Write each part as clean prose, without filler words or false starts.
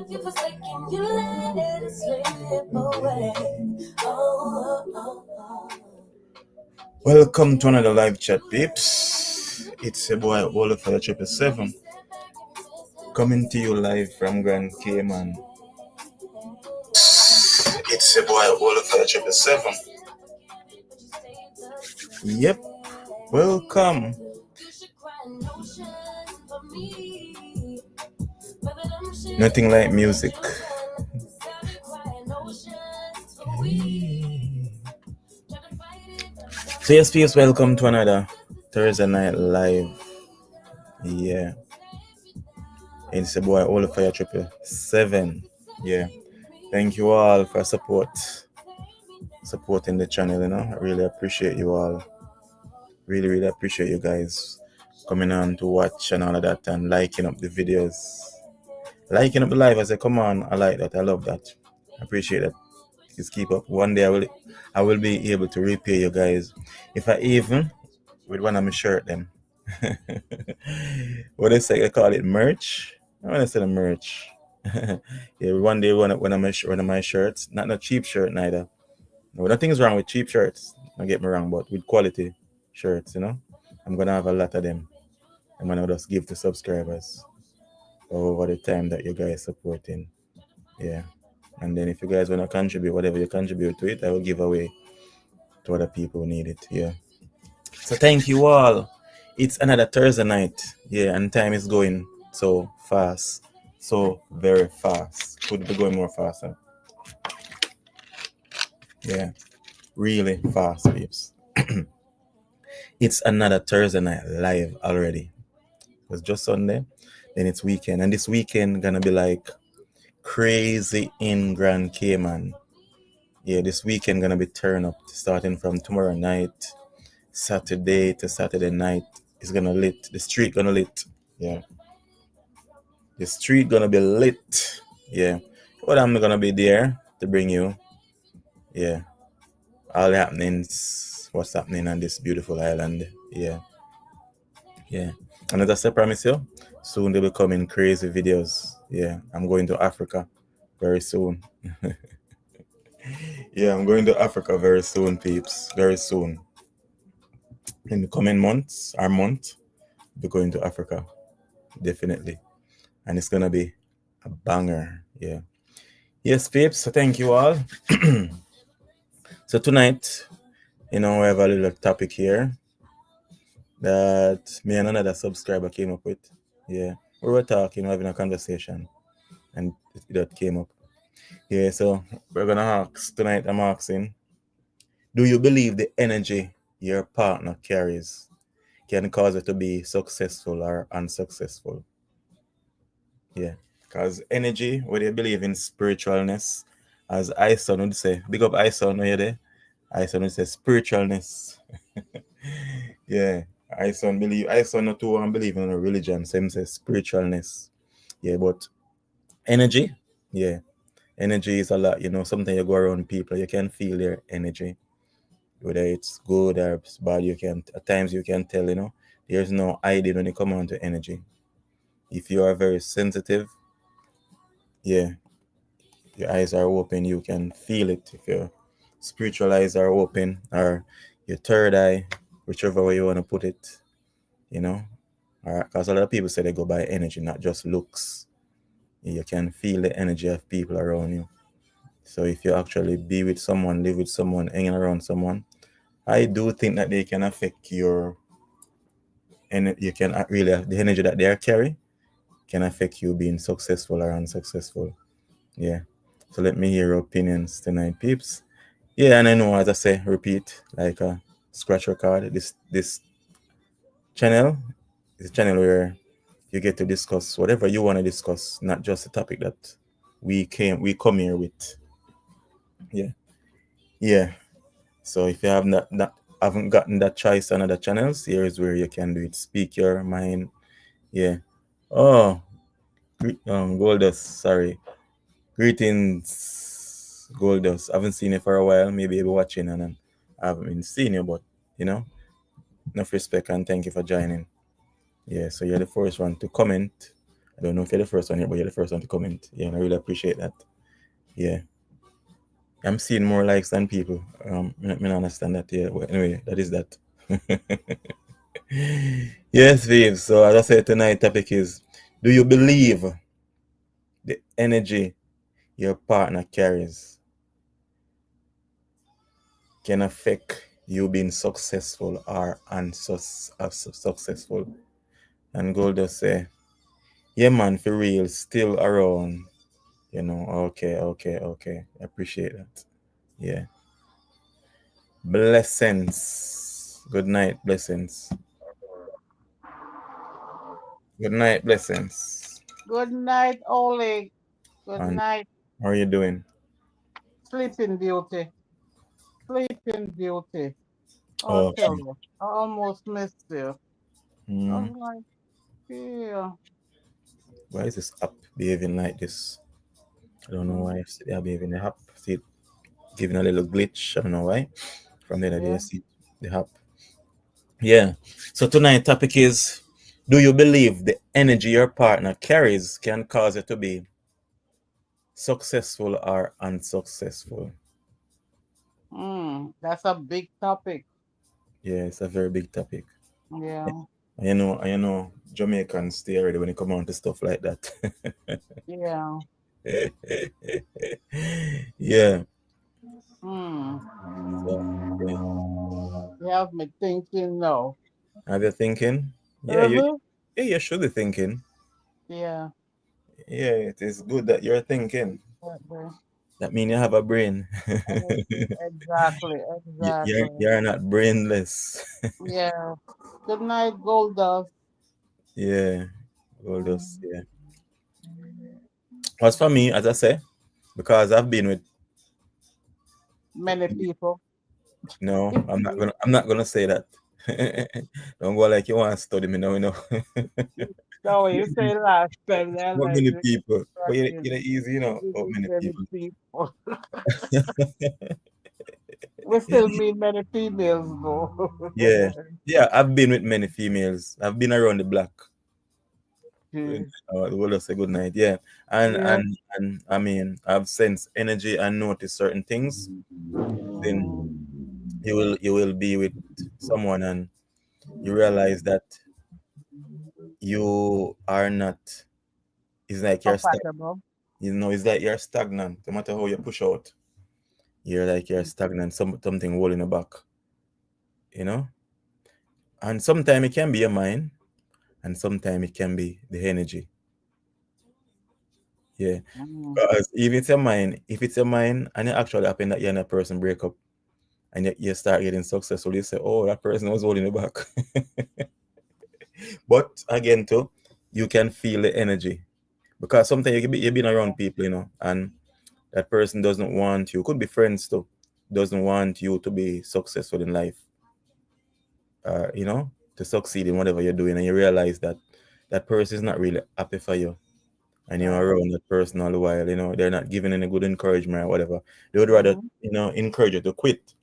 you forsaken, you let it slip away. Welcome to another live chat, peeps. It's your boy Walla for the 777 coming to you live from Grand Cayman. It's your boy Walla for the 777. Yep, welcome. Nothing like music. So yes, peeps, welcome to another Thursday night live. Yeah. It's your boy Walla for the 777. Yeah. Thank you all for supporting the channel, I really appreciate you all. Really appreciate you guys coming on to watch and all of that and liking up the videos. Liking up the live. I say, come on, I like that. I love that. I appreciate that. Just keep up. One day I will be able to repay you guys. If I even with one of my shirt them. What they say, they call it merch. I want to say the merch. Yeah, one day one of my shirts, not a cheap shirt neither. No, nothing's wrong with cheap shirts. Don't get me wrong, but with quality shirts, I'm gonna have a lot of them. I'm gonna just give to subscribers over the time that you guys supporting. Yeah. And then if you guys wanna contribute, whatever you contribute to it, I will give away to other people who need it. Yeah. So thank you all. It's another Thursday night. Yeah, and time is going so fast. So very fast. Could be going more faster. Yeah. Really fast, peeps. It's another Thursday night live already. It was just Sunday, then it's weekend. And this weekend gonna be like crazy in Grand Cayman. Yeah, this weekend gonna be turn up starting from tomorrow night, Saturday to Saturday night. It's gonna lit. The street gonna lit. Yeah. The street gonna be lit. Yeah. But I'm gonna be there to bring you. Yeah. All the happenings, what's happening on this beautiful island. Yeah. Yeah. And as I promise you, soon they'll be coming crazy videos. Yeah. I'm going to Africa very soon. Yeah, I'm going to Africa very soon, peeps. Very soon. In the coming months, I'll be going to Africa. Definitely. And it's gonna be a banger. Yeah. Yes, peeps. So thank you all. So tonight, we have a little topic here that me and another subscriber came up with. Yeah. We were talking, having a conversation, and that came up. Yeah, so we're gonna ask tonight. I'm asking, do you believe the energy your partner carries can cause it to be successful or unsuccessful? Yeah, because energy, whether you believe in spiritualness, as Ison would say, big up Ison, are you there? Ison would say spiritualness. Yeah, Ison not too one believe in a religion, same says spiritualness. Yeah, but energy, yeah, energy is a lot, sometimes you go around people, you can feel their energy. Whether it's good or it's bad, at times you can tell, there's no hiding when you come on to energy. If you are very sensitive, yeah, your eyes are open, you can feel it. If your spiritual eyes are open, or your third eye, whichever way you want to put it, because a lot of people say they go by energy, not just looks. You can feel the energy of people around you. So if you actually be with someone, live with someone, hanging around someone, I do think that they can affect your, and you can really, the energy that they carry can affect you being successful or unsuccessful. Yeah. So let me hear your opinions tonight, peeps. Yeah, and I know, as I say, repeat, like a scratch record. This channel is a channel where you get to discuss whatever you want to discuss, not just the topic that we come here with. Yeah. Yeah. So if you have haven't gotten that choice on other channels, here is where you can do it. Speak your mind. Yeah. Oh, Goldust, sorry. Greetings, Goldust. I haven't seen you for a while. Maybe you'll be watching and I haven't been seeing you, but enough respect and thank you for joining. Yeah, so you're the first one to comment. Don't know if you're the first one here, but you're the first one to comment. Yeah, and I really appreciate that. Yeah. I'm seeing more likes than people. I don't understand that. Yeah. Well, anyway, that is that. Yes, Viv. So as I said, tonight topic is: do you believe the energy your partner carries can affect you being successful or unsuccessful? And Gold just say, yeah, man, for real, still around. Okay, okay, okay. Appreciate that. Yeah. Blessings. Good night, blessings. Good night, blessings. Good night, Oleg. Good And night, how are you doing? Sleeping Beauty. Sleeping Beauty. I'll tell Okay. you. I almost missed you. I Hmm. was like, yeah. Why is this app behaving like this? I don't know Mm, why they are behaving the app. See it giving a little glitch. I don't know why. From the other day, I yeah. see the app. Yeah. So tonight topic is: do you believe the energy your partner carries can cause you to be successful or unsuccessful? That's a big topic. Yeah, it's a very big topic. Yeah. Jamaicans stay ready when it come on to stuff like that. Yeah. Yeah. Mm. So, yeah. You have me thinking no. Have you thinking? Yeah, Uh-huh. you should be thinking. Yeah. Yeah, it is good that you're thinking. Exactly. That means you have a brain. Exactly. Exactly. You're not brainless. Yeah. Good night, Gold Dust. Yeah. All those, Mm. yeah. As for me, as I say, because I've been with Many people. no, I'm not gonna say that. Don't go like you want to study me now, No, you say last time that Not like many this people. But practice. easy, This how is many many people. people. We still meet many females though. Yeah. Yeah, I've been with many females. I've been around the block. Yeah. We'll just say good night. Yeah. And Yeah. I mean, I've sensed energy and noticed certain things. Then you will be with someone and you realize that you are not, it's like you're stuck. Compatible. It's like you're stagnant. No matter how you push out, you're stagnant. Something holding you back, you know? And sometimes it can be your mind, and sometimes it can be the energy. Yeah. Mm. Because if it's your mind and it actually happen that you and a person break up and you start getting successful, you say, oh, that person was holding you back. But again, too, you can feel the energy. Because sometimes you've been around people, and that person doesn't want you, could be friends too, doesn't want you to be successful in life, to succeed in whatever you're doing, and you realize that that person is not really happy for you, and you're Right. around that person all the while, they're not giving any good encouragement or whatever. They would rather, Mm-hmm. encourage you to quit.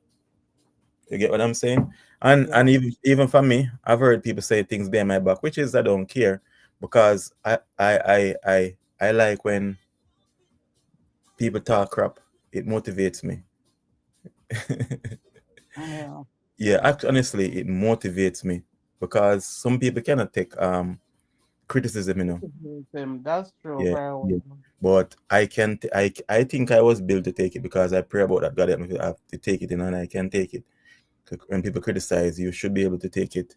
You get what I'm saying? And Yeah. even for me, I've heard people say things behind my back, which is I don't care, because I like when people talk crap. It motivates me. Yeah. Yeah, honestly, it motivates me because some people cannot take criticism, That's true, Yeah, very yeah. well. But I can I think I was built to take it because I pray about that God help me to have to take it, and I can take it. When people criticize, you should be able to take it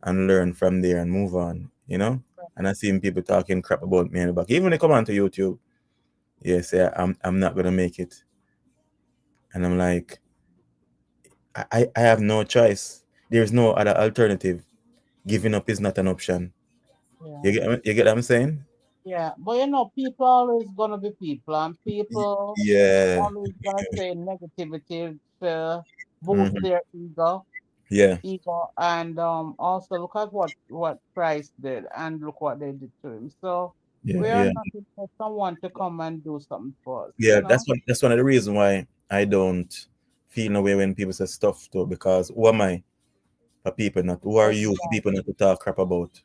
and learn from there and move on. And I seen people talking crap about me in the back. Even when they come onto YouTube, yeah, say I'm not gonna make it, and I'm like, I have no choice. There's no other alternative. Giving up is not an option. Yeah. You get what I'm saying? Yeah. But people always gonna be people and people Yeah. always gonna say negativity to boost Hmm. their ego. Yeah. And also look at what Christ did and look what they did to him. So Yeah. we are Yeah. not looking for someone to come and do something for us. Yeah. That's one of the reasons why I don't feel no way when people say stuff too, because who am I for people not? Who are you for people Exactly. not to talk crap about?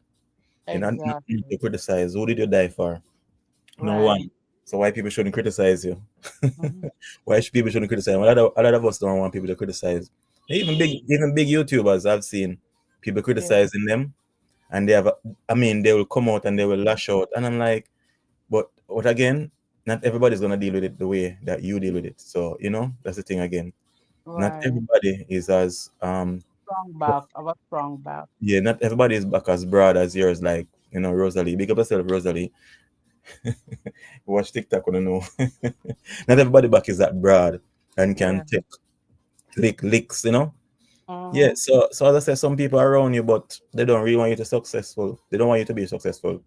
You know, not Exactly. to criticize. Who did you die for? No Right. one. So why people shouldn't criticize you? Hmm. Why should people shouldn't criticize? A lot of us don't want people to criticize. Even big YouTubers, I've seen people Yeah. criticizing them, and they have. I mean, they will come out and they will lash out, and I'm like, but again, not everybody's gonna deal with it the way that you deal with it. So that's the thing again. Not Right. everybody is as Strong back. Of a strong back. yeah, not everybody is back as broad as yours. Like Rosalie. Big up yourself, Rosalie. Watch TikTok, I don't know. Not everybody back is that broad and can Yeah. take licks. Yeah. Mm-hmm. So as I said, some people are around you, but they don't really want you to successful. They don't want you to be successful.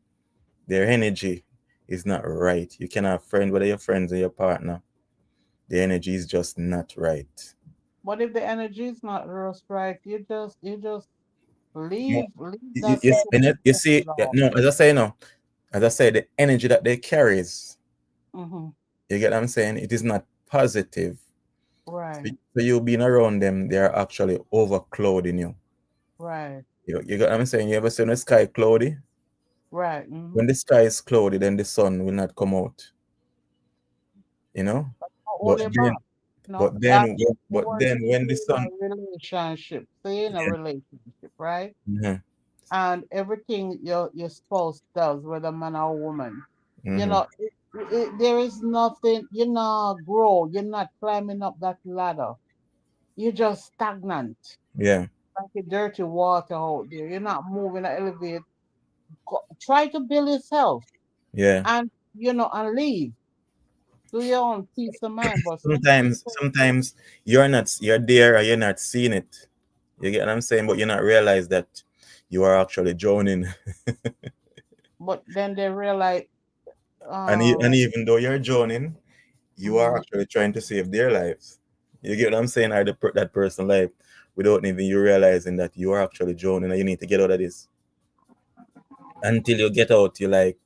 Their energy is not right. You can have friends, whether you're friends or your partner. The energy is just not right. What if the energy is not real right? You just Yeah. leave You, that you, and situation you see, yeah, alone. no, as I say, no, as I say, the energy that they carries, Mm-hmm. you get what I'm saying? It is not positive. So, Right. so you being around them, they are actually overclouding you. Right. You get what I'm saying? You ever seen the sky cloudy? Right. Mm-hmm. When the sky is cloudy, then the sun will not come out. You know. Hold But it back. then, No, but then, they but were then when the in sun, a relationship. Stay in a yeah, relationship, right? mm-hmm, And everything your spouse does, whether man or woman, mm-hmm, there is nothing. You're not grow. You're not climbing up that ladder. You're just stagnant, yeah, like a dirty water out there. You're not moving, elevate. Try to build yourself, yeah. and and leave. Do your own peace of mind. But some Sometimes, people, sometimes you're there or you're not seeing it. You get what I'm saying? But you not realize that you are actually drowning. but then they realize, And um, even though you're drowning, you are mhm, actually trying to save their lives. You get what I'm saying? Or that person life without even you realizing that you are actually drowning and you need to get out of this. Until you get out, you're like,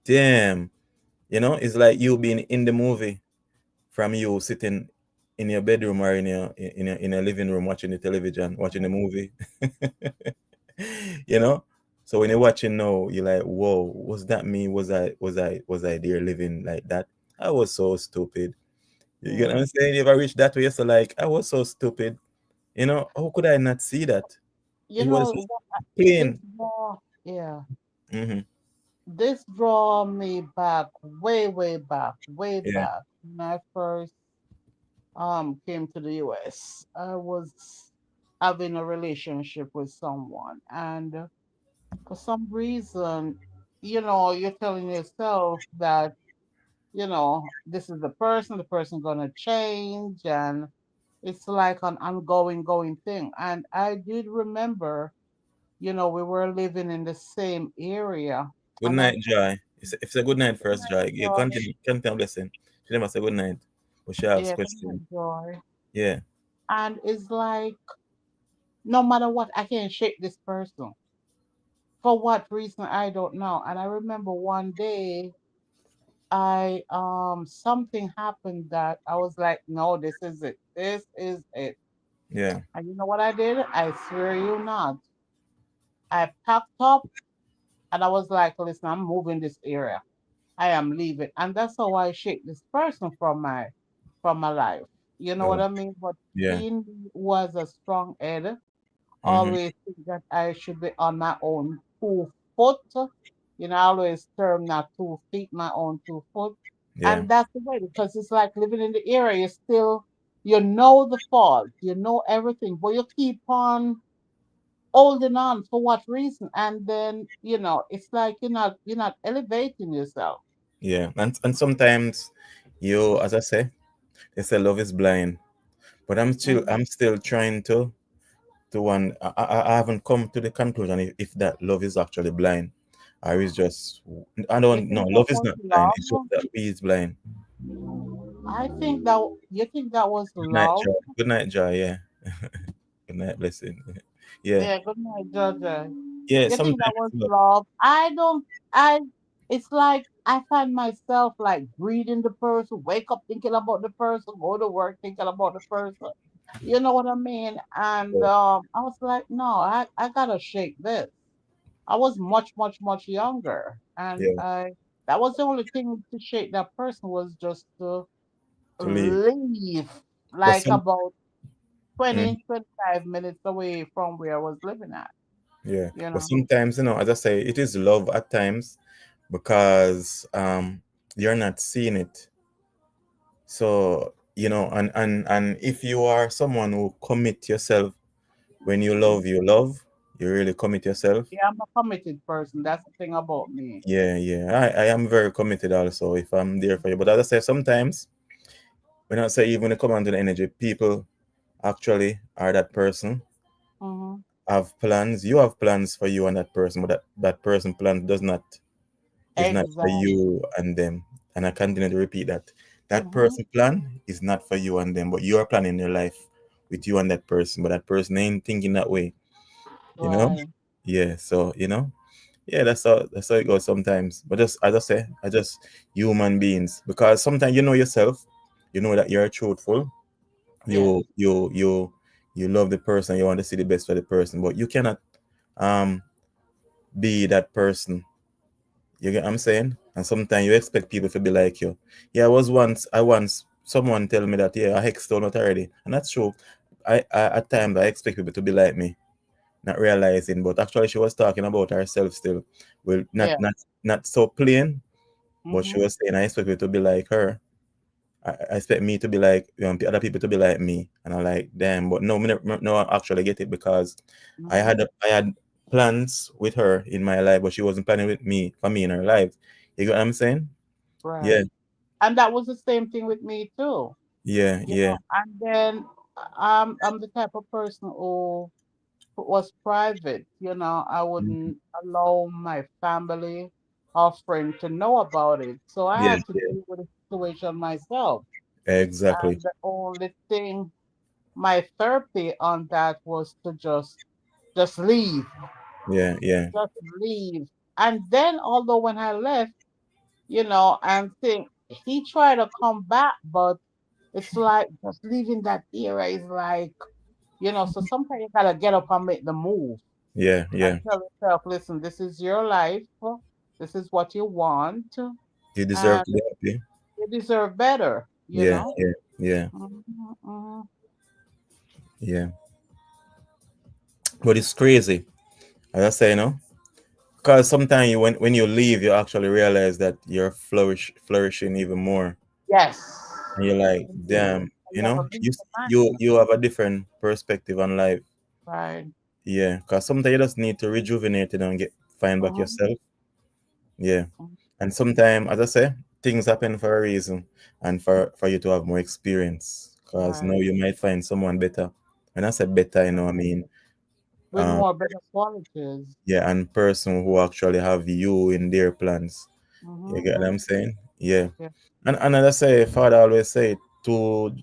damn. It's like you being in the movie from you sitting in your bedroom or in your living room watching the television, watching the movie. you know? So when you're watching now, you're like, whoa, was that me? Was I there living like that? I was so stupid. You get what yeah. I'm saying? You ever reached that way? So like, I was so stupid. How could I not see that? You It was know what? This plain. draw, yeah, Hmm. this draw me back, way, way back, way Yeah, back. When I first came to the US, I was having a relationship with someone, and for some reason, you're telling yourself that this is the person gonna change, and it's like an ongoing going thing. And I did remember, we were living in the same area, good and I night, Joy. It's a good night good first, night, Joy. You Joy. continue blessing. She never say good night, but she asks Yeah, good question. night, Joy. Yeah, And it's like, no matter what, I can't shake this person. For what reason, I don't know. And I remember one day, I something happened that I was like, no, this is it. This is it. yeah, And you know what I did? I swear you not. I packed up and I was like, listen, I'm moving this area. I am leaving. And that's how I shake this person from my life. You know what oh, I mean? But yeah, he was a strong head, mm-hmm, always think that I should be on my own 2 foot. I always term not 2 feet, my own 2 foot. yeah, And that's the way, because it's like living in the area, you know the fault, you know everything, but you keep on holding on for what reason? And then, it's like you're not elevating yourself. yeah. And sometimes as I say, they say love is blind, but I'm still Mhm. I'm still trying to one. I haven't come to the conclusion if that love is actually blind, or is just I You don't know. think that Love is was not blind. It's just love? that we is blind. I think that you think that was Good night, love. Joy. Good night, Joy. Yeah. Good night, blessing. Yeah, Yeah, good night, Georgia. yeah. You think that Sometimes was look, love? I don't. I. It's like I find myself like greeting the person, wake up thinking about the person, go to work thinking about the person. You know what I mean? And I was like, no, I gotta shake this. I was much, much, much younger, and Yeah, I that was the only thing to shake that person was just to to leave. leave, But like some, about mm, 20, 25 minutes away from where I was living at. yeah, You but know. sometimes, as I say, it is love at times because you're not seeing it. So, and if you are someone who commit yourself when you love, you really commit yourself. Yeah, I'm a committed person. That's the thing about me. Yeah, yeah. I am very committed also if I'm there for you. But as I say, sometimes when I say even when it comes down to the energy, people actually are that person, Hmm. have plans. You have plans for you and that person, but that person plan does not is not for Exactly. you and them. And I continue to repeat that. That Hmm. person plan is not for you and them, but you are planning your life with you and that person. But that person ain't thinking that way, you know? Right. Yeah. So, yeah, that's how it goes sometimes. But just as I say, I just human beings. Because sometimes you know yourself, you know that you're truthful. Yes. You love the person, you want to see the best for the person, but you cannot um be that person. You get what I'm saying? And sometimes you expect people to be like you. Yeah, I once someone tell me that yeah, I hex stone not already. And that's true. I at times I expect people to be like me, not realizing, but actually she was talking about herself still. Well, Yeah. not so plain, but she Hmm. was saying I expect people to be like her. I expect me to be like other people to be like me, and I like them. But no, no, I actually get it because Hmm. I had plans with her in my life, but she wasn't planning with me for me in her life. You get what I'm saying? Yeah, Right. And that was the same thing with me too. yeah, You yeah, know. And then I'm the type of person who was private. You know, I mhm, wouldn't allow my family or friend to know about it. So I yeah, had to yeah, deal with the situation myself. exactly. And the only thing my therapy on that was to just leave, Yeah, yeah, just leave. And then although when I left, and think he tried to come back, but it's like just leaving that era is like, so sometimes you gotta get up and make the move yeah, and yeah. tell yourself, listen, this is your life, this is what you want, You deserve and to be happy. you deserve better, you Yeah, know. yeah, yeah, Mhm, mhm. yeah. But it's crazy, as I say, because sometimes when you leave, you actually realize that you're flourishing even more. Yes. And you're like, Indeed. damn, You have a peace of mind, you have a different perspective on life. right? Yeah, because sometimes you just need to rejuvenate it and find back Mhm, yourself. Yeah, mhm. and sometimes, as I say, things happen for a reason, and for you to have more experience. Because now Right. you might find someone better. When I say better, I mean, With um, more better qualities. yeah, and person who actually have you in their plans. You get what Mm-hmm. I'm saying? Yeah, Yeah. and as I say, Father always say to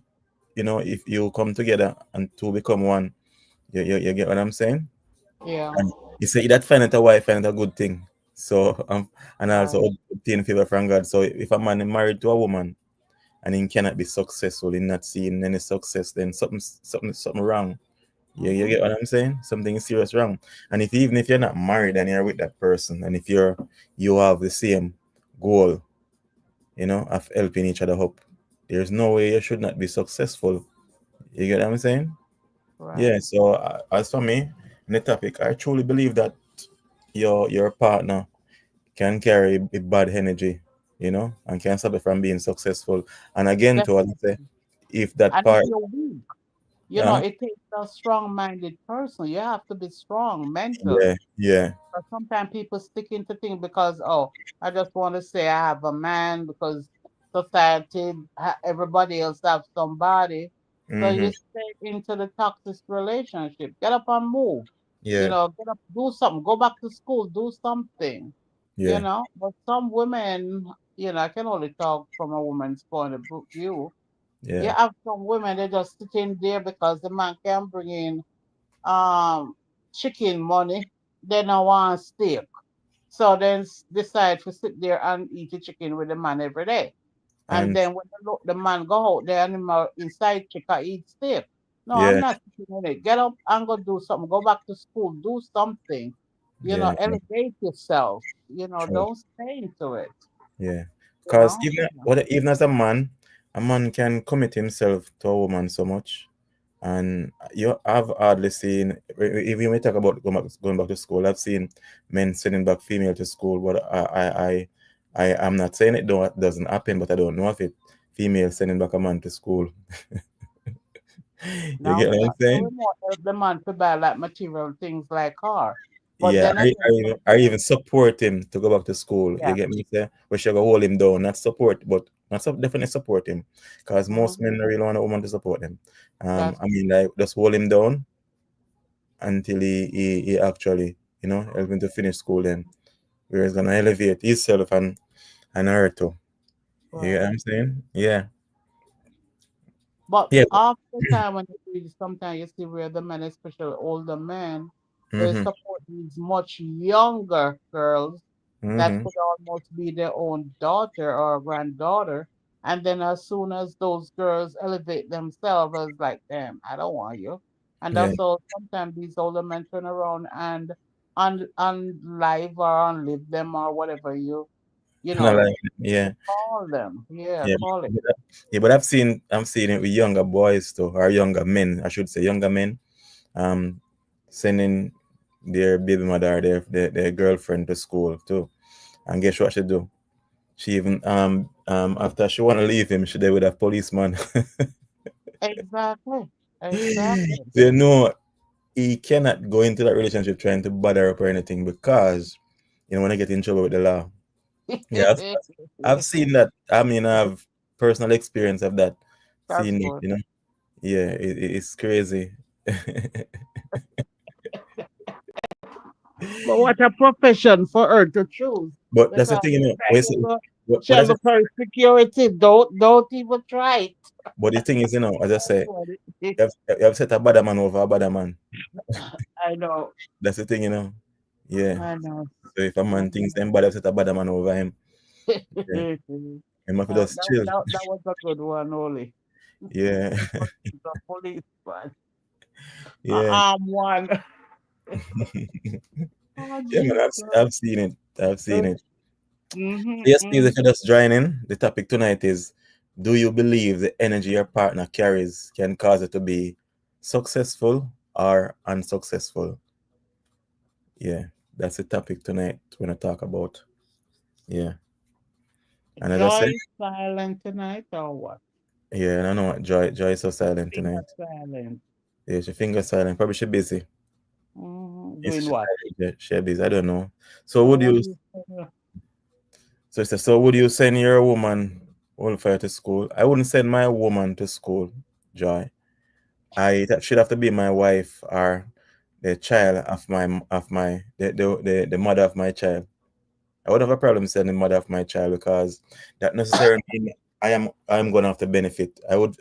if you come together and two become one. You get what I'm saying? Yeah. And you say that find it a wife find it a good thing. So and also Right. obtain favor from God. So if a man is married to a woman and he cannot be successful in not seeing any success, then something wrong. You Mm-hmm. get what I'm saying? Something is serious wrong. And if even if you're not married and you're with that person, and if you have the same goal, of helping each other up, there's no way you should not be successful. You get what I'm saying? Yeah, Right. so as for me, on the topic, I truly believe that your partner can carry a bad energy, and can stop it from being successful. And again, to what I say, Definitely. if that And if part, you're weak, uh, it takes a strong-minded person. You have to be strong yeah, mentally. yeah, But sometimes people stick into things because, oh, I just want to say I have a man because society, everybody else have somebody. So mm-hmm, you stay into the toxic relationship. Get up and move. yeah, Get up, do something. Go back to school, do something. yeah, But some women, I can only talk from a woman's point of view. You yeah, have some women, they just sit in there because the man can bring in um chicken money. They don't want steak. So then decide to sit there and eat the chicken with the man every day. And and then when the man go out there and him inside chicken eat steak. No, I'm yeah, not sitting in it. Get up and go do something. Go back to school. Do something. Yeah, yeah, elevate yourself. true. Don't stay into it. Yeah, You because know, even as a man can commit himself to a woman so much, and you have hardly seen. Even when we talk about going back to school, I've seen men sending back female to school, but I'm not saying it don't doesn't happen, but I don't know if it female sending back a man to school. You get what I'm now we saying? want the man to buy like material things like car, but Yeah, then again, I even support him to go back to school. You yeah, get me? Say we should go hold him down, not support, but definitely support him, because most hmm men really want a woman to support them. that's I mean, like just hold him down until he actually, help him to finish school. Then where he's gonna elevate himself and her too. You get what right. I'm saying? Yeah, But yeah. after the time when you see, sometimes you see where the men, especially older men, they Mm-hmm. support these much younger girls that Mm-hmm. could almost be their own daughter or granddaughter. And then as soon as those girls elevate themselves, it's like, damn, I don't want you. And Yeah. that's all sometimes these older men turn around and unlive or unlive them or whatever you Not know, like, yeah. call them. Yeah, Yeah, call it. yeah, but I've seen it with younger boys too, or younger men, I should say, younger men, um, sending their baby mother or their girlfriend to school too. And guess what she do? She even after she wanna leave him, she there with a policeman. Exactly. Exactly. They know he cannot go into that relationship trying to bother her up or anything because when I get in trouble with the law. Yeah, I've seen that. I mean, I've personal experience of that, That's seeing good. it. Yeah, it's crazy. But what a profession for her to choose. But that's the Because thing, you try we to say, look, but shall that's look for security. Don't even try it. but the thing is, as I say, What it- you have set a bad man over a bad man. I know. That's the thing, Yeah. I know. So if a I man thinks know. them bad, have set a bad man over him. Yeah. Him have to just chill. That was a good one, Oli. Yeah. The policeman. Yeah. One. Oh, Yeah, man, Jesus. I've seen it. I've seen it. Mm-hmm, Yes, please, mm. if you're just joining, the topic tonight is, do you believe the energy your partner carries can cause it to be successful or unsuccessful? Yeah, that's the topic tonight we're going to talk about. Yeah. And as I said, Joy is silent tonight or what? yeah, and I know what Joy is so silent Finger tonight. silent. Yeah, she finger silent. Probably she busy. Yes, Doing what? she busy. I don't know. So So would what you, do you say? so would you send your woman Wolfire to school? I wouldn't send my woman to school, Joy. That should have to be my wife or the child of my the mother of my child. I would have a problem saying the mother of my child because that necessarily mean I'm gonna have to benefit. I would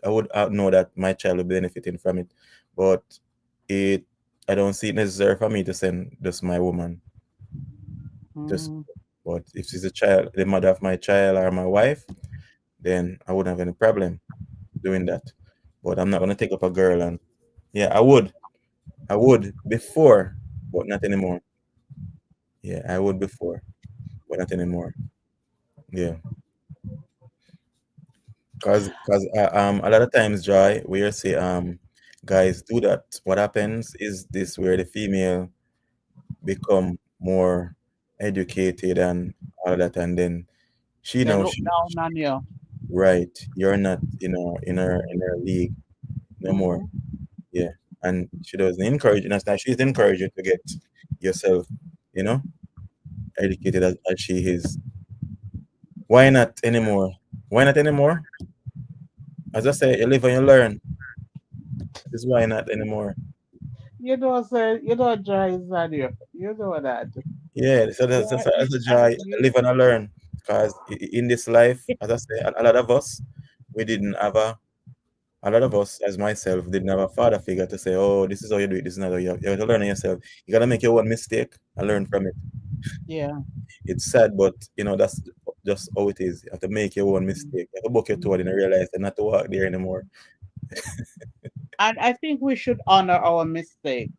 know that my child will be benefiting from it, but it I don't see it necessary for me to send just my woman just. Mm, But if she's a child, the mother of my child or my wife, then I wouldn't have any problem doing that. But I'm not gonna take up a girl and yeah, I would before, but not anymore. Yeah, I would before, but not anymore. Yeah, cause a lot of times, Joy, where say guys do that. What happens is this where the female become more educated and all that, and then she they know look down on you. right. You're not in her league no more. Mm-hmm. Yeah, and she doesn't encourage. You know, she's encouraging to get yourself, you know, educated as she is. Why not anymore? Why not anymore? As I say, you live and you learn. This is why not anymore. Joy is on you. You know that. Yeah, so that's a joy. Live and I learn. Because in this life, as I say, a lot of us, we didn't have a lot of us, as myself, didn't have a father figure to say, oh, this is how you do it, this is not how you have to learn it yourself. You got to make your one mistake and learn from it. Yeah. It's sad, but that's just how it is. You have to make your own mistake. You have to book your toe and Mhm. realize they're not to walk there anymore. And I think we should honor our mistake.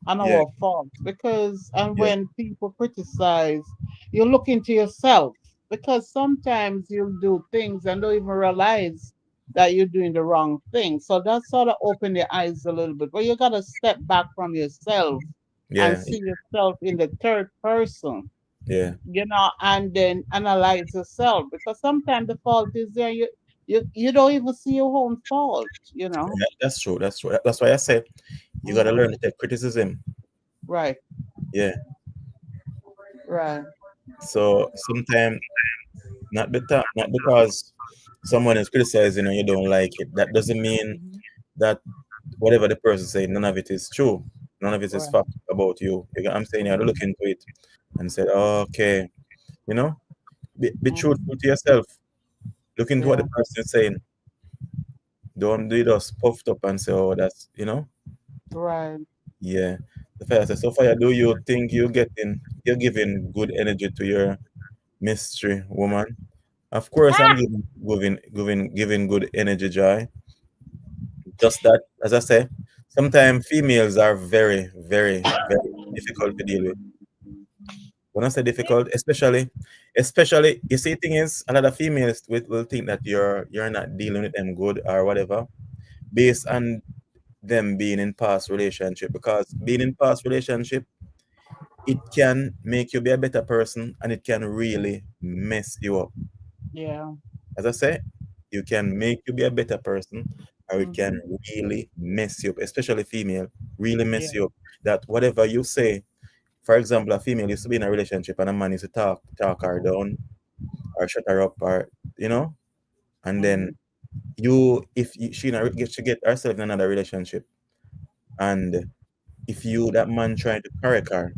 and Yeah, our faults. Because and yeah, when people criticize, you look into yourself, because sometimes you'll do things and don't even realize that you're doing the wrong thing. So that sort of open your eyes a little bit. But you gotta step back from yourself and yeah, see yourself in the third person, yeah. and then analyze yourself, because sometimes the fault is there. You don't even see your own fault. Yeah, that's true. That's true. That's why I say you gotta Hmm. learn to take criticism. Right, Yeah. right. So sometimes not because someone is criticizing and you don't like it, that doesn't mean Hmm. that whatever the person say, none of it is true. None of it is Right. fact about you. I'm saying you have to look Hmm. into it and say, oh, okay, you know, be truthful Hmm. to yourself. Look into what the Yeah. person is saying. Don't do it just puffed up and say, oh, that's, Right. yeah. The fire says, so fire, do you think you're giving good energy to your mystery woman? Of course, I'm giving good energy, Joy. Just that, as I say, sometimes females are very, very, very difficult to deal with. When I say difficult, especially, you see, thing is, a lot of females will think that you're not dealing with them good or whatever, based on them being in past relationship. Because being in past relationship, it can make you be a better person, and it can really mess you up. Yeah. As I say, you can make you be a better person, or it can Hmm. really mess you up, especially female, really mess Yeah. you up. That whatever you say, for example, a female used to be in a relationship and a man used to talk her down or shut her up, or and then Hmm. she get herself in another relationship, and if you that man trying to correct her,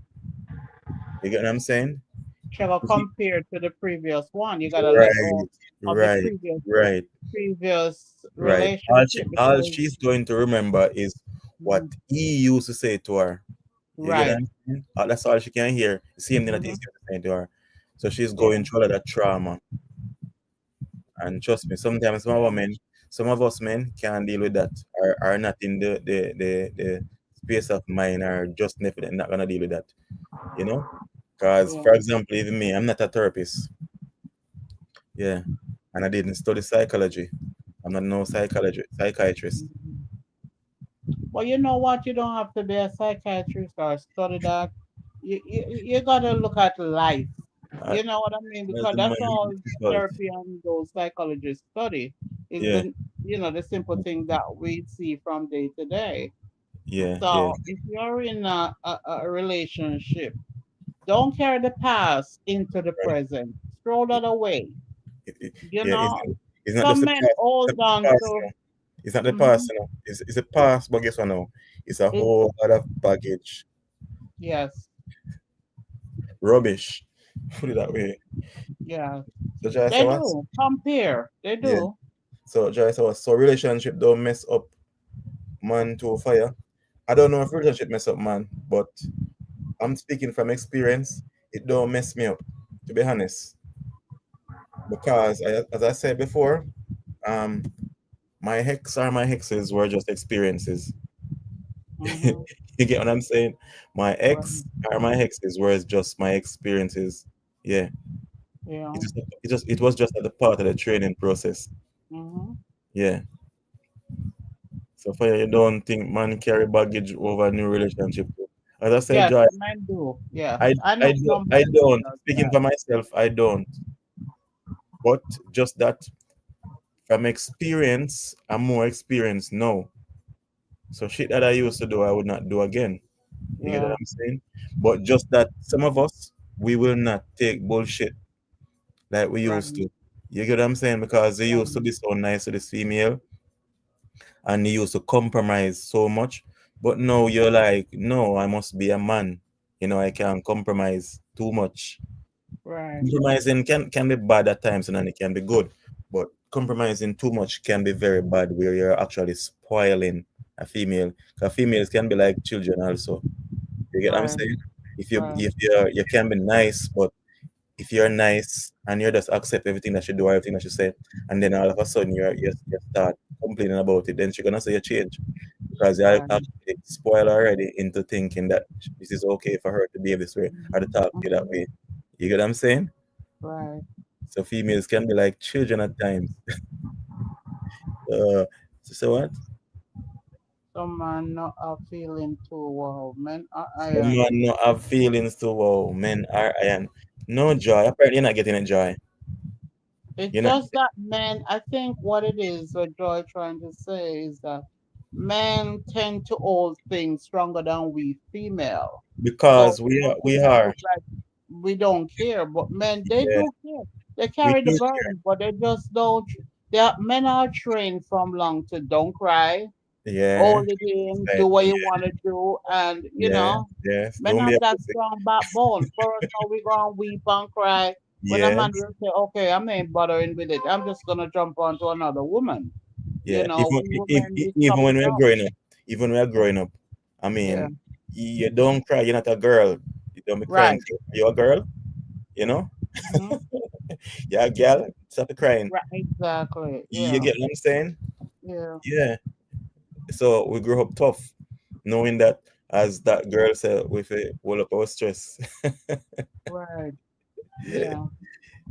you get what I'm saying? Shall I If you- compare to the previous one? You gotta let Right, go of the right, right. previous Right. relationship, All because she's going to remember is what Mhm. he used to say to her. You get what Right. I'm saying? That's all she can hear. The same thing that he Hmm. used to say to her. So she's Yeah. going through all of that trauma. And trust me, sometimes Yeah. some of us men can't deal with that, are not in the space of mind, or just definitely not gonna deal with that. You know? Because Yeah. for example, even me, I'm not a therapist. Yeah. And I didn't study psychology. I'm not no psychiatrist. Mhm. Well, you know what? You don't have to be a psychiatrist or study that. You gotta look at life. Uh, You know what I mean? as Because the that's mind all is difficult. therapy and those psychologists study, is Yeah, the simple thing that we see from day to day. yeah, yeah. So if you're in a relationship, don't carry the past into the Right. present. Throw that away. You Yeah, know, it's not just some the men past. It's hold not the on past, to. It's not the Hmm. past, It's a past, but guess what now? It's a It, whole lot of baggage. yes, Rubbish. Put it that way. yeah, So Joyce, I they was, do compare. They yeah. do. So Joyce, I was, so relationship don't mess up man to fire. I don't know if relationship mess up man, but I'm speaking from experience. It don't mess me up, to be honest. Because as I said before, um, my hexes were just experiences. Hmm. You get what I'm saying? My Right. ex are my hexes, whereas just my experiences. Yeah, Yeah. it was just at the part of the training process. Hmm. Yeah. So for you don't think man carry baggage over a new relationship. As I said, Yes, Joy, men do. Yeah, I I know some I men who don't. does Speaking that. for myself, I don't. But just that from experience, I'm more experienced now. So shit that I used to do, I would not do again. You get what Yeah. I'm saying? But just that some of us, we will not take bullshit like we Right. used to. You get what I'm saying? Because they used to Right. be so nice to this female, and they used to compromise so much. But now you're like, no, I must be a man. I can't compromise too much. Right. Compromising can be bad at times, and then it can be good. But compromising too much can be very bad, where you're actually spoiling a female. Because females can be like children also. You get what I'm Right. saying? Right. You can be nice, but if you're nice and you just accept everything that she do, everything that she say, and then all of a sudden you start complaining about it, then she's gonna say you change. because I Right. actually spoiled already into thinking that this is okay for her to behave this way or to talk to you that Mhm. way. You get what I'm saying? Right. So females can be like children at times. Uh, so what? Some man not a feeling too well. Men are Some iron. man not have feelings to wow, men are iron. No joy. Apparently you're not getting it joy. It's You're not just that men, I think what it is, what Joy trying to say is that men tend to hold things stronger than we female. So because for us we to make are. look like we don't care, but men they Yeah, do care. They we carry the do. burden, but they just don't. Men are trained from long to don't cry, Yeah. hold it in, Right. do what you Yeah. want to do, and Yeah. Yes. men Don't be have a that pussy. strong backbone. For us now, we gonna weep and cry. When a man Yes. will say, "Okay, I'm ain't bothering with it. I'm just gonna jump onto another woman." Yeah. We women we Even suck when it we're up. growing up, even when we're growing up, I Yeah. mean, you don't cry. You're not a girl. You don't be crying. Right. You're a girl. You know. Hmm. You're a girl. Stop crying. Right. Exactly. You Yeah. get what I'm saying? Yeah. Yeah. So we grew up tough, knowing that, as that girl said, with a wall up our stress. Right. Yeah.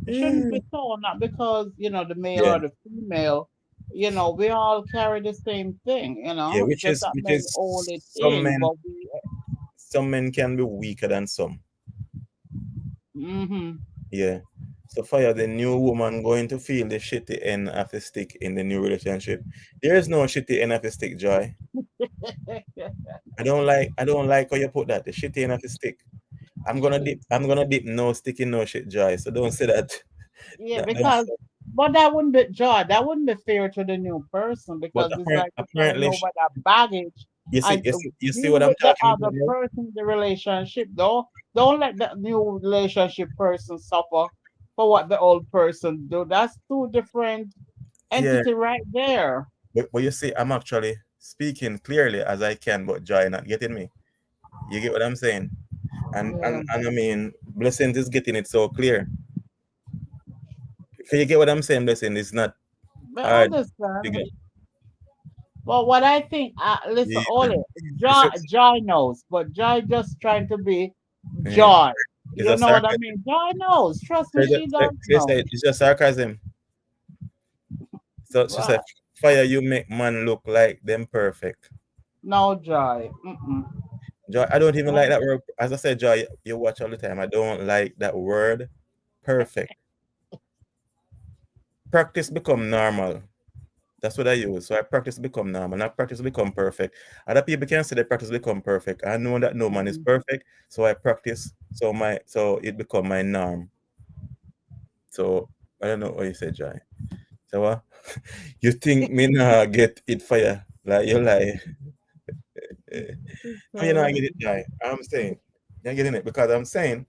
It shouldn't be so. Not because the male Yeah. or the female. We all carry the same thing. Yeah. Just that Which men is hold it some in, men. but we. Some men can be weaker than some. Hmm. Yeah. So fire the new woman going to feel the shitty end of the stick in the new relationship. There is no shitty end of the stick, Joy. I don't like how you put that. The shitty end of the stick. I'm gonna dip no sticky no shit, Joy. So don't say that. Yeah, That don't because say. but that wouldn't be joy. That wouldn't be fair to the new person But because it's like you're carrying apparently over that baggage and you see deal what I'm with the talking other about now? person in the relationship. Don't let the new relationship person suffer for what the old person do. That's two different Yeah. entity right there. But you see, I'm actually speaking clearly as I can, but Joy not getting me. You get what I'm saying? Yeah, And I mean, Blessings is getting it so clear. Can you get what I'm saying, Blessing? It's not but I hard. You understand. get But what I think, listen, yeah. Oli, It's Joy, just Joy knows, but Joy just trying to be yeah. Joy. It's You a know what I sarcasm. mean? Joy knows. Trust So me, she does know. it's just sarcasm. So she said, Right. "Fire, you make man look like them perfect." No Joy. Mm-mm. Joy, I don't even like No. that word. As I said, Joy, you watch all the time. I don't like that word, perfect. Practice become normal. That's what I use. So I practice become normal, not practice become perfect. Other people can say they practice become perfect. I know that no man is Mhm. perfect, so I practice. So it become my norm. So I don't know what you said, Joy. So what? You think me nah get it fire? Like you lie. She's I mean, I get crazy. it, Joy. I'm saying you're getting it because I'm saying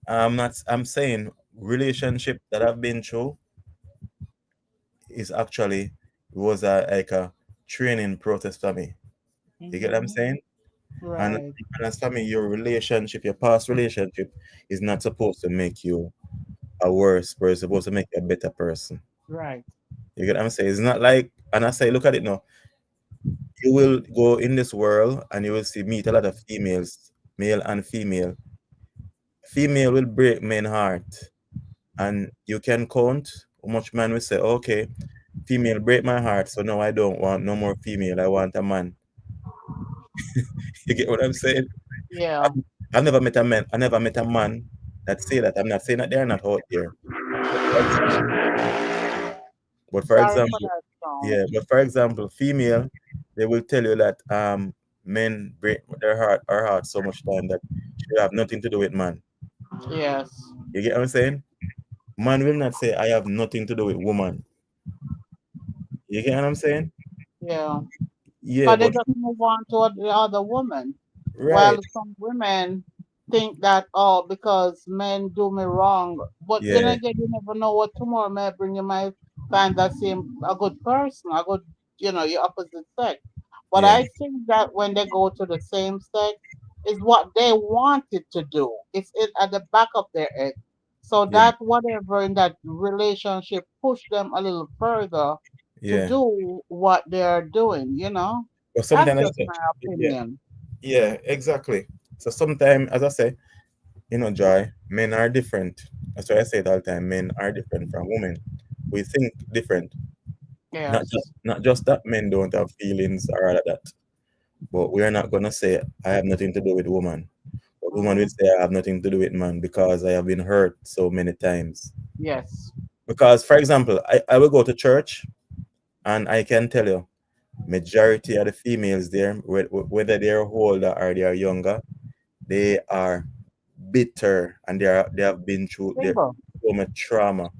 I'm not. I'm saying relationship that I've been through is actually was like a training process for me. You get what I'm Hmm. saying? And, Right. and as for me, your relationship, your past relationship, is not supposed to make you a worse person. It's supposed to make you a better person. Right. You get what I'm saying? It's not like, and I say, look at it now. You will go in this world and you will see meet a lot of females, male and female. Female will break men heart, and you can count how much man will say, okay, female break my heart, so no, I don't want no more female. I want a man. You get what I'm saying? Yeah. I've, I've never met a man. I never met a man that say that. I'm not saying that they're not out there. But for example, but for Sorry for example, that sound. yeah. But for example, female, they will tell you that men break their heart so much time that should have nothing to do with man. Yes. You get what I'm saying? Man will not say I have nothing to do with woman. You get what I'm saying? Yeah. Yeah, Because they but just move on to the other woman. right. While some women think that, because men do me wrong. But then Yeah, again, you never know what tomorrow may bring. You might find that same a good person, a good, your opposite sex. But yeah, I think that when they go to the same sex, is what they wanted to do. It's at the back of their head. So yeah, that whatever in that relationship push them a little further. to Yeah. do what they're doing. But That's sometimes, just my yeah, opinion. yeah, exactly. So sometimes, as I say, Joy, men are different. That's why I say it all the time. Men are different from women. We think different. Yes. Not just that men don't have feelings or all of that. But we are not gonna say I have nothing to do with woman. But woman will Hmm. say I have nothing to do with man because I have been hurt so many times. Yes. Because for example, I will go to church and I can tell you majority of the females there, whether they're older or they are younger, they are bitter and they have been through Stable. so much trauma.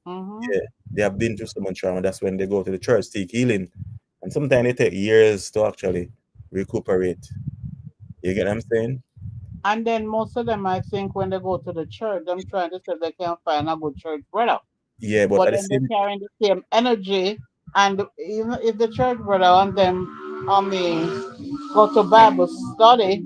Hmm. Yeah, they have been through so much trauma. That's when they go to the church seek healing, and sometimes it take years to actually recuperate. You get what I'm saying? And then most of them, I think, when they go to the church, them trying to say they can find a good church brother. Yeah, but But at the then they're same, carrying the same energy. And even if the church brother and them, I mean, go to Bible study,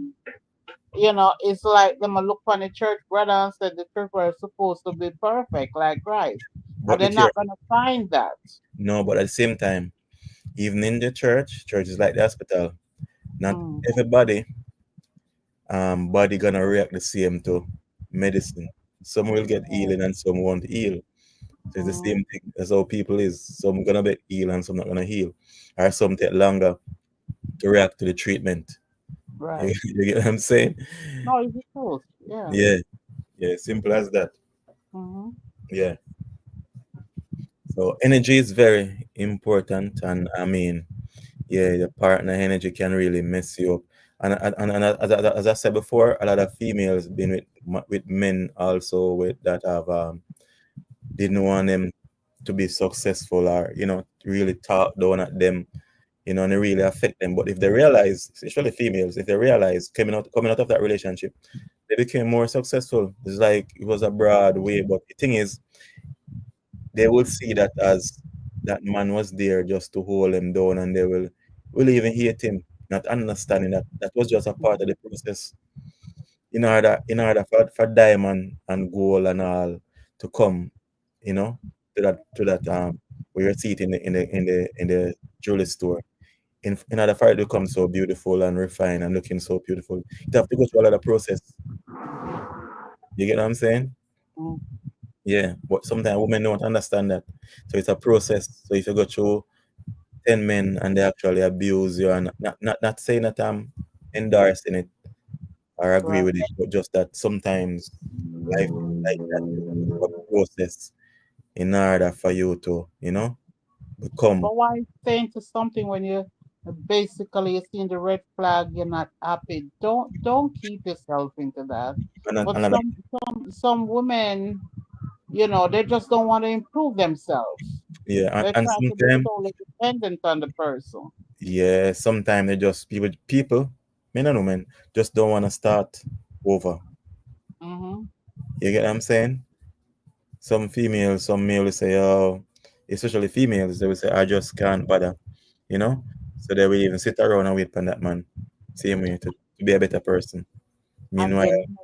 it's like them a look on the church brother and said the church brother is supposed to be perfect like Christ. And but they're look not here, going to find that. no, but at the same time, even in the church is like the hospital. Not Mm, everybody body gonna react the same to medicine. Some will get healing and some won't heal. So it's the mm, same thing as how people is. Some gonna be heal and some not gonna heal. Or some take longer to react to the treatment. right. You get what I'm saying? No, it's the truth. Yeah. Yeah, yeah, simple as that. Mm-hmm. Yeah. So energy is very important, and I mean, yeah, the partner energy can really mess you up. And as I said before, a lot of females been with men also with that have didn't want them to be successful or really talk down at them, and it really affect them. But if they realize, especially females, if they realize coming out of that relationship, they became more successful. It's like it was a broad way, but the thing is, they will see that as that man was there just to hold him down, and they will even hate him, not understanding that that was just a part of the process. In order for diamond and gold and all to come, you know, to that where you see it in the jewelry store. In order for it to come so beautiful and refined and looking so beautiful, you have to go through a lot of process. You get what I'm saying? Mm. Yeah, but sometimes women don't understand that. So it's a process. So if you go through 10 men and they actually abuse you, and not saying that I'm endorsing it or agree Right. with it, but just that sometimes life is like that. You have to go through a process in order for you to, become. But why saying to something when you basically you're seeing the red flag, you're not happy? Don't keep yourself into that. But Another, some women, they just don't want to improve themselves. yeah, They and try to be sometimes, solely dependent on the person. yeah, sometimes they just people, men and women, just don't want to start over. Mm-hmm. You get what I'm saying? Some females, some male will say, oh, especially females, they will say, I just can't bother, you know? So they will even sit around and wait for that man, same way, to be a better person. And Meanwhile, then,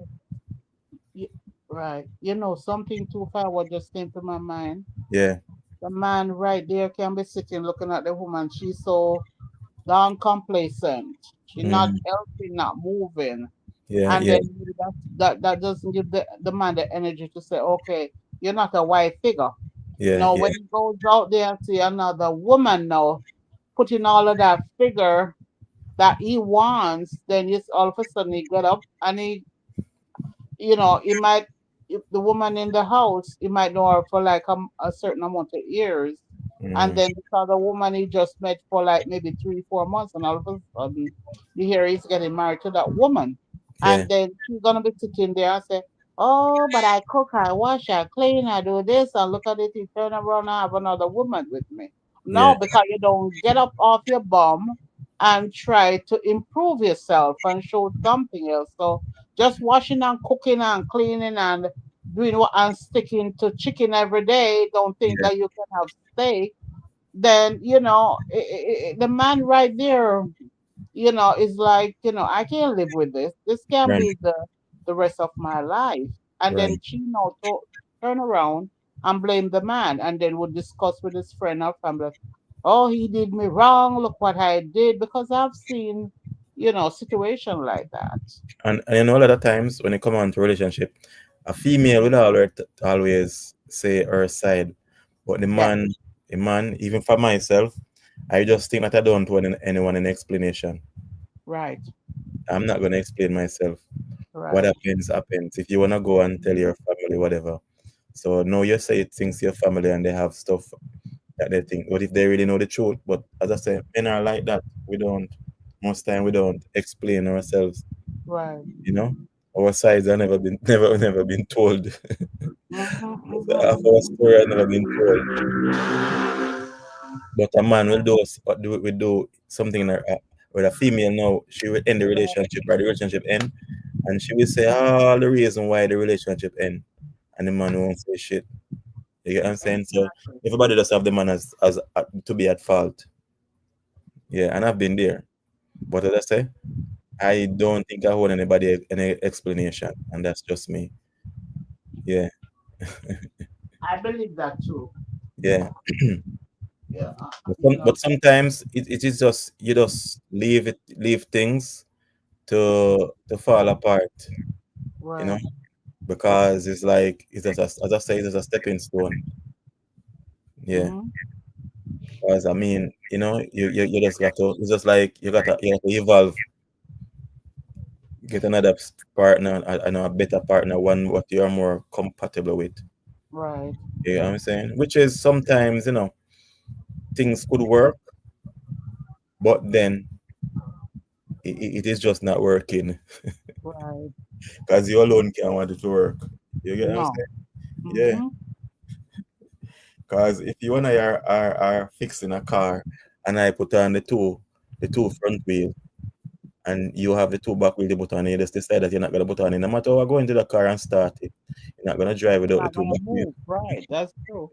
you, right, something too far what just came to my mind. yeah, The man right there can be sitting looking at the woman. She's so darn complacent. She's not mm, healthy, not moving. yeah, And yeah, then that doesn't give the man the energy to say, okay, you're not a white figure. yeah, No, yeah, when he goes out there and see another woman now putting all of that figure that he wants, then he's all of a sudden he get up and he might, if the woman in the house, he might know her for like a certain amount of years. And mm, then this other woman he just met for like maybe 3, 4 months, and all of a sudden you hear he's getting married to that woman. yeah, And then she's gonna be sitting there and say, oh, but I cook, I wash, I clean, I do this, and look at it, he turn around and have another woman with me. yeah, No, because you don't get up off your bum and try to improve yourself and show something else. So just washing and cooking and cleaning and doing what and sticking to chicken every day, don't think yeah, that you can have steak, then the man right there, is like, I can't live with this. This can right, be the rest of my life. And then right, she now turn around and blame the man, and then would discuss with his friend or family. Oh, he did me wrong. Look what I did. Because I've seen, situation like that. And you know, a lot of times when it come on to relationship, a female will always say her side, but Yeah, the man, even for myself, I just think that I don't want anyone an explanation. right, I'm not gonna explain myself. What right. happens happens. If you wanna go and tell Mhm. your family, whatever. So no, you say things to your family and they have stuff that they think. What if they really know the truth? But as I say, men are like that. We don't. Most time we don't explain ourselves. Right. You know, our sides have never been never been told. Half our Mm-hmm. story has never been told. But a man will do something in with a female now. She will end the relationship or the relationship end, and she will say all the reason why the relationship end, and the man won't say shit. You get what I'm saying? So Exactly. everybody does have the man as to be at fault. Yeah, and I've been there. But as I say, I don't think I hold anybody any explanation, and that's just me. Yeah, I believe that too. yeah. Yeah, But sometimes it is just you just leave things to fall apart, you know, right. because it's like it's just as I say, it's just a stepping stone. Yeah, Mm-hmm. because I mean, you just got to. It's just like you got to evolve, get another partner, I know a better partner, one what you're more compatible with. Right. You know what I'm saying? Which is sometimes things could work, but then it is just not working Right. because you alone can't want it to work. You get what I'm No. saying? Yeah. Mm-hmm. Because if you and I are fixing a car and I put on the two front wheel and you have the two back wheel, the button, and you just decide that you're not gonna put on it, no matter how I go into the car and start it, you're not gonna drive without the Not two gonna back wheel. move. Right. That's true.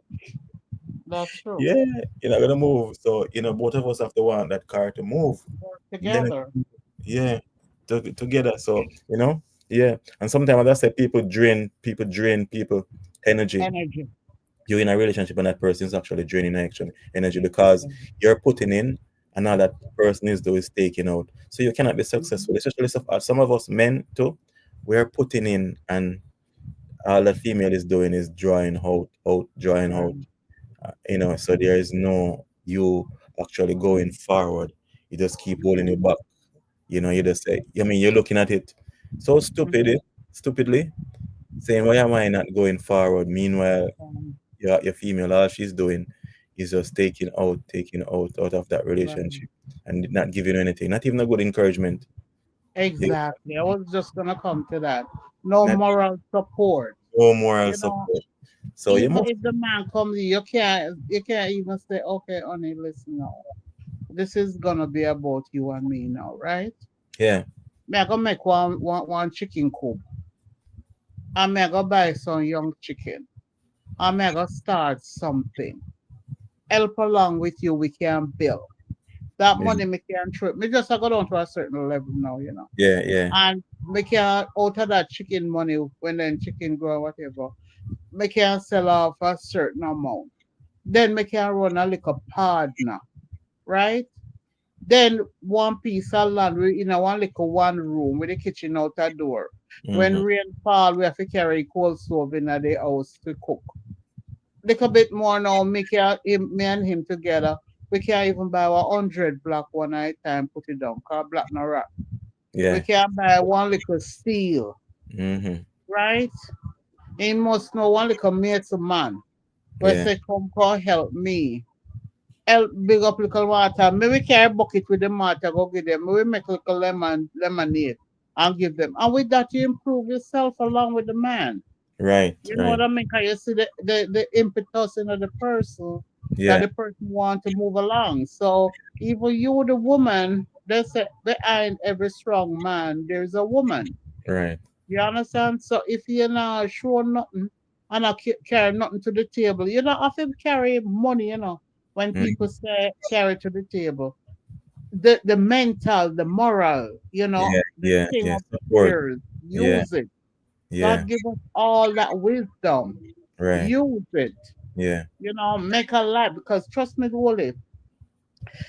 That's true. Yeah, you're not gonna move. So both of us have to want that car to move. Work And then together. yeah, together. So yeah. And sometimes as I say people drain people energy. Energy. You're in a relationship and that person is actually draining energy because you're putting in and all that person is doing is taking out. So you cannot be Mm-hmm. successful. Especially some of us men too, we're putting in and all that female is doing is drawing out, drawing out. Right. So there is no you actually going forward. You just keep holding it back. You just say, I mean, you're looking at it so stupidly, saying, why am I not going forward? Meanwhile, Um, your female, all she's doing is just taking out of that right. relationship and not giving you anything, not even a good encouragement. You Exactly. I was just gonna come to that. No not moral support. no moral You know, support. So you even must, if the man comes, you can't even say, okay, honey, listen now. This is gonna be about you and me now, right? yeah, Me I gonna make one chicken coop. I may go buy some young chicken. I may go start something. Help along with you, we can build. That yeah, money me can trip. Me just I go down to a certain level now, you know. yeah, yeah, And me can out of that chicken money when then chicken grow whatever, me can sell off a certain amount. Then me can run a little partner, right? Then one piece of land we in a one little one room with the kitchen out a door. When mm-hmm, rain fall, we have to carry cold stove in the house to cook. Little bit more now, me and him together. We can't even buy 100 block one at a time, put it down, cause black no rock. We yeah, can buy one little steel, mm-hmm, right? He must know one little mate's man. We yeah, say, come help me. Help big up little water. Maybe carry bucket with the water, go give them. Maybe make little lemonade and give them. And with that, you improve yourself along with the man. right, You know right, what I mean? Cause you see the impetus in the person that yeah, the person want to move along. So even you, the woman, they say behind every strong man, there's a woman. right, You understand? So if you're not sure nothing and not carry nothing to the table, you don't have to carry money, when mm, people say carry to the table. The mental, the moral, yeah, the yeah, thing yeah, of the support, ears, yeah, use it. yeah, God give us all that wisdom. right, Use it. yeah, Make a life because trust me, Wally.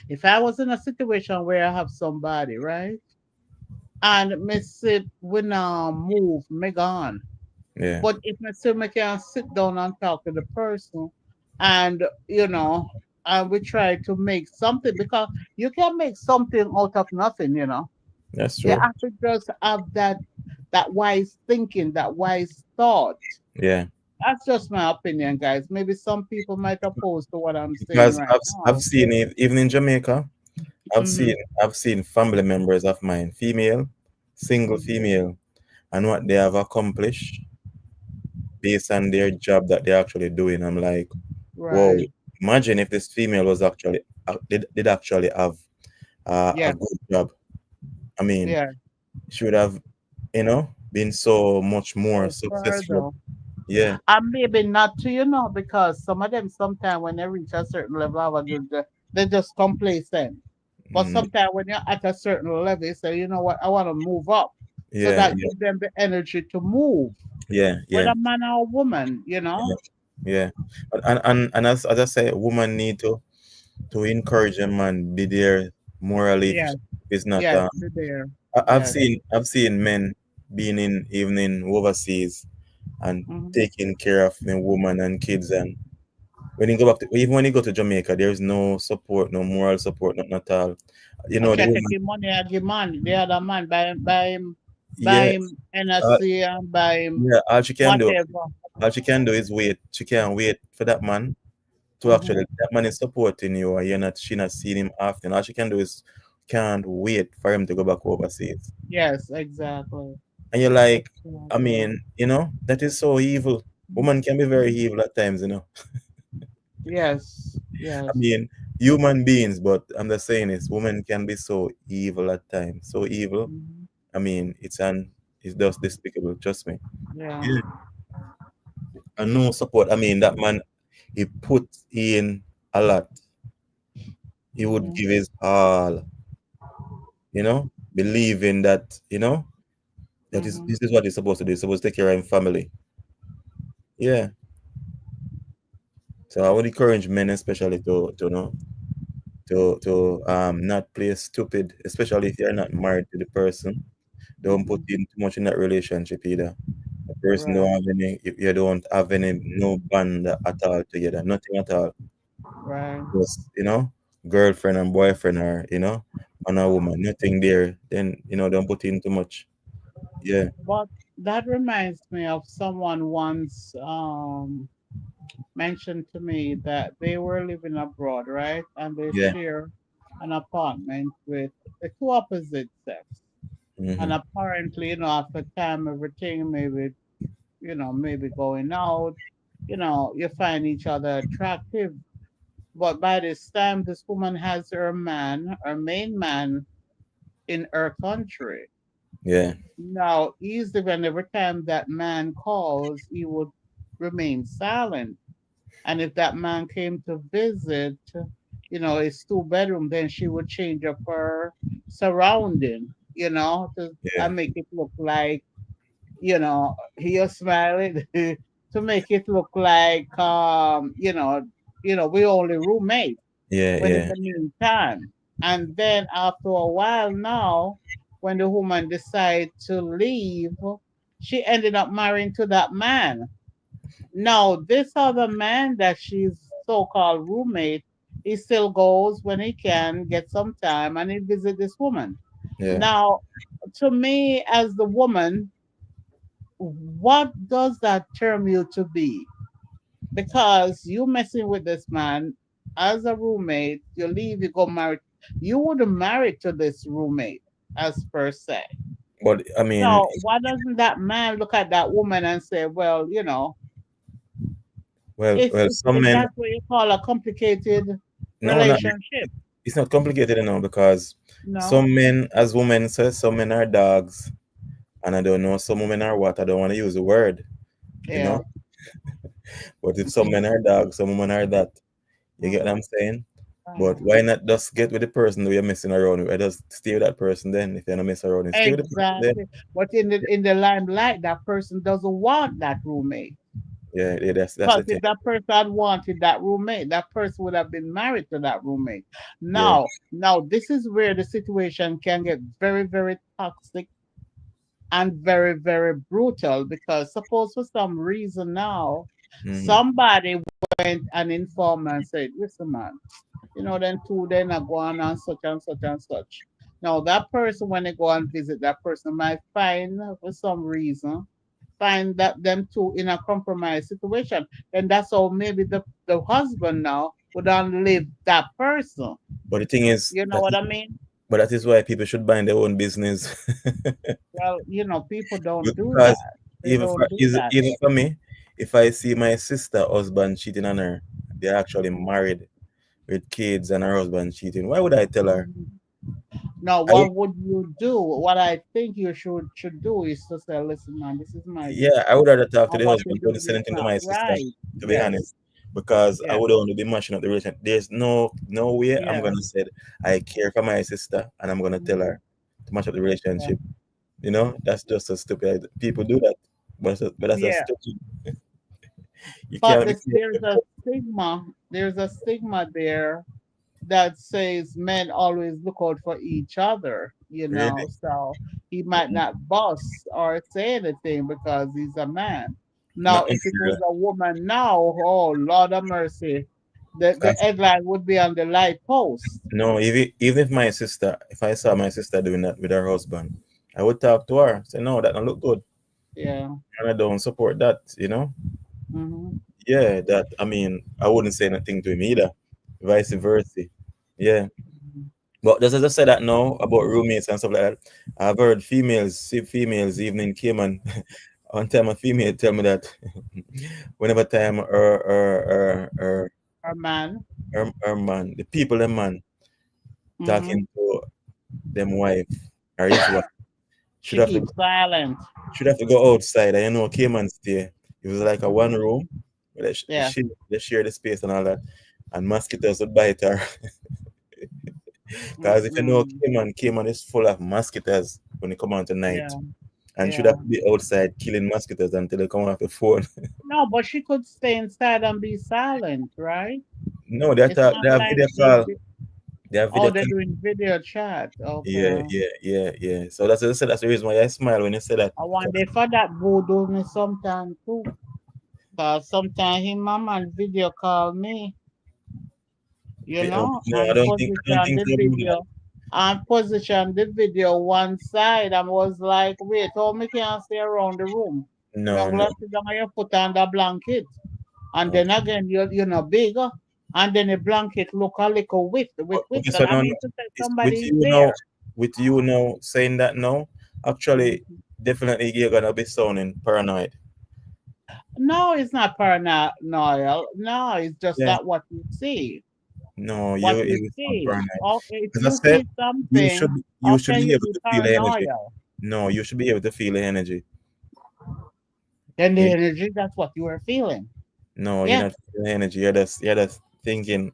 If I was in a situation where I have somebody, right, and me sit, we now move, me gone. Yeah, But if me say me can sit down and talk to the person, and and we try to make something, because you can make something out of nothing. that's You true. have to just have that wise thinking, that wise thought. Yeah, That's just my opinion, guys. Maybe some people might oppose to what I'm saying because right I've now. seen it even in Jamaica. I've Mm-hmm. seen I've seen family members of mine, female, single Hmm. female, and what they have accomplished based on their job that they're actually doing. I'm like, whoa! Right. Imagine if this female was actually did actually have a Yeah. good job. I mean, Yeah. she would have, been so much more Go successful. further. Yeah. And maybe not to, because some of them sometimes when they reach a certain level of they just complacent. But Mm, sometimes when you're at a certain level, you say, you know what, I want to move up. So yeah, that yeah, gives them the energy to move. yeah, Whether yeah, man or woman. yeah, yeah. And as I say, women need to encourage a man be there morally if Yes, it's not. yes, be there. I've Yes. seen men being in even in overseas and Mm-hmm. taking care of the woman and kids, and when you go back to, even when you go to Jamaica, there's no support, no moral support, not at all. I The can take woman, him money, I give man. The other man buy yeah, him uh, NSC and buy him yeah, whatever. all she can do is wait. She can't wait for that man to Mm-hmm. actually, that man is supporting you, and she not seeing him often. All she can do is can't wait for him to go back overseas. Yes, exactly. And you're like, I Exactly. mean, that is so evil. Woman can be very evil at times. Yes, I yes. mean, human beings, but I'm just saying is women can be so evil at times. So evil. Mhm. I mean, it's just despicable, trust me. Yeah. Yeah. And no support. I mean, that man, he put in a lot. He would Hmm. give his all, believing that, that is Hmm. this is what he's supposed to do. He's supposed to take care of his family. Yeah. So I would encourage men especially to not play stupid, especially if you're not married to the person. Don't put Hmm. in too much in that relationship either. The person don't Right, have any, you don't have any, no bond at all together, nothing at all. right. Just, girlfriend and boyfriend, or, man or woman, nothing there. Then, don't put in too much. Yeah, But that reminds me of someone once mentioned to me that they were living abroad, right? And they yeah. share an apartment with the two opposite sex. And Mm-hmm. apparently, after time, everything maybe going out, you find each other attractive. But by this time, this woman has her main man in her country. Yeah, Now, easily, when every time that man calls, he would remain silent. And if that man came to visit, his two-bedroom, then she would change up her surrounding, yeah, and make it look like, he was smiling to make it look like, we only roommate yeah, when in yeah, the meantime. And then after a while now, when the woman decided to leave, she ended up marrying to that man. Now, this other man that she's so-called roommate, he still goes when he can get some time and he visit this woman. yeah. Now, to me as the woman, what does that term you to be? Because you messing with this man as a roommate, you leave, you go married. You wouldn't marry to this roommate as per se. But I mean, So why doesn't that man look at that woman and say, well, well, it's well, it's, some it's men, that's what you call a complicated no, not relationship. it's not complicated because No? some men, as women say, some men are dogs, and I don't know, some women are what, I don't want to use the word, you know. Yeah. But if some men are dogs, some women are that. You get what Mhm. I'm saying? But Uh, why not just get with the person that you're messing around with? Just stay with that person then. If you're not messing around, stay with the person then. exactly. But in the limelight, that person doesn't want that roommate. Yeah, that's Because the thing. if that person had wanted that roommate, that person would have been married to that roommate. Yeah. Now this is where the situation can get very, very toxic and very, very brutal, because suppose for some reason now Mm. somebody went and informed and said, listen man, then two then are going on such and such and such. Now that person, when they go and visit, that person might find for some reason find that them two in a compromised situation. And that's how maybe the husband now would outlive that person. But the thing is You know what I mean? but that is why people should mind their own business. Well, people don't do Because that. They don't do that. even for me, if I see my sister husband cheating on her, they're actually married with kids and her husband cheating. Why would I tell her? Mhm. Now, I what would you do? What I think you should do is to say, listen, man, this is my Yeah, I would rather business. talk to And the what you're husband than doing send is anything to not my sister, right. to be Yes. honest. Because I Yes. would only be mashing up the relationship. There's no way I'm Yeah. gonna say I care for my sister and I'm gonna tell Mhm. her to mash up the Yeah. relationship. That's just so stupid. People do that. But that's a Yeah. stupid. You But can't be there's careful. a stigma. There's a stigma there that says men always look out for each other, Really? so he might Mm, not boss or say anything because he's a man. Now, not if it was necessarily. a woman now, oh Lord of mercy, the 'Cause headline would be on the light post. no, even if my sister, if I saw my sister doing that with her husband, I would talk to her. Say, no, that don't look good. Yeah. And I don't support that. Hmm. Yeah, that I mean, I wouldn't say anything to him either. Vice versa. Yeah. But just as I said that now about roommates and stuff like that, I've heard females even in Cayman. One time a female tell me that whenever time A man. her man, the people them man Hmm. talking to them wife or his wife should She have to keeps silent. go outside. And Cayman stay. It was like a one Hmm. room. Where Yeah. they share the space and all that. And mosquitoes would bite her. Because if you know Mm-mm. Cayman is full of mosquitoes when they come out tonight. Yeah. And should Yeah. have to be outside killing mosquitoes until they come off the phone. No, but she could stay inside and be silent, right? No, It's not they have like video call. They have oh, video they're call. doing video chat. Yeah, Okay. yeah, yeah, yeah. So that's the reason why I smile when you say that. I wonder if that voodoo me sometime too. Cause sometimes him mama and video call me, No, and I don't position think the they do that. video one side and was like, wait, how me can't stay around the room? Me No, I'm no. gonna sit down and you put on the blanket. And then Okay. again, you're not bigger. And then the blanket look a little But with this that. one, I no, mean no. to say It's somebody is there. with you now saying that now, actually, Mhm. definitely you're gonna be sounding paranoid. No, it's not paranoid. No, it's just Yeah. that what you see. No, What you you sound see. paranoid. Or if As I you said, see something, you how should can be you able be to feel the energy. paranoid? No, you should be able to feel the energy. Then the You, energy, that's what you were feeling. no, you're Yeah. not feeling the energy. You're just thinking.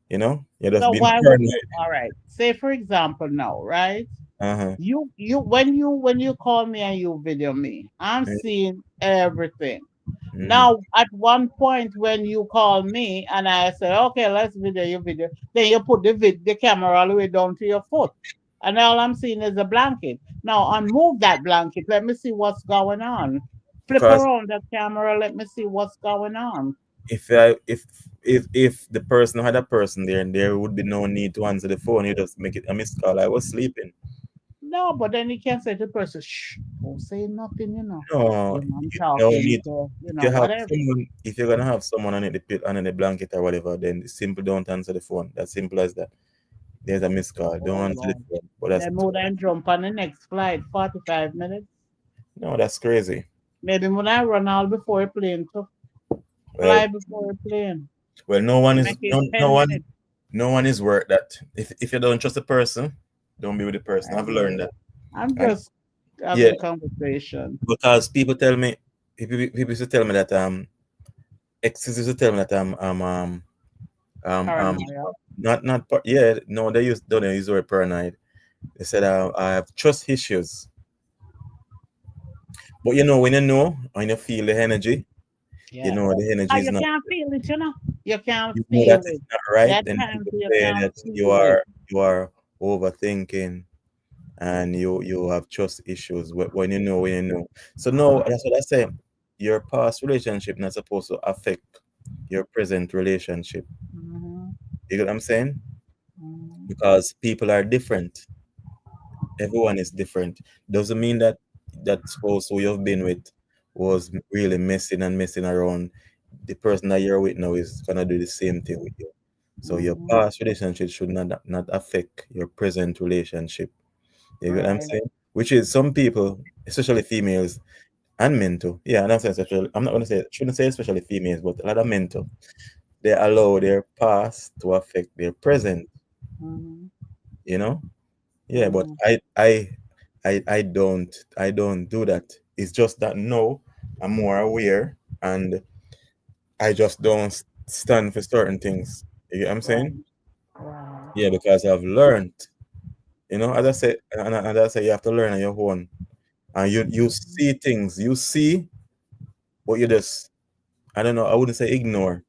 You're just So being why would paranoid. you, all right. Say for example now, right? Uh-huh. When you call me and you video me, I'm seeing everything. Mm-hmm. Now, at one point when you call me and I say, okay, let's video your video, then you put the camera all the way down to your foot. And all I'm seeing is a blanket. Now, unmove that blanket. Let me see what's going on. Flip Because around that camera. Let me see what's going on. if the person had a person there, and there would be no need to answer the phone. You just make it a missed call. I was sleeping. No, but then you can say to the person, shh, don't say nothing. No, I'm you no talking need. to, If you have whatever. someone, if you're gonna have someone under the blanket or whatever, then simple don't answer the phone. That's simple as that. There's a missed call. Oh, Don't answer the Lord. phone. But that's Then would I jump on the next flight, 45 minutes? no, that's crazy. Maybe when I run all before a plane to Well, fly before a plane. no one is Make it 10 minutes. no one is worth that. If you don't trust a person, don't be with the person. I've learned Anyway, that. I'm And just yeah, having conversation. because people tell me, people used to tell me that exes used to tell me that um Paranoia. yeah, no, they don't use the word paranoid. They said I have trust issues. But when you know when you feel the energy, You Yeah. know the energy Ah, is you not. can't feel it, you know. You can't You know that feel it's it. not right, That then time people you say can't that feel it. you are overthinking and you have trust issues when you know. So no, that's what I say. Your past relationship not supposed to affect your present relationship. Mm-hmm. You get what I'm saying? Mm-hmm. Because people are different. Everyone is different. Doesn't mean that that spouse who you've been with was really messing around. The person that you're with now is gonna do the same thing with you. So your Mm-hmm. past relationship should not affect your present relationship. You get what I'm Right. saying? Which is some people, especially females and men too. Yeah, and I'm saying especially. I'm not gonna say shouldn't say especially females, but a lot of men too. They allow their past to affect their present. Mm-hmm. You know? Yeah, but Mm-hmm. I don't do that. It's just that no, I'm more aware and I just don't stand for certain things. You get what I'm Right. saying? Right. Yeah, because I've learned. As I say, and I say, you have to learn on your own, and you Mm-hmm. see things, you see, but you just, I don't know, I wouldn't say ignore.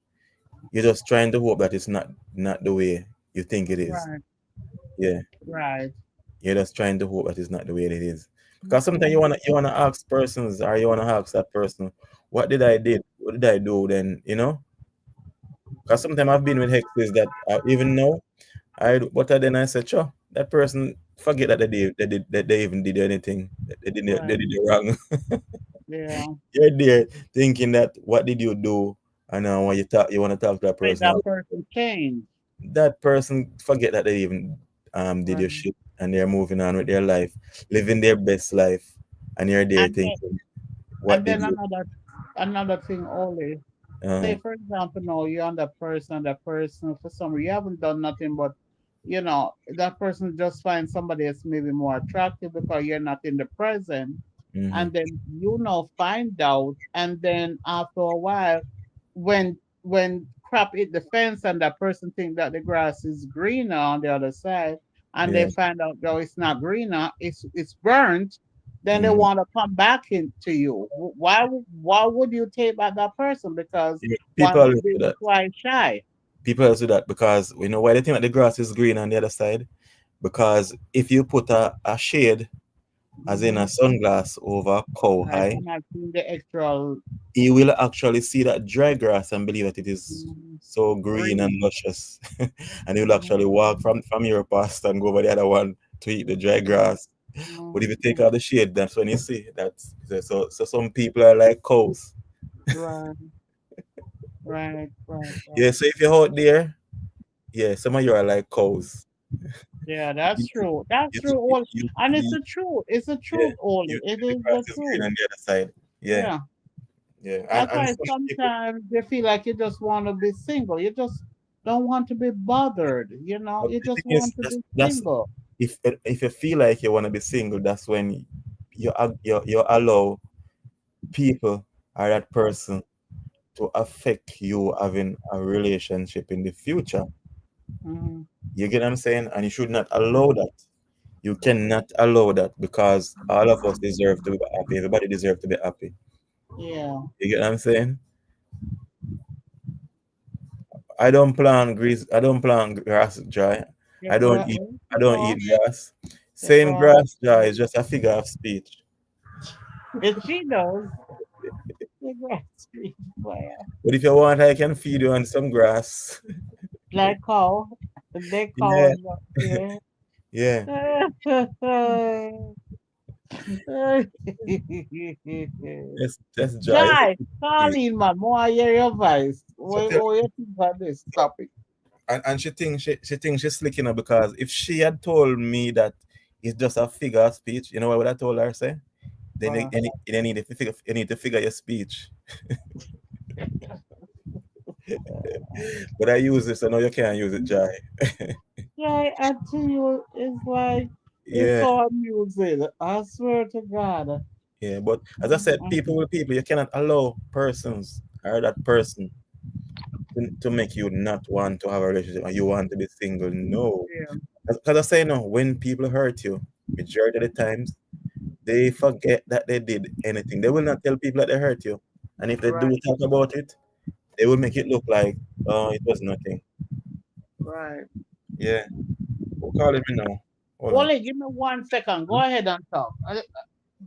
You're just trying to hope that it's not the way you think it is. Right. Yeah, Right. you're just trying to hope that it's not the way it is. Because sometimes Mm-hmm. you wanna ask persons, or you wanna ask that person, what did I do then? Because sometimes I've been with hexes that I even know but then I said, sure, that person forget that they even did anything. They did Right. it wrong. Yeah. You're there thinking that what did you do? And when you want to talk to that Make person, that person change. that person forget that they even did Right. your shit and they're moving on with their life, living their best life, and you're there And then, thinking, what and did then you? another thing only. Say Uh, for example, no, you're on that person for some reason you haven't done nothing but that person just finds somebody else maybe more attractive because you're not in the present, mm-hmm, and then find out, and then after a while, when crap hit the fence and that person think that the grass is greener on the other side, and they yeah, find out though it's not greener, it's burnt, then they mm-hmm. want to come back into you. Why would you take back that person? Because Yeah, one people has always do been that. twice shy. People always do that because we know why they think that the grass is green on the other side. Because if you put a shade, as in a Mm-hmm. sunglass, over a cow Right, high, and I've seen the extra you will actually see that dry grass and believe that it is mm, so green and green. luscious. And you'll actually walk Mm-hmm. from your past and go over the other one to eat the dry grass. But if you take Mm-hmm. out the shade, that's when you see that. So some people are like cows. Right, right, right, Yeah, right. so if you're out there, yeah, some of you are like cows. Yeah, that's You, true. That's you, true, you, Oli. you And it's see, the truth. It's the yeah, truth, Oli. you It see the is grass the is green truth. on the other side. Yeah, Yeah. yeah. And That's why some people, sometimes they feel like you just want to be single. You just don't want to be bothered. but You the thing just is, want to be that's single. if you feel like you want to be single, that's when you allow people or that person to affect you having a relationship in the future. Mm-hmm. You get what I'm saying? And you should not allow that. You cannot allow that because all of us deserve to be happy. Everybody deserves to be happy. Yeah. You get what I'm saying? I don't plant grass dry. You I don't got eat it. I don't eat grass. You Saying got grass dry is just a figure of speech. it. She knows. You got it. Well, But if you want, I can feed you on some grass. like call. They Yeah, call. Yeah. yeah. That's dry. Jai, call in, man. More hear your voice. So What, tell what you think about this topic? and she thinks she's slicking her because if she had told me that it's just a figure of speech, you know what would I told her say? Then Uh, you need to figure your speech. But I use this, I know you can't use it, Jai. Jai, I tell you, it's like, it's Yeah, so amusing. I swear to God. yeah. But as I said, people Mm-mm. with people, you cannot allow persons or that person to make you not want to have a relationship and you want to be single. No. Yeah. Because I say no, when people hurt you, majority of the times, they forget that they did anything. They will not tell people that they hurt you. And if they do Right, talk about it, they will make it look like, oh, it was nothing. right. Yeah. Who calling me now? Hold on. Only give me 1 second. Go ahead and talk.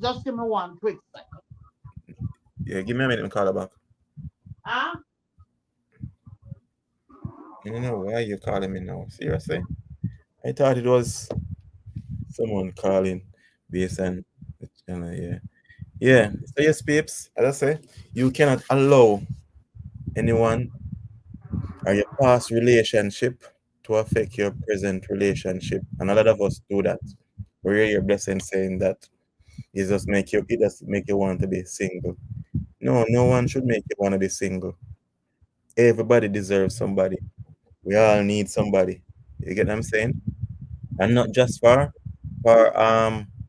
Just give me one quick second. Yeah, give me a minute and call her back. Huh? I don't know why you're calling me now. Seriously? I thought it was someone calling based on the channel, yeah. Yeah. So yes, peeps, as I say, you cannot allow anyone or your past relationship to affect your present relationship. And a lot of us do that. We hear your blessing saying that it just make you want to be single. No, no one should make you want to be single. Everybody deserves somebody. We all need somebody. You get what I'm saying? And not just for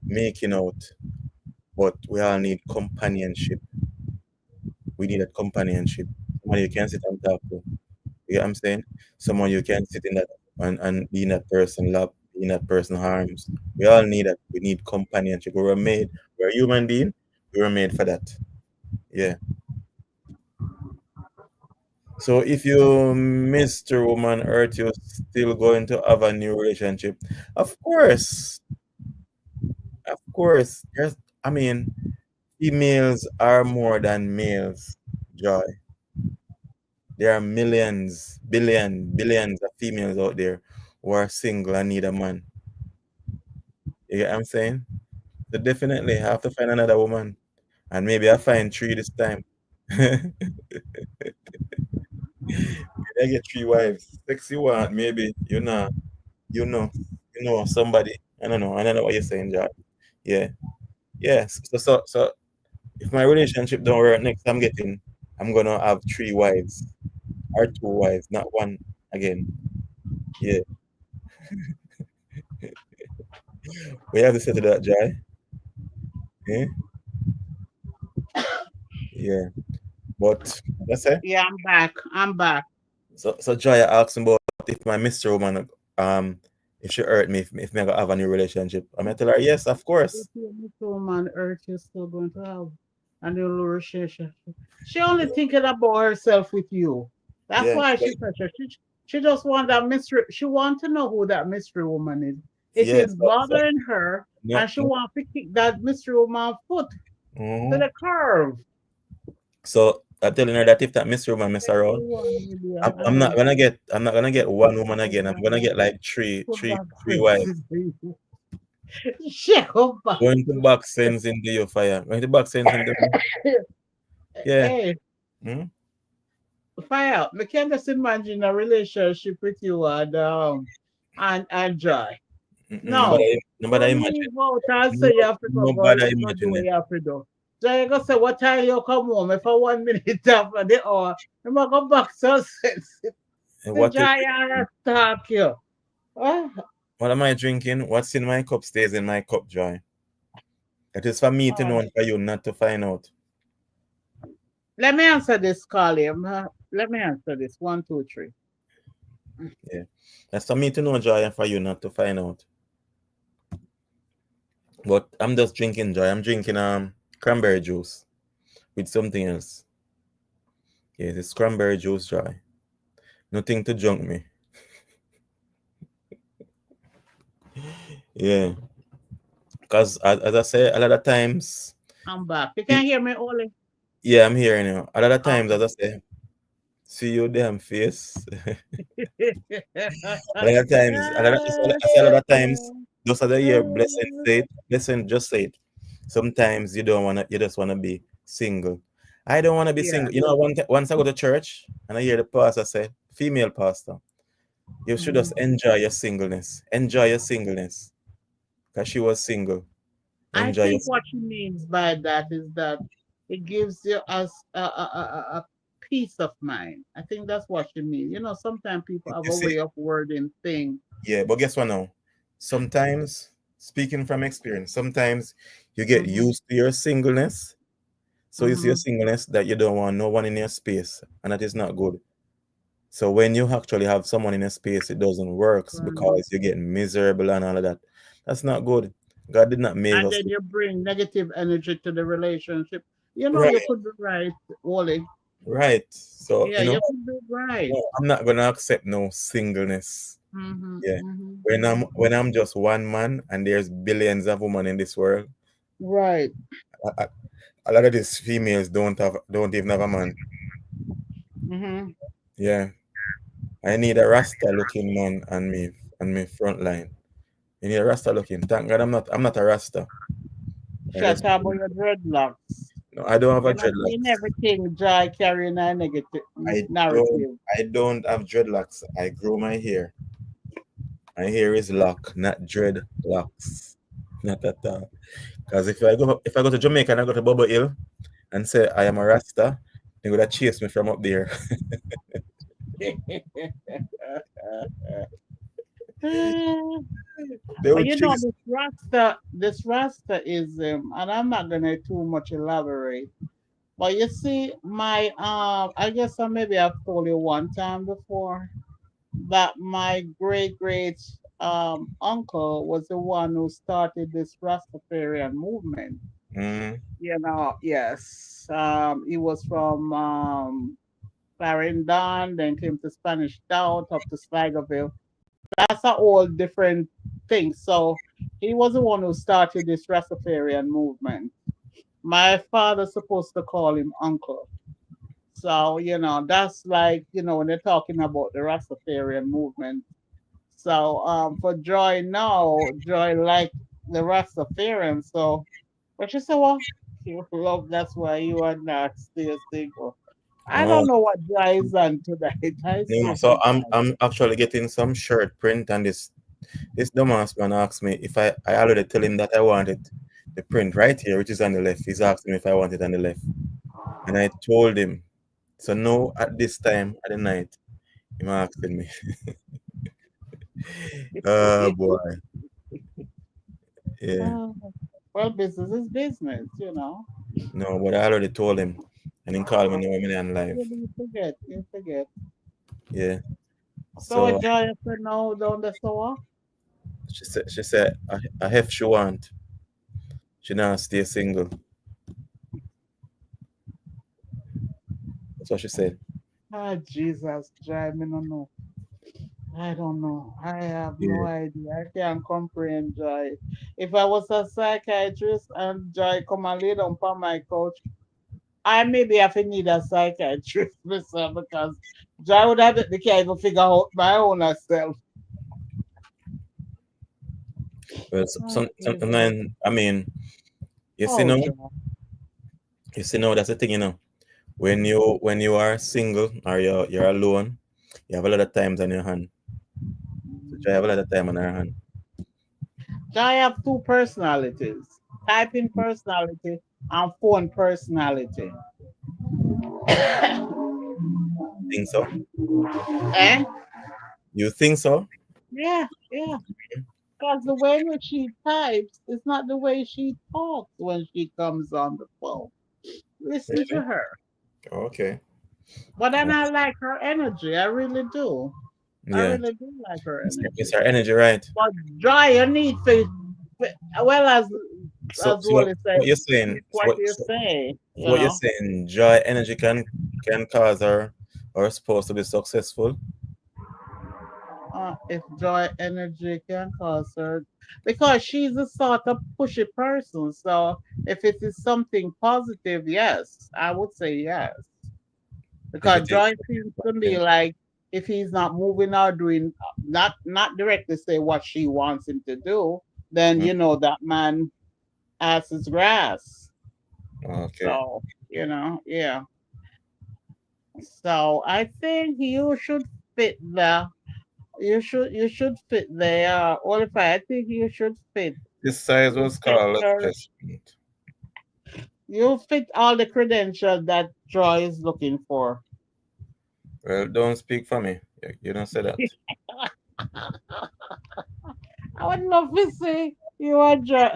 making out, but we all need companionship. We need that companionship. Somebody you can sit and talk to. You get what I'm saying? Someone you can sit in that and be in that person lap, be in that person arms. We all need that. We need companionship. We're a human being. We were made for that. Yeah. So if you Mr. Woman Earth, you're still going to have a new relationship. Of course. Of course. I mean, females are more than males, Joy. There are millions, billions of females out there who are single and need a man. You get what I'm saying? So definitely I have to find another woman. And maybe I find three this time. Maybe I get three wives. Sexy one, maybe. You know, somebody. I don't know what you're saying, Joy. Yeah. Yes. So if my relationship don't work next, I'm gonna have three wives or two wives, not one again. Yeah. We have to settle that, Jai. Yeah. Yeah. But that's it. Yeah, I'm back. I'm back. So Jai asking about if my Mr. Woman if she hurt me, if me gonna have a new relationship. I'm gonna tell her yes, of If course. you miss woman Earth, you're still going to have a new relationship. She only thinking about herself with you. That's Yeah. why she's such a she just want that mystery. She want to know who that mystery woman is. It Yeah. is bothering her, No, and she no. want to kick that mystery woman foot to Mhm. the curve. So I'm telling her that if that Mr. Woman mess Tell around, everyone, Lydia, I'm not gonna get one woman again. I'm gonna get like put back three wives. sense in you. Shake up back. Going to box sense into your fire. Going to box sense into me. Yeah. Hey, Mm? fire. We can just imagine a relationship with you and Joy. Mm-mm. No. Nobody Don't imagine. leave out and No, say you have to nobody go do imagine what it. you have to do. So you go say what time you come home if for 1 minute after the hour. You might go back to sense. And The what is Joy and talk you. Oh, what am I drinking? What's in my cup stays in my cup, Joy. It is for me to oh. know and for you not to find out. Let me answer this, Carly. Let me answer this. One, two, three. Yeah. That's for me to know, Joy, and for you not to find out. But I'm just drinking, Joy. I'm drinking cranberry juice with something else. Yeah, it's cranberry juice, Joy. Nothing to junk me. Yeah. Because as I say, a lot of times, I'm back. You y- can hear me, Oli? yeah, I'm hearing you. A lot of times, Okay. as I say, see your damn face. A lot of times, I say a lot of times, those are the year blessing say it. Blessing just say it. Sometimes you just wanna be single. I don't wanna be Yeah. single. Once I go to church and I hear the pastor say, female pastor, you should just Mhm. enjoy your singleness. Enjoy your singleness. Because she was single. I Enjoy your think what she means by that is that it gives you us a peace of mind. I think that's what she means. You know, sometimes people have you a see, way of wording things. yeah, but guess what now? Sometimes, speaking from experience, sometimes you get Mm-hmm. used to your singleness. So you see a Mm-hmm. singleness that you don't want no one in your space, and that is not good. So when you actually have someone in your space, it doesn't work Right. because you get miserable and all of that. That's not good. God did not make And us. then you bring negative energy to the relationship. You know, you Right, could be right, Wally. right. So, Yeah, you could be right. no, I'm not gonna accept no singleness. Mm-hmm, Yeah. mm-hmm, When I'm just one man and there's billions of women in this world, right. I, I, a lot of these females don't even have a man. Mm-hmm. Yeah. I need a Rasta looking man on me front line. You need a Rasta looking. Thank God I'm not a Rasta. I Shut just up about your dreadlocks. no, I don't have a You're not saying dreadlocks. everything Joy carrying a negative I don't narrative. I don't have dreadlocks. I grow my hair. My hair is lock, not dreadlocks. Not at all. Because if I go to Jamaica and I go to Bubble Hill and say I am a Rasta, they would have chase me from up there. They But would you know, chase. this Rastaism, and I'm not gonna too much elaborate. But you see, I guess maybe I've told you one time before that my great uncle was the one who started this Rastafarian movement. Mm, You know, yes. He was from Clarendon, then came to Spanish Town, up to Sligoville. That's a whole different thing. So he was the one who started this Rastafarian movement. My father's supposed to call him uncle. So, you know, that's like, you know, when they're talking about the Rastafarian movement. So for Joy now, Joy like the Rastafarian. So but you say, well, you love that's why you are not still single. I no, don't know what Joy is on tonight. I no. swear to So God. I'm actually getting some shirt print, and this dumbass man asked me if I already tell him that I wanted the print right here, which is on the left. He's asking me if I want it on the left, and I told him. So no, at this time at the night, him asking me. Oh boy, yeah. Uh, well, business is business, you know. No, but I already told him, and he called me now when I'm live. Really, you forget, you forget. Yeah. So So Joy said no down the store. she said I have she want. She not stay single. That's what she said. Ah, Jesus, Joy, me no know. I don't know. I have no Yeah. idea. I can't comprehend Joy. If I was a psychiatrist and Joy come and lay down on my couch, I maybe have to need a psychiatrist myself because Joy would have the can't even figure out my own self. Well, Oh, Jesus. sometimes I mean, you see Oh, now, Joy. that's the thing, when you are single or you're alone, you have a lot of times on your hand. So you have a lot of time on her hand. Joy have two personalities. Typing personality and phone personality. Think so? Eh? You think so? Yeah, yeah. Because the way that she types is not the way she talks when she comes on the phone. Listen to Really? her. Okay. But then Uh, I like her energy. I really do. I Yeah. really do like her It's energy. her energy, right? But joy, you need well So as so Wally said, what you're saying? it's what you So say, you what you're know. saying? Joy energy can cause her spouse to be successful. If joy energy can cause her, because she's a sort of pushy person. So if it is something positive, yes, I would say yes. If Because it is joy seems to me like if he's not moving or doing not directly say what she wants him to do, then mm, you know that man ass is grass. okay. So yeah. So I think you should fit the qualify. I think you should fit This size the was called pictures. assessment. You fit all the credentials that Joy is looking for. Well, don't speak for me. You don't say that. I would love to say you are Joy.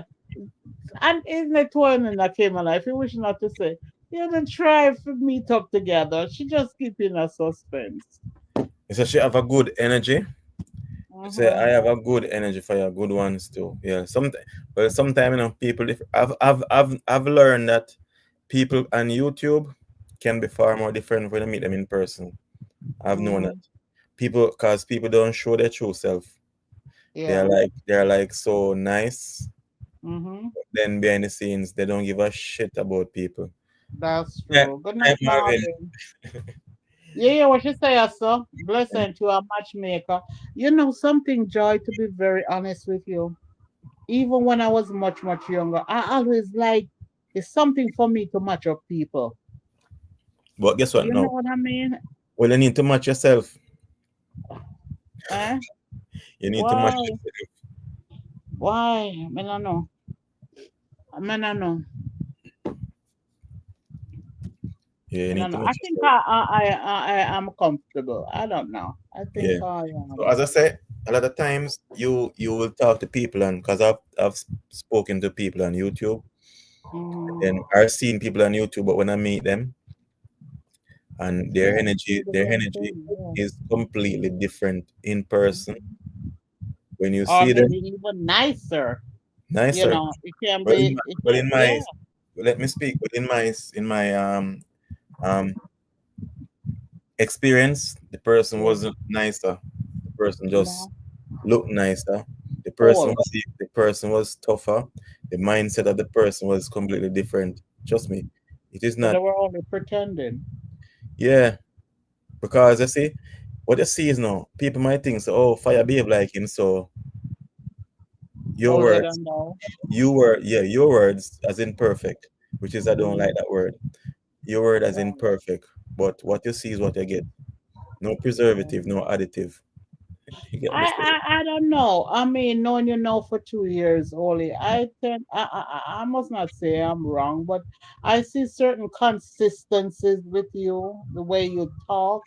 And isn't it one that came alive? If you wish not to say, you didn't try to meet up together. She just keeping a suspense. You say she have a good energy. You say Mm-hmm. I have a good energy for your good ones too. Yeah. Sometimes, well, sometimes people. If I've learned that. people on YouTube can be far more different when you meet them in person. I've known that Mm-hmm. people, because people don't show their true self. Yeah. They're like so nice. Mm-hmm. Then behind the scenes, they don't give a shit about people. That's Yeah, true. Good I'm night, Marvin. Marvin. Yeah, yeah, what you say, sir? Blessing to a matchmaker. You know something, Joy, to be very honest with you. Even when I was much, much younger, I always like it's something for me to match up people. But guess what You know now? what I mean? Well, you need to match yourself. Eh? You need to match Why? yourself. Why? I don't know. I mean, I know. Yeah, you I need don't to know. I match think yourself. I am comfortable. I don't know. I think Yeah. I So am. as I say, a lot of times you will talk to people, and because I've spoken to people on YouTube, Mm-hmm. and I've seen people on YouTube, but when I meet them, and It's not two their different energy things. Yeah. is completely different in person. When you Or see them, maybe even nicer. You nicer. know, it can But in be. my, It but can. in Yeah. my let me speak. But in my um experience, the person Yeah. wasn't nicer. The person just No. looked nicer. Cool. The person was tougher. The mindset of the person was completely different. Trust me, it is So they not. were only pretending. Yeah, because you see, what you see is now, people might think so. Oh, fire behave like him. So your Oh, they words, don't know. your words as in perfect, which is I don't like Mm, that word. Your word as in right. perfect, but what you see is what you get. No preservative, no additive. You get me straight. I don't know. I mean, knowing you know for 2 years only, I think I must not say I'm wrong, but I see certain consistencies with you, the way you talk,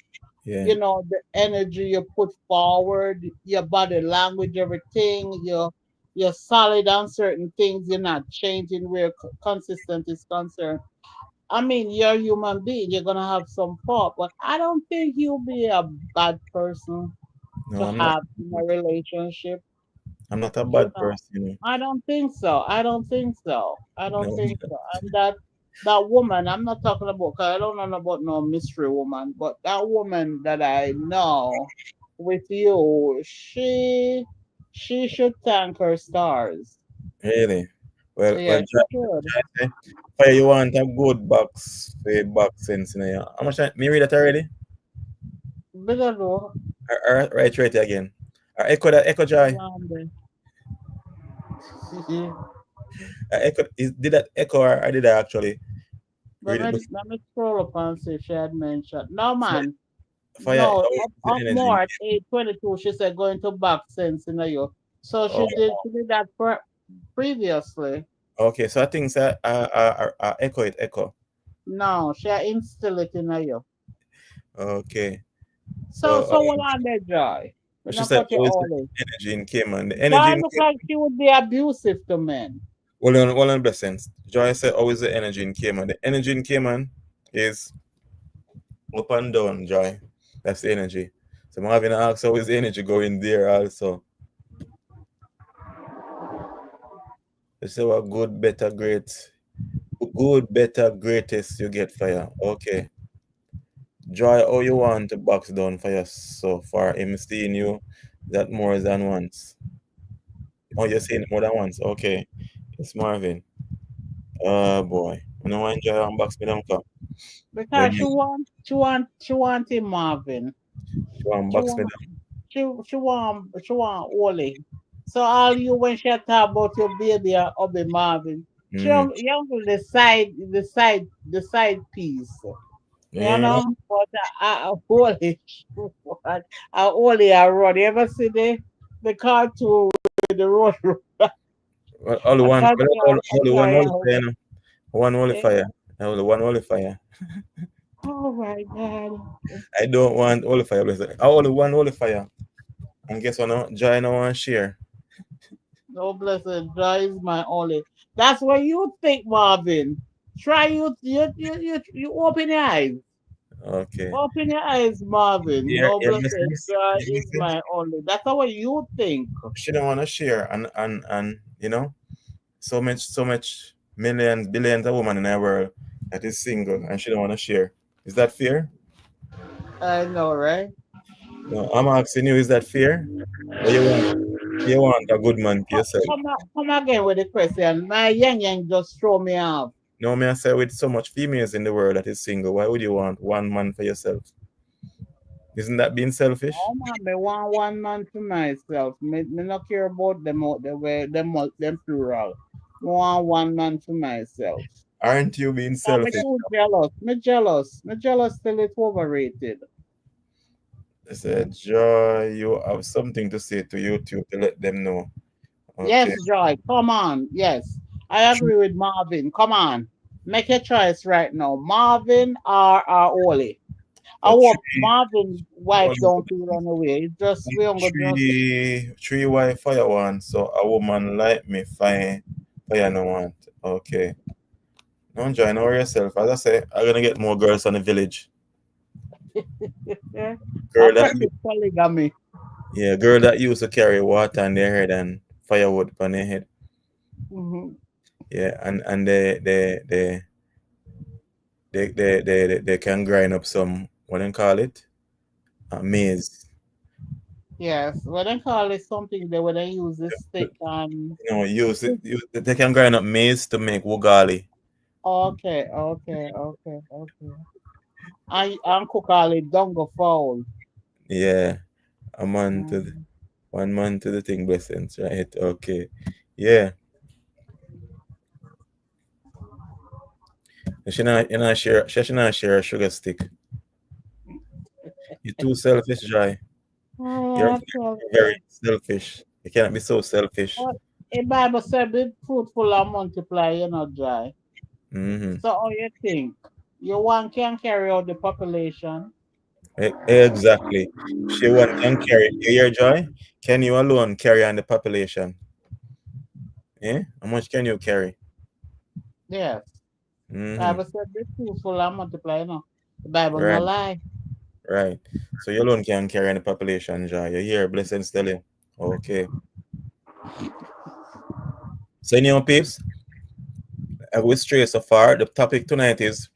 Yeah, you know, the energy you put forward, your body language, everything. You're solid on certain things. You're not changing where consistent is concerned. I mean, you're a human being. You're gonna have some fault, but I don't think you'll be a bad person no, to I'm not. have in a relationship. I'm not a You bad know, person, you know. I don't think so. I don't think so. I No, don't think so. And that woman, I'm not talking about. 'Cause I don't know about no mystery woman, but that woman that I know with you, she should thank her stars. really. Well, Yeah, she should. Joy say, fire you want a good box for box sense, you know. Yeah. How much me read that already? Because of Right again. Echo that echo joy. Yonder. Did that echo or did I actually Let read it me before? let me scroll up and see if she had mentioned. No Fire, man, fire no, always the up energy. more at 8:22. She said going to back sense in you. So Oh, she did that previously. okay. So I think that echo it echo. No, she instill it in you. Okay. So So so what on there, Joy? We're she not said cut you always the all in. energy in Cayman. The energy Joy in look Cayman. like she would be abusive to men. Well, on blessings. Joy said always the energy in Cayman. The energy in Cayman is up and down, Joy. That's the energy. So I'm having to ask how is the energy going there also. They say what good, better, great. Good, better, greatest you get fire. Okay. Joy, how you want to box down fire so far? I'm seeing you that more than once. Oh, you're seeing it more than once. Okay. It's Marvin. Boy. You know what enjoy unbox me down for? When Because you she want him Marvin. She unbox me want she want Oli. So all you when she talk about your baby or Obi Marvin, she down. only the side piece. You Yeah. know, but Oli, I run. You ever see the cartoon with the road? Well, only I one, can't well, say only one I holy hope. fire, you know. One holy Yeah. fire. Only one holy fire. Oh my God. I don't want holy fire. Blessed. I only one holy fire. And guess what? No, joy no one share. No blessed joy is my only. That's what you think, Marvin. Try you open your eyes. Okay. Open your eyes, Marvin. Yeah, No yeah, blessed missus. joy Yeah, is missus. my only. That's how you think. She don't want to share, and you know, so much millions, billions of women in the world, that is single and she don't want to share. Is that fair? I know, right? No, I'm asking you, is that fair? Or you want a good man for yourself? Come again with the question. My yang just throw me off. No, may I say with so much females in the world that is single, why would you want one man for yourself? Isn't that being selfish? Oh man, me want one man to myself. Me not care about them out the way them plural. Me want one man to myself. Aren't you being I'm selfish? too jealous. Me jealous. Me jealous till it's overrated. I said, Joy, you have something to say to YouTube to let them know. Okay. Yes, Joy. Come on. Yes. I agree with Marvin. Come on. Make a choice right now. Marvin or Oli. I A hope tree, Marvin wife don't feel on the way. It's just we don't go just tree wife fire one, so a woman like me fire no want. Okay. No enjoy, know yourself. As I say, I'm gonna get more girls on the village. yeah. I Girl that practice polygamy. yeah, girl that used to carry water on their head and firewood on their head. Hmm. Yeah, and they can grind up some what do you call it? Maize. Yes. When they call it something they when they use this stick and You know, they can grind up maize to make wugali. okay. I cook all it dongo fowl. Yeah, a man to Mm. 1 month to the thing blessings, right? Okay. Yeah. She not share a sugar stick. You're too selfish, Jai. You're Oh, I tell very you. selfish. You cannot be so selfish. But the Bible said be fruitful and multiply, you know, dry. Mm-hmm. So how you think? You one can carry out the population? Exactly. She one can carry. You hear, Joy? Can you alone carry on the population? Eh? How much can you carry? Yes. Mm-hmm. Bible said be fruitful and multiply, you know. The Bible no Right, lie. right. So you alone can carry on the population, Joy. You hear? Blessings tell you. Okay. So, peeps, we stray so far. The topic tonight is: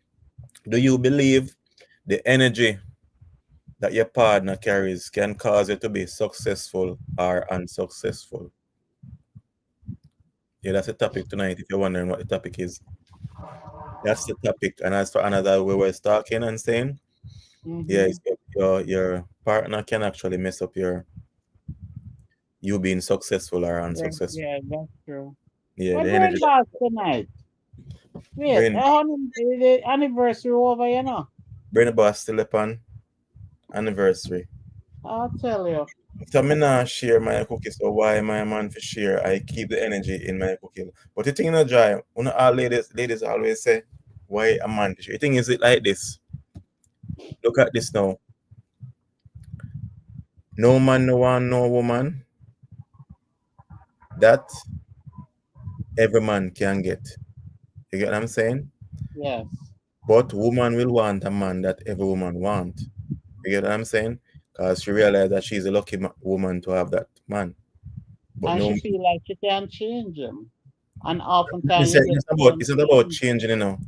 do you believe the energy that your partner carries can cause you to be successful or unsuccessful? Yeah, that's the topic tonight. If you're wondering what the topic is, that's the topic. And as for another, we were talking and saying, yeah, Mm-hmm. it's your partner can actually mess up you being successful or Yeah, unsuccessful. yeah, that's true. Yeah, We're the doing energy that tonight. Wait, brain the anniversary over, you know. brain boss still upon anniversary. I'll tell you. So me not share my cookies, so why my man for share? I keep the energy in my cookie. But the thing in the dry, when all ladies always say, why a man to share? The thing is it like this. Look at this now. No man no one, no woman that every man can get. You get what I'm saying? Yes. But woman will want a man that every woman want. You get what I'm saying? Because she realized that she's a lucky woman to have that man. But And no, she feel like she can change him. And oftentimes you it's get not about someone it's not about change. changing,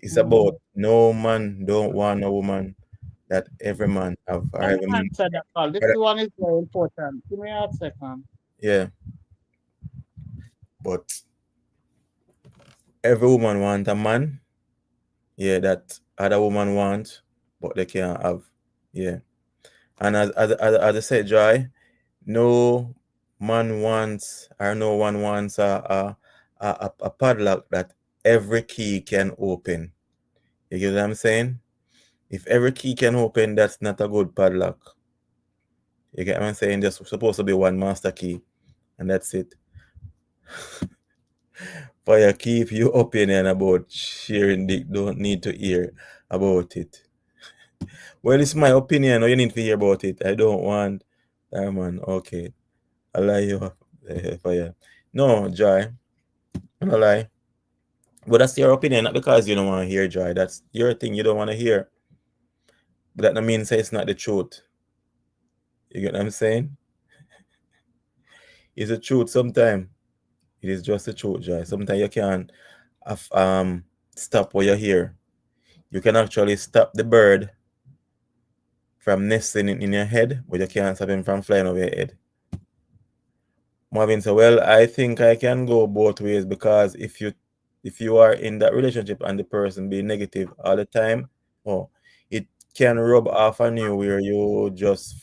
It's about Mm. no man don't want a woman that every man have or Let me every man. answer that call. This one is very important. Give me a second. Yeah, but every woman want a man. Yeah, that other woman want, but they can't have. Yeah, and as I said, Joy, no man wants or no one wants a padlock that every key can open. You get what I'm saying? If every key can open, that's not a good padlock. You get what I'm saying? There's supposed to be one master key, and that's it. Fire keep your opinion about sharing dick. Don't need to hear about it. Well, it's my opinion. Or you need to hear about it. I don't want. Man, okay. I lie you. Fire. No, Joy. I don't lie. But that's your opinion, not because you don't want to hear, Joy. That's your thing. You don't want to hear. But that don't mean say it's not the truth. You get what I'm saying? It's the truth sometimes. It is just the truth, Joy. Sometimes you can have. stop what you hear. You can actually stop the bird from nesting in your head, but you can't stop him from flying over your head. Marvin said, "Well, I think I can go both ways because if you are in that relationship and the person being negative all the time, oh, it can rub off on you where you just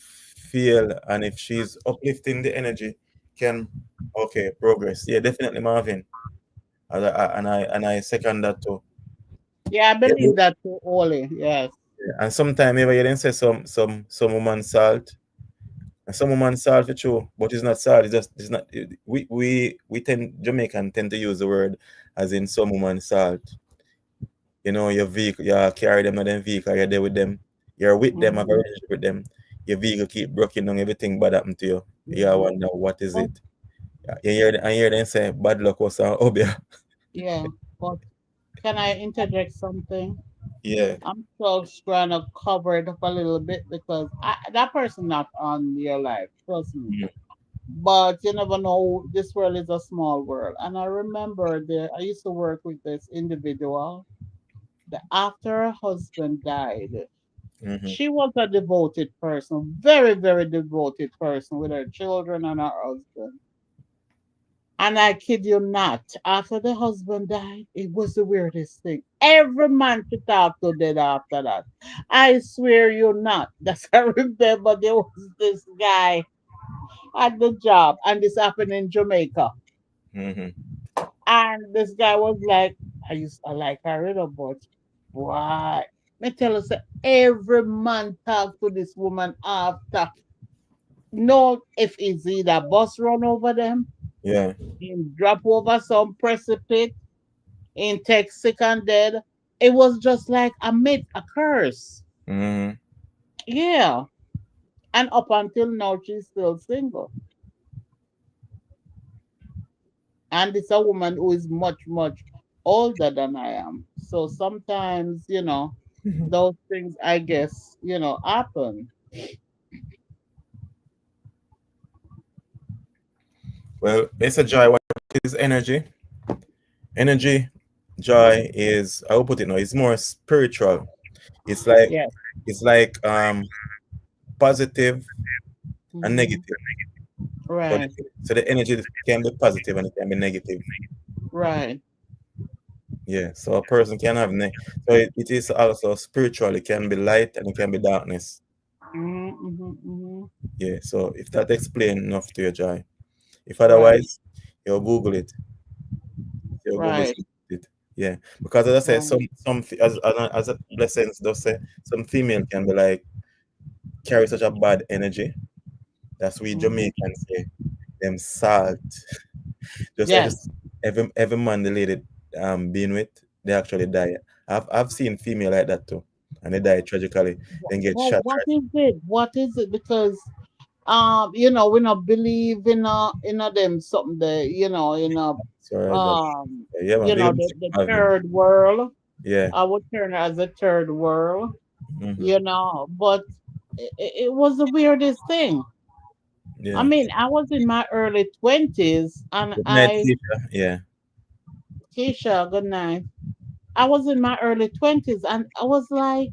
feel, and if she's uplifting the energy, can okay progress. Yeah, definitely, Marvin. And I second that too. Yeah, I Yeah, believe that too, Oli. Yes. and sometimes maybe you didn't say some woman salt. And some woman salt for true, but it's not salt. It's not. We tend Jamaican tend to use the word as in some woman salt. You know, your vehicle, you carry them in them vehicle, you're there with them, you're with them, have a Mm-hmm. relationship with them. Your vehicle keep broken down, everything bad happen to you. You Mm-hmm. wonder what is But it. You hear them say bad luck was on Obia. yeah, but can I interject something? Yeah. I'm just trying to cover it up a little bit because that person not on your life, trust me. Mhm. But you never know. This world is a small world, and I remember I used to work with this individual. That after her husband died, Mhm. she was a devoted person, very very devoted person with her children and her husband. And I kid you not, after the husband died, it was the weirdest thing. Every man she talked to did after that. I swear you not. That's I remember there was this guy at the job, and this happened in Jamaica. Mhm. And this guy was like, I like her, but why? Me tell you, say, every man talk to this woman after. No, if it's either bus run over them, Yeah. him drop over some precipice, in take sick and dead. It was just like a myth, a curse. Mhm. Yeah. And up until now, she's still single. And it's a woman who is much, much older than I am. So sometimes, those things, I guess, happen. Well, it's a joy. What is energy? Energy, joy is, I will put it now, it's more spiritual. It's like Yes. it's like positive and Hmm. negative. So Right. the energy can be positive and it can be negative. Right. Yeah. So a person can have so it is also spiritual. It can be light and it can be darkness. Mm-hmm, hmm. Yeah. So if that explain enough to your joy. If Right. otherwise, you'll Google it. You'll Google Right. it. Yeah. Because as I say, Right. as a blessings does say, some female can be like carry such a bad energy. That's we Hmm. Jamaicans say them salt. Just Yes. every man the lady being with, they actually die. I've seen female like that too, and they die tragically. Then get Well, shot. what is it? What is it? Because we not believe in them something that So that yeah, man, big up yourself, the Marvin. third world. Yeah. I would turn it as a third world, Hmm. but it was the weirdest thing. I Yeah. mean, I was in my early 20s, and Good night, Keisha. Yeah. Keisha, good night. I was in my early 20s, and I was like,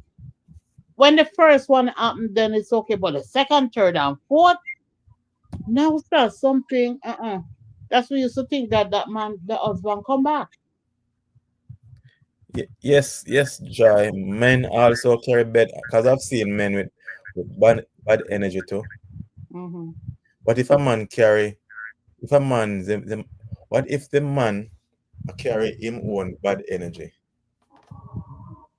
when the first one happened, then it's okay, but the second, third, and fourth, now start something. That's we used to think that the husband come back. Yes, yes, Joy. Men also carry bad because I've seen men with bad energy too. Mm-hmm. But if a man carry, if a man, what if the man carry him own bad energy?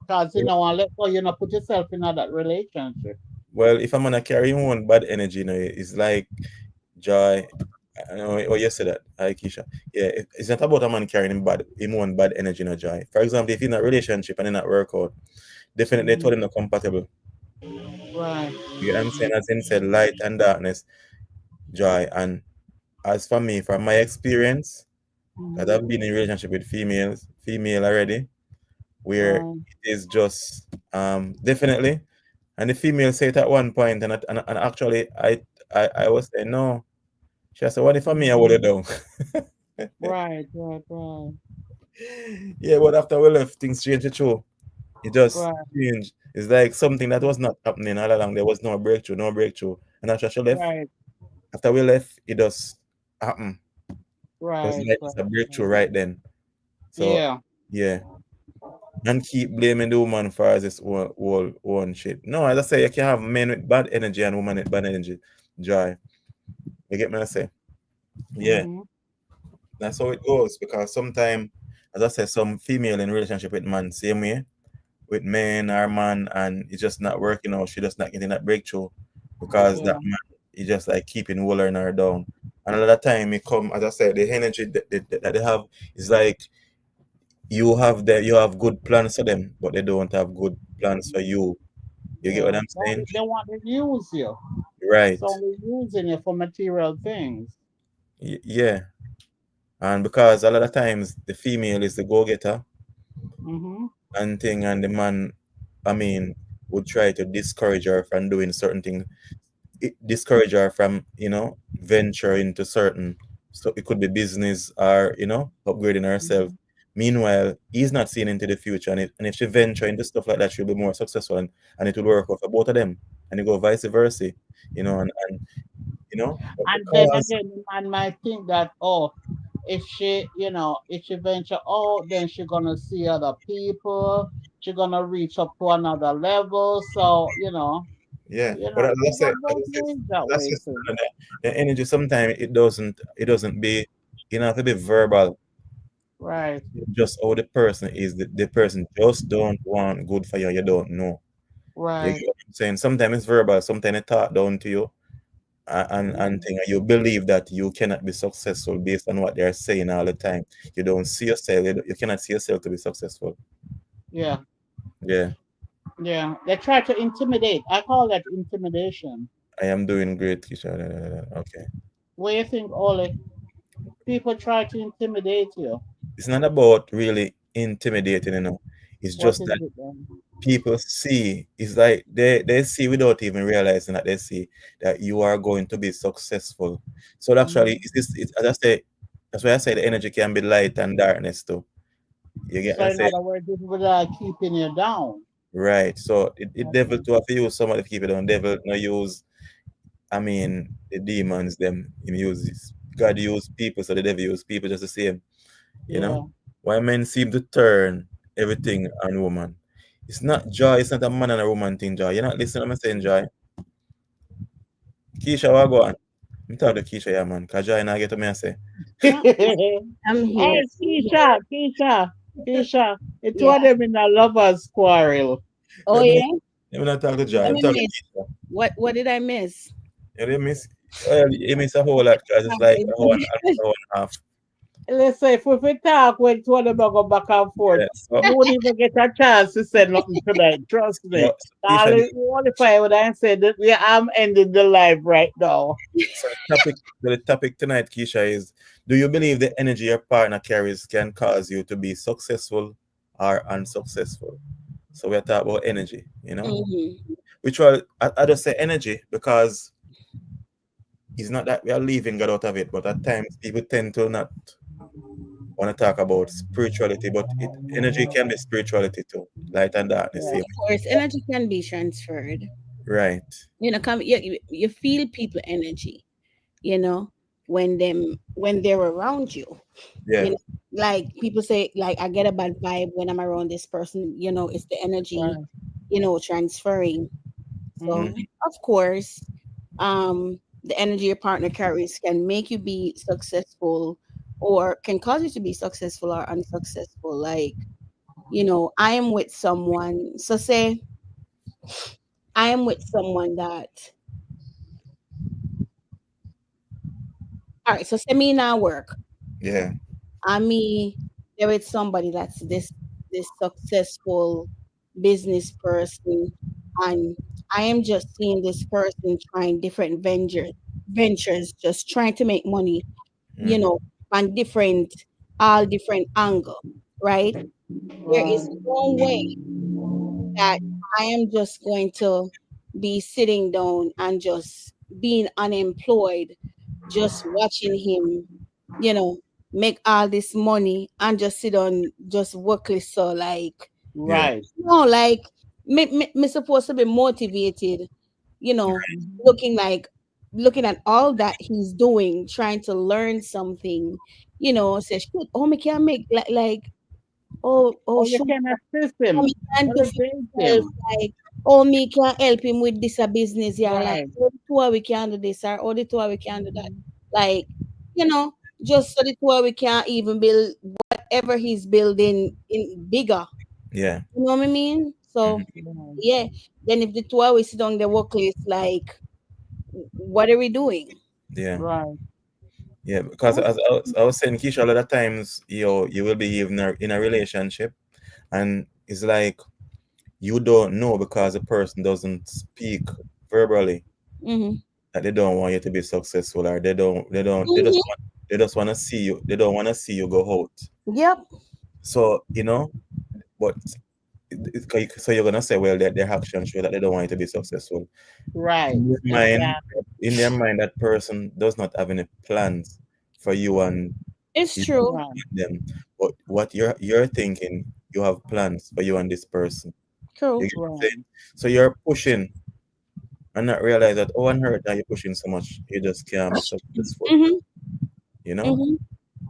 Because unless put yourself in that relationship. Well, if I'm gonna carry him one bad energy, it's like joy. I know, oh, you said that, hi Keisha. Yeah, it's not about a man carrying him one bad energy, no joy. For example, if you're in a relationship and in that work out, definitely Hmm. told him not compatible. Right. You know what I'm saying? As him said, light and darkness, joy. And as for me, from my experience, that Hmm. I've been in relationship with female already, where Right. it is just definitely. And the female say it at one point, and actually, I was saying no. She said, "What if I me I would have done?" Right. Right. Right. Yeah, but after we left, things changed too. It just Right, changed. It's like something that was not happening all along. There was no breakthrough, no breakthrough. And after she left, right, after we left, it just happened. It was right, like right, it's a right. breakthrough right then. So Yeah. yeah. And keep blaming the woman for this one shit. No, as I say, you can have men with bad energy and women with bad energy. Joy. You get me? I say, yeah, Mm-hmm. that's how it goes. Because sometimes, as I say, some female in relationship with man, same way with men or man, and it's just not working out. She just not getting that breakthrough because that Yeah. man is just like keeping holding her down. And a lot of time, it come, as I said, the energy that they have is like you have good plans for them, but they don't have good plans for you. You get what Yeah. I'm saying? They want to use you. It's Right. only using you for material things. Yeah. And because a lot of times the female is the go-getter Mm-hmm. and thing, and the man, I mean, would try to discourage her from doing certain things, discourage her from, venture into certain, so it could be business or, upgrading herself. Mm-hmm. Meanwhile, he's not seeing into the future, and if she venture into stuff like that, she'll be more successful, and it will work out for both of them, and it go vice versa, and but And then because again, the man might think that, oh, if she venture out, then she gonna see other people. She gonna reach up to another level. So, yeah, but it goes both ways that that's way just too. the energy. Sometimes it doesn't be, have to be verbal. Right, Just how the person is, the person just don't want good for you. You don't know. You right. get what I'm saying? Sometimes it's verbal. Sometimes it talk down to you, and Mhm. thing. And you believe that you cannot be successful based on what they're saying all the time. You don't see yourself. You cannot see yourself to be successful. Yeah, Yeah, yeah. They try to intimidate. I call that intimidation. I am doing great, Kisha. Okay. What do you think, Ole? People try to intimidate you. It's not about really intimidating, It's What just is that it then? people see, it's like they see without even realizing that they see that you are going to be successful. So actually, Mhm. as I say, that's why I say the energy can be light and darkness too. You get So, what I in say? other words, people are keeping you down. Right. So it devil Okay. to have to use somebody to keep it on. Devil no use, I mean, the demons them him uses. God use people, so the devil use people just the same. You know? Yeah. Why men seem to turn everything on woman. It's not joy, it's not a man and a woman thing, joy. You're not listening to me saying joy. Keisha, what go on? I'm talking to Keisha, yeah, man. Because joy not get to me and say. No, I'm here. Hey, Keisha, it's Yeah. one of them in a lovers quarrel. Oh Let me, yeah. let me not talk to joy. Let I'm me talking miss. to Keisha. What did I miss? You miss, well, you miss a whole lot because it's like a whole and a half. Let's say if we talk when two of them go back and forth, Yeah. So, you wouldn't even get a chance to say nothing tonight. Trust me. so Keisha, Darling, what if I would have said that yeah, I'm ending the live right now? so the topic tonight, Keisha, is, do you believe the energy your partner carries can cause you to be successful or unsuccessful? So we're talking about energy, Hmm. which, well, I just say energy because it's not that we are leaving God out of it, but at times people tend to not want to talk about spirituality, but energy can be spirituality too, light and darkness, Yeah. same. Of course, energy can be transferred. Right. You feel people energy. You know, when they're around you. You Yeah. know, like people say, like I get a bad vibe when I'm around this person. It's the energy. Right. Transferring. So Mm-hmm. of course, the energy your partner carries can make you be successful or can cause you to be successful or unsuccessful. Like, I am with someone. So say I am with someone that, all right, so say me now work. Yeah. I me there with somebody that's this successful business person, and I am just seeing this person trying different ventures, just trying to make money, you Hmm. know, on all different angle, right? There is Right. no way that I am just going to be sitting down and just being unemployed, just watching him, you know. make all this money and just sit on just workless, so like, Yeah. Right. no, like, me supposed to be motivated, you know, Mhm. looking like, looking at all that he's doing, trying to learn something, say, shoot, oh, me can make oh, Or you shoot, can assist oh, me him, can do for elevate himself, him. like, oh, me can help him with this a business, yeah, like, Right. oh, the two of we can do this, or oh, the two of we can do that, Mhm. like, you know, just so the two of we can even build whatever he's building in bigger, Yeah. you know what I mean? So Mhm. Right. yeah, then if the two of we sit on the work list, like, what are we doing? Yeah. Right. Yeah. Because as I was saying, Keisha, a lot of times you will be in a relationship, and it's like you don't know because the person doesn't speak verbally Mm-hmm. that they don't want you to be successful, or Mm-hmm. they just want to see you, they don't want to see you go out. Yep. So but so you're gonna say, well, their actions show that they don't want you to be successful. Right. In their mind, Exactly. that person does not have any plans for you and It's you true. Right. and them. But what you're thinking, you have plans for you and this person. You True. get what I'm saying? Right. So you're pushing and not realize that, oh, unheard that you're pushing so much, you just can't be successful. Mm-hmm. You know? Mm-hmm.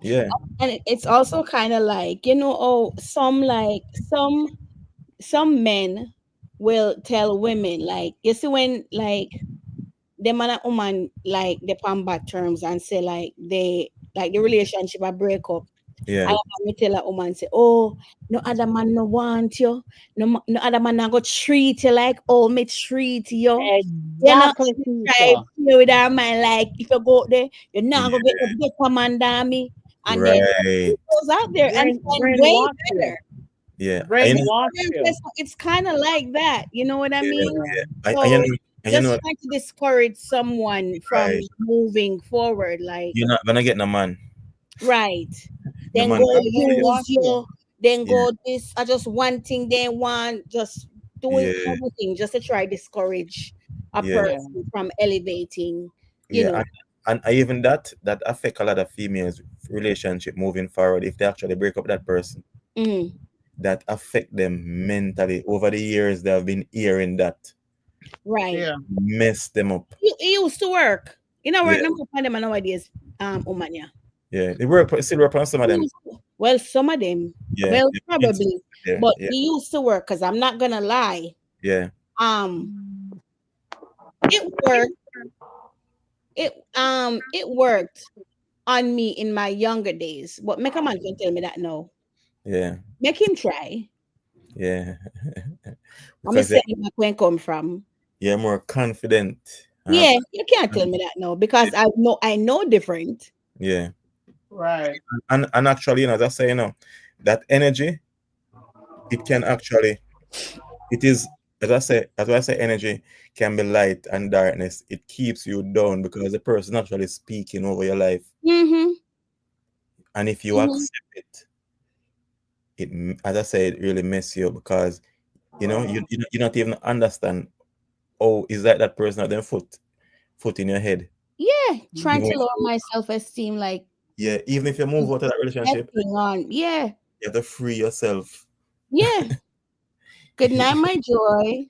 Yeah, And it's also kind of like, oh, some men will tell women, like, you see, when like the man and woman, like, they on bad terms and say, like, they, like, the relationship a break up. I yeah, have me tell a woman, say, oh, no other man no want you. No other man not go treat you like, oh, me treat you. You know, Exactly, she try Keisha. play with her mind, like, if you go there, you're not gonna yeah. get a better man than me. And then he Right. goes out there and find way Brainwash better. you. Yeah. And You know Brainwash what I'm saying? you. So it's kind of like that. You know what I yeah, mean? Yeah. and So you just know, trying to discourage someone from right. moving forward, like, You're not gonna get no man. right. The Then man go I can tell you. use brainwash you. you. Then Yeah, go this. I just one thing they want. Just doing yeah, everything just to try discourage a yeah, Yeah. person from elevating. You yeah. know. And even that affect a lot of females' relationship moving forward if they actually break up that person. Mm, That affect them mentally. Over the years, they have been hearing that right. Yeah. It mess them up. used to work. You know, Yeah, work number find them nowadays. Umanya. yeah. They work, still work on some of them. Well, some of them. Yeah, Well, yeah, probably. yeah, But yeah, it used to work, because I'm not gonna lie. yeah, Um, it worked. It worked on me in my younger days. But make a man can tell me that no. yeah, Make him try. yeah. I'm gonna Because say back where I come from. you're more confident. Yeah, you can't tell me that no, because I know different. Yeah, Right. and actually, that's say, that energy, it can actually, it is, as I say, energy can be light and darkness. It keeps you down because the person actually speaking over your life, Mm-hmm. and if you Mm-hmm. accept it, as I say, it really mess you up because you not even understand. Oh, is that person at their foot in your head? Yeah, trying Even to when, lower my self-esteem, like, yeah, even if you move out of that relationship, stepping on. Yeah, you have to free yourself. yeah. Good night, my joy.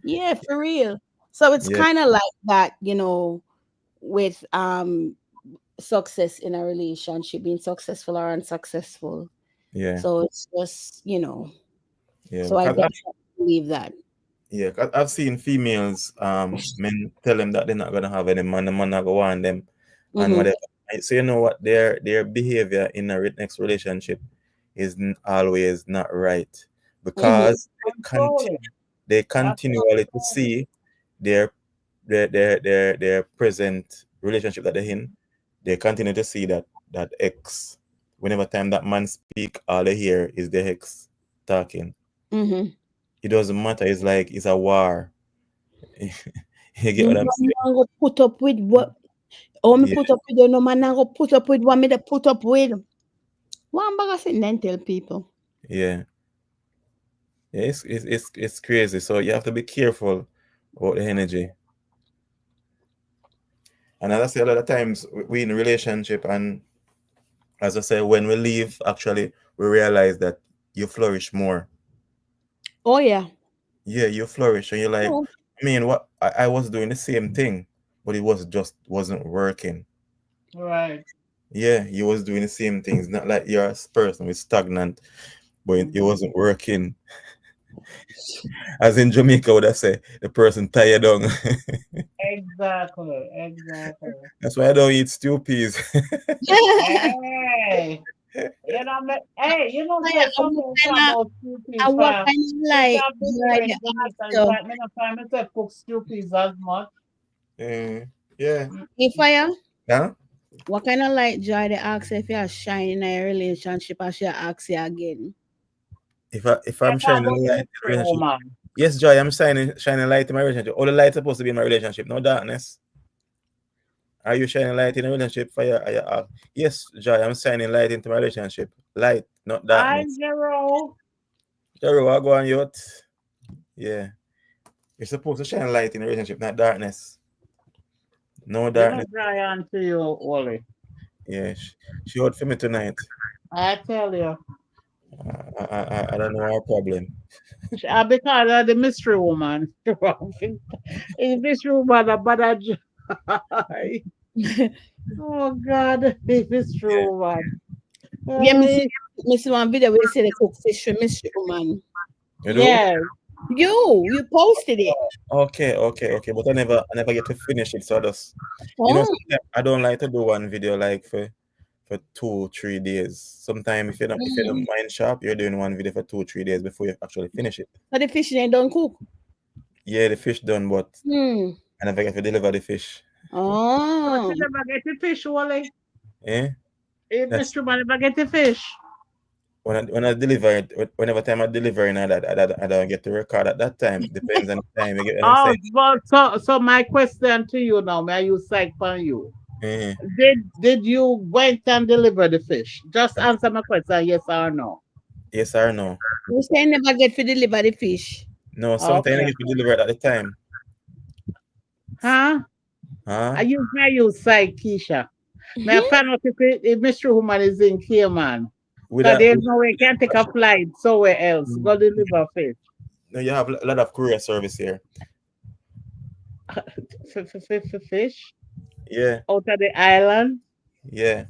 Yeah, for real. So it's Yeah, kind of like that, with success in a relationship, being successful or unsuccessful. yeah, So it's just, yeah. so I Because definitely believe that. yeah, 'cause I've seen females, men tell them that they're not gonna have any man, the man not gonna want them, and Mm-hmm. whatever. So you know what, their behavior in a next relationship is always not right Mm-hmm. because Controlling. they That's continually to controlling. see their their present relationship that they're in. They continue to see that ex. Whenever time that man speak, all they hear is the ex talking. Mm-hmm. It doesn't matter. It's like it's a war. You get No what I'm man saying? not go put up with what, me Yeah, put up with you, no man not go put up with what me to put up with. One bag of sitting and tell people. yeah, yeah. It's crazy. So you have to be careful about the energy. And as I say, a lot of times we in a relationship and As I say, when we leave, actually, we realize that you flourish more. Oh yeah. Yeah, you flourish, and you're like, Oh, I mean, what I was doing the same thing, but it was just wasn't working. Right. Yeah, you was doing the same things. Not like you're a person with stagnant, but it Mhm. wasn't working. As in Jamaica would I say, the person tired down. Exactly. Exactly. That's why I don't eat stew peas. Hey, hey, Fire, say something about I stupid what fam. kind of Since like I've been you here are in the Jamaica, in actor? fact, me not find myself cook stupid as much. Yeah. Hey Fire, Huh? what kind of like joy the ask if you're shining in a relationship and she ask you again? If I I'm talk shining about the light in a mystery relationship, woman. yes, Joy, I'm shining light in my relationship. All the light supposed to be in my relationship, no darkness. Are you shining light in a relationship for your yes, Joy, I'm shining light into my relationship. Light, not Hi, darkness. Zero. Jerry, what go on, youth? Yeah. You're supposed to shine light in a relationship, not darkness. No You know, darkness. dry on to you, Oli. Yeah. She out for me tonight. I tell you. I don't know our problem. Because of the mystery woman. The mystery woman, a bad joy. Oh, God, the mystery Yeah. woman. Yeah, Hey, me see one video where you say the cook fish for mystery woman. You do? yeah. You posted it. Okay. But I never get to finish it. So Oh, sometimes I don't like to do one video like for 2, 3 days. Sometimes if you don't mm. mind sharp, you're doing one video for 2, 3 days before you actually finish it. So the fish they don't cook. Yeah, the fish done, but Hmm. I never get to deliver the fish. But Oh. you never get the fish, Wally. Eh? That's Mystery woman never get the fish. when I deliver it. Whenever time I deliver and I don't get to record at that time. Depends on the time. You get what I'm Oh, saying? but so my question to you now, may I use psych for you? Eh. Did you went and deliver the fish? Just answer my question, yes or no. Yes or no? You say never get to deliver the fish. No, sometimes I Okay. get to deliver it at the time. Huh? Huh? May I use psych, Keisha. May I Mhm. find out if mystery woman is in Cayman? With Because a, there's with no way you can take a flight somewhere else. Go deliver fish. no, you have a lot of courier service here. Fish Yeah, out of the island. yeah.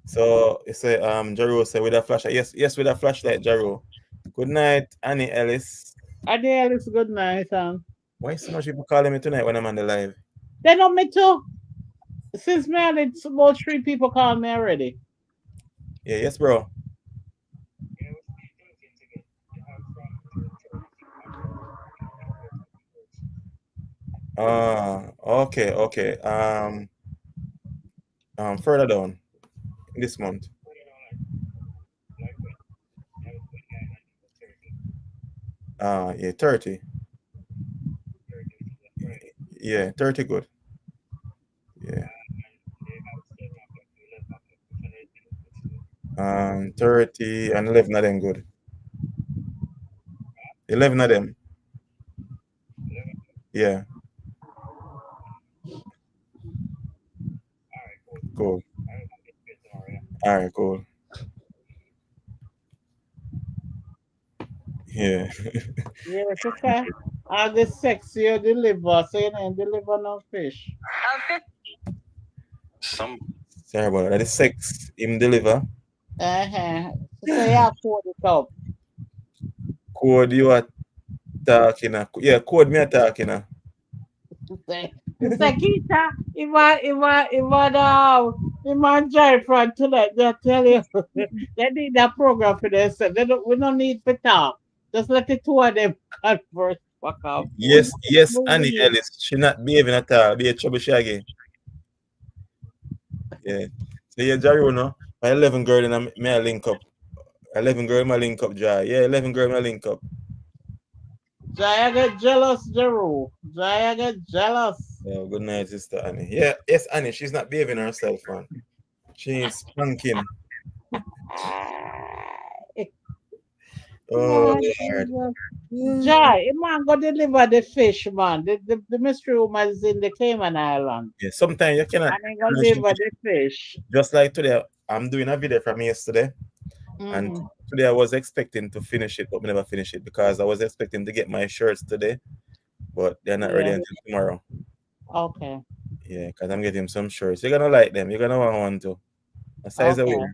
So you say Jaro say with a flashlight. Yes, with a flashlight, Jaro. Good night, Annie Ellis. Adele is good night, huh? Why so much people calling me tonight when I'm on the live? They know me too. Since man, it's about 3 people call me already. Yeah, yes, bro. Okay. Further down this month. Yeah, 30. Yeah, 30 good. Yeah. 30 and 11 of them good. 11 of them. Yeah, cool. All right, cool. Yeah. Yeah, sister. August 6th, you deliver. So you didn't deliver no fish. Sorry about that. That is sex. Him deliver. Uh-huh. So yeah, code it up. Code you are talking. Yeah, code me a talking. Sister Keisha, if I drive from tonight, they tell you they need that program for themselves. We don't need to talk. Just let the two of them converse back and forth. Yes, No Annie need. Ellis. She not behaving at all. Be a trouble shaggy. Yeah. So yeah, Jaro, no. My 11 girl and me a link up. 11 girl, my link up, Jai. Yeah, 11 girl, my link up. Jaya get jealous, Jeru. Jaya get jealous. Yeah, good night, sister Annie. Yeah, yes, Annie. She's not behaving herself, man. She needs spanking. Oh, Lord Lord. Jesus. Mm. Jai, man go deliver the fish, man. The mystery woman is in the Cayman Island. Yeah, sometimes you cannot And he go relationship deliver the fish. just like today. I'm doing a video from yesterday, and Mm, today I was expecting to finish it, but we never finished it because I was expecting to get my shirts today, but they're not ready yeah. until tomorrow. Okay. Yeah, because I'm getting some shirts. You're gonna like them. You're gonna want one too. A size away. Okay.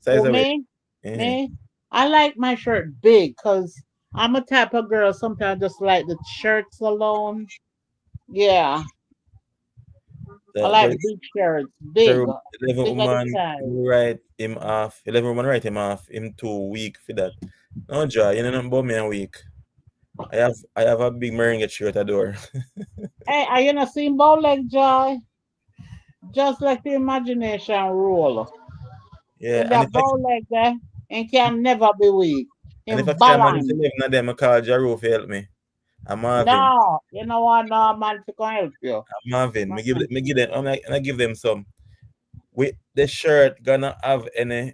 Size Who away. me? Yeah. Me? I like my shirt big because I'm a type of girl. Sometimes I just like the shirts alone. Yeah. I The, like but big shirts. the Big. 11 Bigger the woman size. write him off. 11 woman write him off. Him too weak for that. No joy. You know nothing about me a week. I have a big meringue shirt at door. Hey, are you not seeing bow leg joy? Just like the imagination rule. Yeah, In that bow leg there, and can never be weak. and if I In can't manage balance. 11 of them, I call Jaro to help me. I'm Marvin. No, you know what? No man to come help you. I'm Marvin. Mm-mm. Me give them. I give them some. With the shirt gonna have any?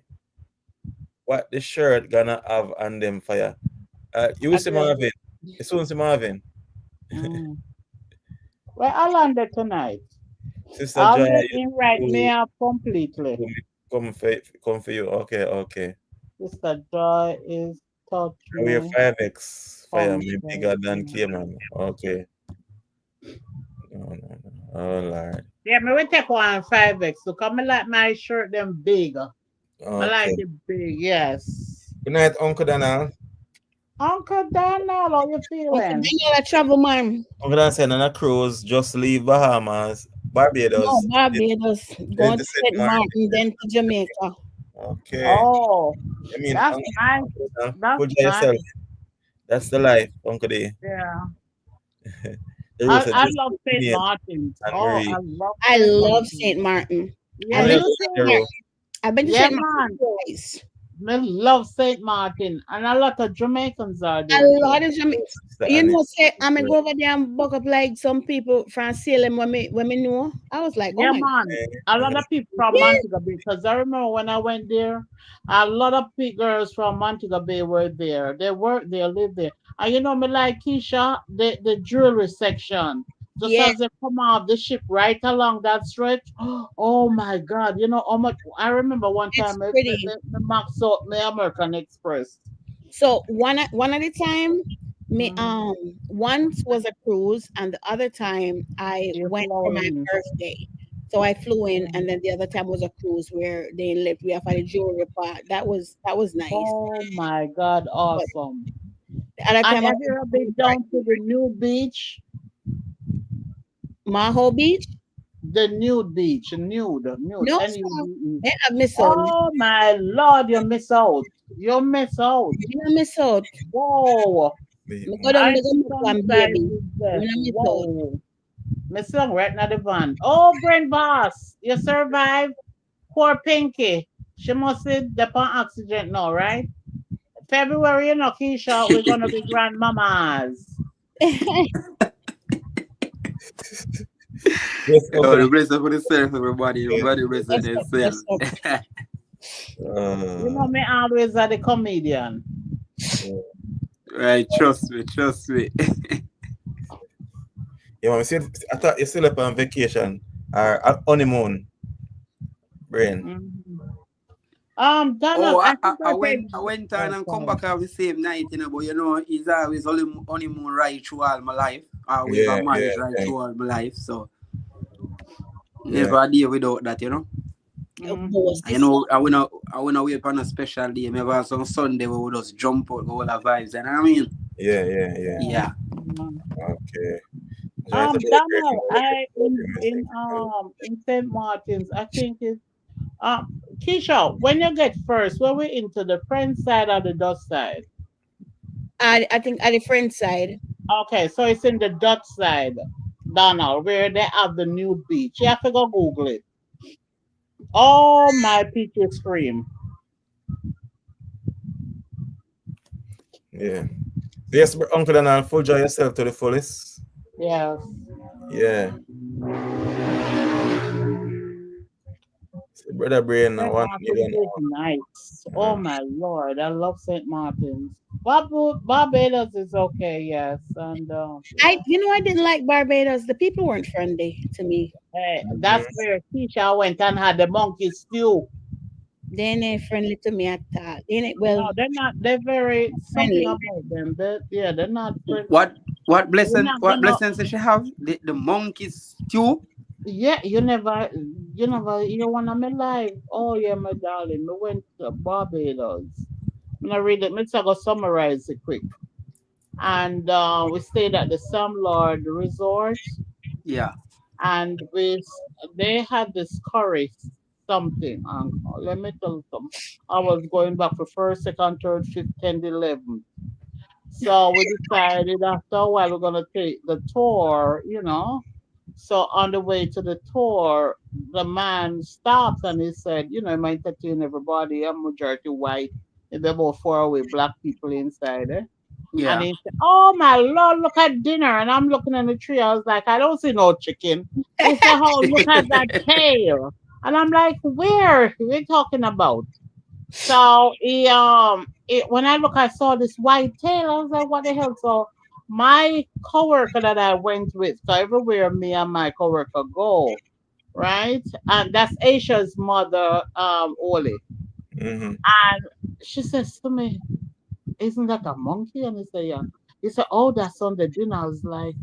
What the shirt gonna have on them fire? You will I see just, Marvin. You soon see Marvin. mm. Well, I landed tonight. Sister I'll Joy, let him write me you up completely. come for you. Okay, okay. Sister Joy is touch We're me, 5X fire me bigger than completely. Cayman. Okay. No, no, no. Oh Lord. Yeah, me we take one 5X. So come like my shirt them big. I like Okay. it big, yes. Good night, Uncle Donald. Uncle Donald, how you Uncle feeling? Daniel, a travel man. Uncle Donald said on a cruise, just leave Bahamas, No, Barbados, Barbados. then Going to to St. St. Martin, Martin. then to Jamaica. Okay. Oh, I mean, that's nice. Uncle Donald, That's put nice. yourself. That's the life, Uncle D. Yeah. The rules are I just love St. Neil Martin's. and Oh, I Marie. love I St. love Martin's. St. Martin. Yeah, I've When been you to me go St. to too. Martin. Jero, I've been to Yeah, St. Martin man. twice. Me love St. Martin. And a lot of Jamaicans are A there too. lot of Jamaican. Sister You Annie. know, say I'm gonna go over there and buck up like some people from Salem when me know. I was like, oh Yeah, my god. man. A lot of people from Yeah, Montego Bay. Because I remember when I went there, a lot of girls from Montego Bay were there. They worked there, lived there. And you know me like Keisha, the jewelry section. Just yeah, as they come off the ship right along that stretch. Oh my God. You know how much I remember one it's time pretty. me max out my American Express. So one at a time, me Mm. once was a cruise, and the other time I You went for my flowing. birthday. So I flew in, Mm. and then the other time was a cruise where they left me off at the jewelry part. That was nice. Oh my God, But awesome. the other And time I have went you ever to been down to the new beach? Maho Beach. The nude beach, nude, No, sir. N-U-D-E. Then I miss out. Oh my Lord, you miss out. You miss out. Then I miss out. Whoa. Me go down I the see go some plan baby. sizes there. When I miss out. Whoa. Miss song right now the van. Oh, Brain Boss, you survived. Poor Pinky. She must be the on oxygen now, right? February, you know, Keisha, we're gonna be grandmamas. Yes, Oh, Uncle. the bless up for yourself, everybody. Everybody bless Bless up, bless themselves. up. You Uh, know me always are the comedian. Right, trust me, trust me. yeah, man, I thought you still up on vacation or honeymoon, brain. Mhm. Donald, Oh, I think I I went said, I went on oh, and come sorry. back the same night, but it's always only honeymoon right through all my life. Always a Yeah, yeah, marriage right yeah, through all my life. So yeah. never a day without that. Boss, And Mhm. I wanna wait on a special day. Maybe on some Sunday we will just jump out, go all the vibes. And I mean, Yeah, yeah, yeah. yeah. Mhm. Okay. Enjoy the Donald, I celebration. in St. Martin's, I think it's Keisha, when you get first, when we into the French side or the Dutch side? I think at the friend side. Okay, so it's in the Dutch side, Donald, where they have the nude beach. You have to go Google it. Oh my peaches scream. Yeah. Yes, Uncle Donald, full joy yourself to the fullest. Yes. Yeah. So brother Brain, St. one you Martin's don't is nice. know. Oh my Lord, I love St. Martin's. Barbados is okay, yes, and yeah. I didn't like Barbados. The people weren't friendly to me. Hey, that's Mhm. where Keisha went and had the monkey stew. They ain't friendly to me at all. They ain't, No, well, they're not. They're very something friendly. about them. Yeah, they're not friend. What You're blessing? not What gonna. blessings does she have? The monkeys stew. Yeah, you wanna me life. Oh yeah, my darling. We went to Barbados. I'm gonna read it. Let's go summarize it quick. And we stayed at the Sam Lord Resort, Yeah. and they had this curry something. Let me tell you something. I was going back for first, second, third, fifth, 10th, 11th. So we decided after a while we're gonna take the tour. So on the way to the tour, the man stopped and he said, he might entertain everybody. I'm majority white. Maybe about four away black people inside. And Yeah. he said, "Oh my Lord, look at dinner." And I'm looking at the tree. I was like, "I don't see no chicken." He said, "Oh, look at that tail." And I'm like, "Where? We're talking about?" So when I saw this white tail. I was like, "What the hell?" So my coworker that I went with, so everywhere me and my coworker go, right? And that's Asia's mother, Oli. Mm-hmm. And she says to me, "Isn't that a monkey?" And he said, "Yeah." He said, "Oh, that's on the dinner." I was like,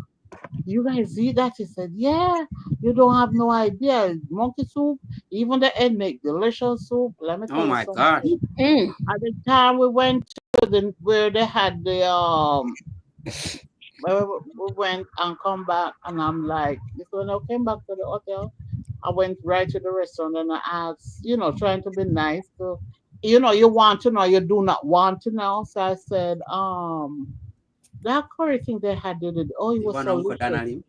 "You guys eat that?" He said, "Yeah, you don't have no idea. Monkey soup, even the egg make delicious soup." Let me Oh tell you my gosh. something. Mm. At the time we went to where they had where we went and come back, and I'm like, so when I came back to the hotel, I went right to the restaurant and I asked, trying to be nice. So, you want to know, you do not want to know. So I said, that curry thing they had did it. Oh, it You was want so Uncle delicious. Daniel?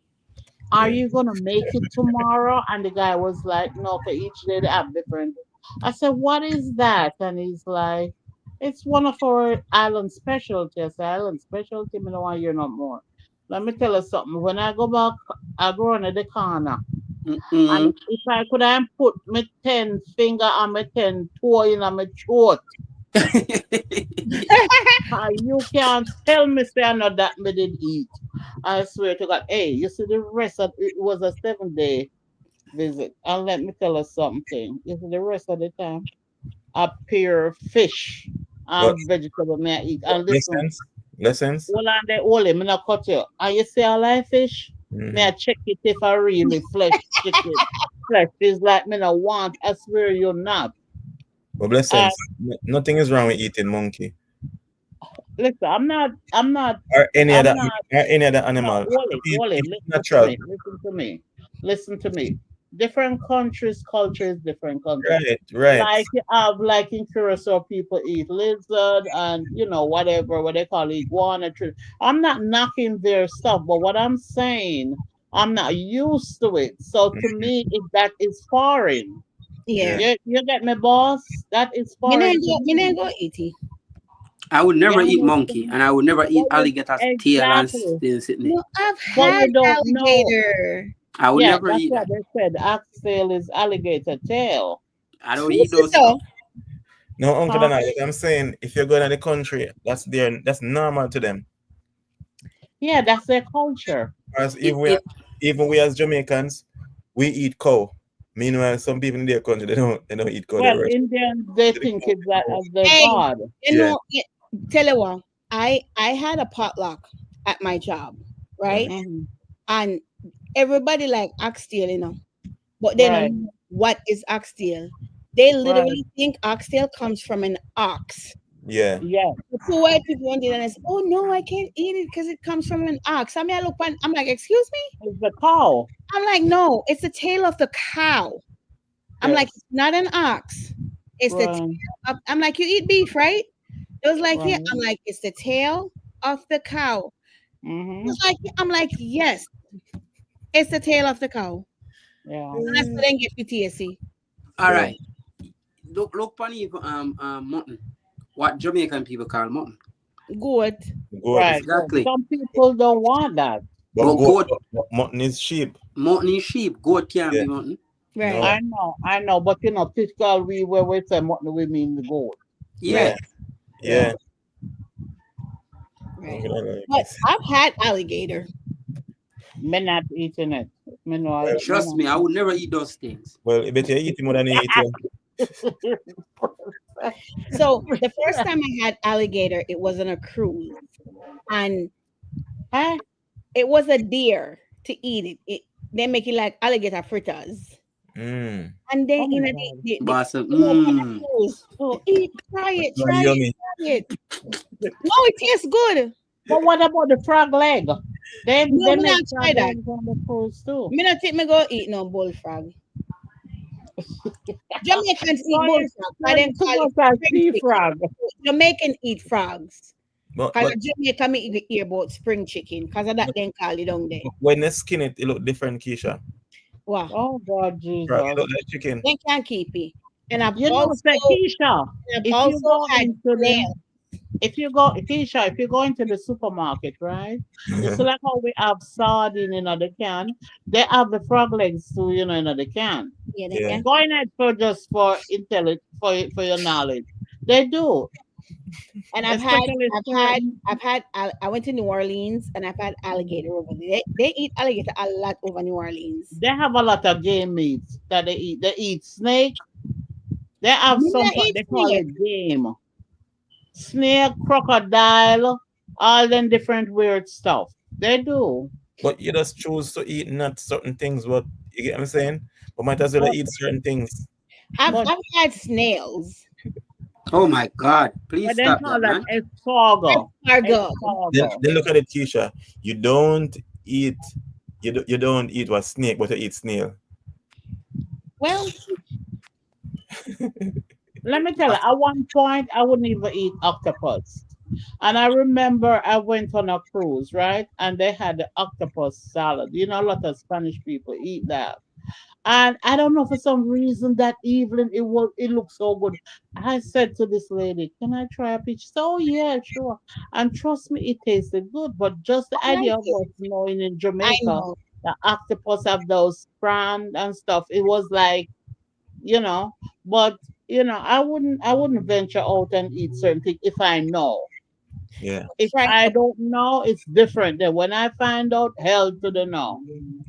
Are Yeah. you gonna make it tomorrow? And the guy was like, no, for each day they have different. I said, what is that? And he's like, it's one of our island specialty. I said, island specialty, me no want to hear no more. Let me tell you something. When I go back, I go on the corner. And Mm-mm. if I could have put my 10 finger and my 10 toe in my throat, you can't tell me say I know that me did eat. I swear to God. Hey, you see the rest of it was a 7 day visit. And let me tell you something. You see the rest of the time, a pure fish But and vegetable may I eat. And listen, lessons, lessons. all on the only me not cut you. And you see I like fish, may I Mm-hmm. check it if I really flesh chicken. Flesh is like me not want. I swear you're not. But And blessings. Nothing is wrong with eating monkey listen, or I'm not. any other No, animal. Wally, If it's listen to natural, me, listen to me, listen to me. Different countries, culture is different country. right, right. Like you have, like in Curacao, people eat lizard and whatever what they call iguana. I'm not knocking their stuff, but what I'm saying, I'm not used to it. So to me, that is foreign. Yeah. Yeah. You get me, boss? That is foreign to Me me. ain't go eat it. I would You never eat monkey, understand? and I would never eat But you alligator's tail and exactly, still sitting there. No, I've but had we don't know. alligator. I would Yeah, never that's eat what that. they said. Oxtail is alligator tail. I don't eat Pussy those so. stuff. No, Uncle Huh? Dana, what I'm saying, if you're going to the country, that's normal to them. Yeah, that's their culture. Because It even we as Jamaicans, we eat cow. Meanwhile, some people in their country they don't eat cow. They Well, worship Indians, they the think cow. it's that as their Hey, god. Yeah. tell you what, I had a potluck at my job, right? Mhm. Hmm. And everybody like oxtail. But they Right, don't know what is oxtail. They right. literally think oxtail comes from an ox. Yeah. Yes, The two white people went in and I said, "Oh no, I can't eat it because it comes from an ox." I mean, I look and I'm like, "Excuse me?" it's the cow. I'm like, "No, it's the tail of the cow." I'm like, Yes, "It's not an ox. It's the right, tail of." I'm like, "You eat beef, right?" It was like, "Yeah." right. I'm like, "It's the tail of the cow." It Hmm. was like, I'm like, "Yes, it's the tail of the cow." Yeah. And I still Mm. didn't get PTSD. all Yeah. right. Look funny mutton. What Jamaican people call mutton. Good. Goat. Right. But Exactly. some people don't want that. But But goat, mutton is sheep. mutton is sheep. Goat can't Yeah. be mutton. Right. No. I know, but typical where we say mutton, we mean the goat. Yeah. Yeah. Yeah. Yeah. Right. Uncle Dana like But this. I've had alligator. Me not eating it. Me no, Well, me Trust not me, I would never eating eat those things. I bet you eat more than you eat. Yeah. it. So the first time I had alligator, it was on a cruise, and Eh? it was a deer to eat it. They make it like alligator fritters. Mm. And then Oh my in a God. Boss, cruise. Oh, eat, Well, try yummy. it. No, it tastes good. But what about the frog leg? No, They me make not try frog that. legs on the cruise too. Me not take me go eat no bullfrog. Jamaicans So eat you bullfrog. I study then too call it much as spring sea chicken. frog. Jamaican eat frogs. But Because but, Jamaica me eat hear about spring chicken. Because of that but then call it down there. when they skin it, it look different, Keisha. Wow. Oh God, Right, it Jesus. look like chicken. They can't keep it. And I've You know, also Keisha, and I've if you also go had into the snail. Keisha, if you go into the supermarket, right? You see like how we have sardine in the can, they have the frog legs too, in the can. Yeah, they Yeah. can. Go in it for just for for your knowledge. They do, And especially certain. I went to New Orleans and I've had alligator over there. They eat alligator a lot over New Orleans. They have a lot of game meats that they eat. They eat snake. They have Me some not eat they call snake. it game. Snake, crocodile, all them different weird stuff. They do. But you just choose to eat not certain things, but you get what I'm saying? But might as well But eat certain things. I've but I've had snails. oh my God, please but then stop call that, that man. escargot. Escargot. Then Escargot. look at it, Keisha. You don't eat you don't eat what snake, but you eat snail. Well, Let me tell you, at one point I wouldn't even eat octopus. And I remember I went on a cruise, right? And they had the octopus salad. A lot of Spanish people eat that. And I don't know for some reason that evening it looked so good. I said to this lady, "Can I try a piece?" So yeah, sure. And trust me, it tasted good. But just the I like idea of it. us knowing in I Jamaica know. the octopus have those prawn and stuff, it was like, you know. But I wouldn't venture out and eat certain things if I know. Yeah. If Fried I up, don't know, it's different. Then when I find out, hell to the no.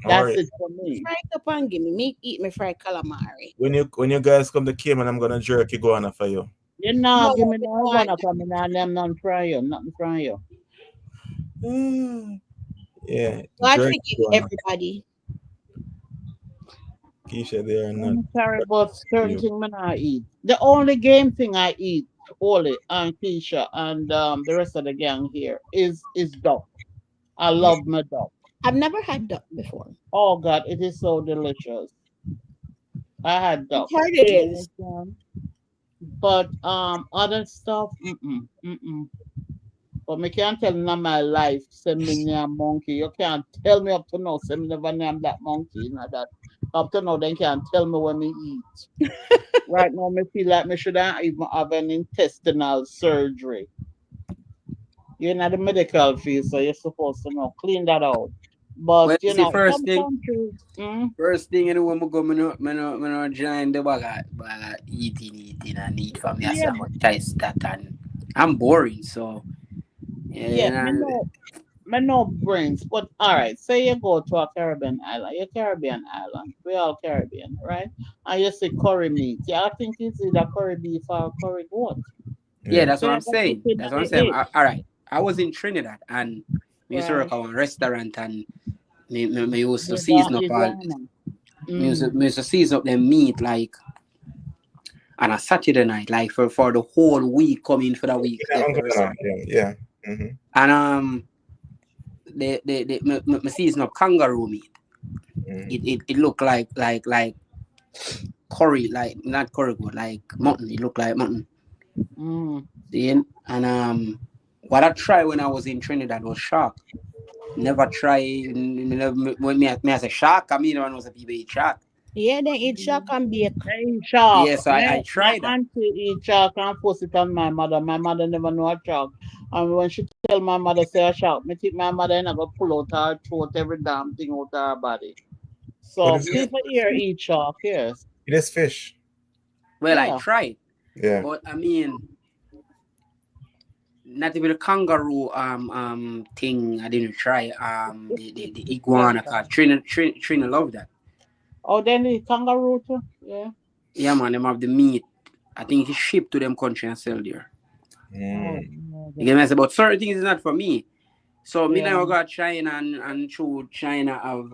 All That's right. it for me. fried up and give me. Me eat me fried calamari. When you guys come to Cayman, I'm gonna jerk you go on for you. You know, No, give me we no don't want gonna that. come in and them nothing from you, nothing from you. Mm. Yeah, God jerk forgive you go on. everybody. Keisha, they are not I'm sorry, but for certain you. thing man I eat. The only game thing I eat, Oli and Keisha and the rest of the gang here is duck. I Yeah. love my duck. I've never had duck before. Oh God, it is so delicious. I had I've duck. heard it You is. understand? But other stuff, mm-mm. But me can't tell in my life, send me near monkey. You can't tell me up to now, send me never name that monkey, that. Up to now, then can't tell me when me eat. Right now, me feel like me shouldn't even have an intestinal surgery. You're in the medical field, so you're supposed to know. Clean that out. But, Well, you see, some countries, first thing you know, when I go, me no join the bag of eating, and eat for me. I say, yeah, I'm going to taste that, and I'm boring, so, yeah, yeah, me know brains. But all right, say you go to a Caribbean island, you're Caribbean island, we all Caribbean, right? And you say curry meat. Yeah, I think it's either curry beef or curry goat. yeah, Yeah. that's So what you I'm got to saying. put That's at what I'm the saying. egg. All right, I was in Trinidad, and we used to work Right. at one restaurant, and me used to season up all, Iguana. me used to season up the meat, like, on a Saturday night, like, for the whole week, coming for the week, Yeah, there I'm for gonna, restaurant. yeah, yeah. Mm-hmm. And me season up kangaroo meat. Mm-hmm. It looked like curry, like not curry good, like mutton. It looked like mutton. Mm. Seeing? And what I tried when I was in Trinidad was shark. Never try when me as a shark. I mean, one was a people eat shark. Yeah, they eat shark and bake. They eat shark. Yeah, so I My tried that. auntie eat shark and force it on my mother. My mother never know a shark. And when she tell my mother say a shark, me think my mother ain't gonna pull out her throat every damn thing out her body. But So it's Yeah, people here eat shark, yes. it is fish. well, I Yeah. tried, Yeah. but I mean, not even the kangaroo thing. I didn't try the Yeah. iguana. Cause Trina love that. Oh, then the kangaroo too. Yeah. Yeah, man, them have the meat. I think it's shipped to them country and sell there. Oh, You get me? I say, but certain things is not for me. So me yeah. now go to China and through China of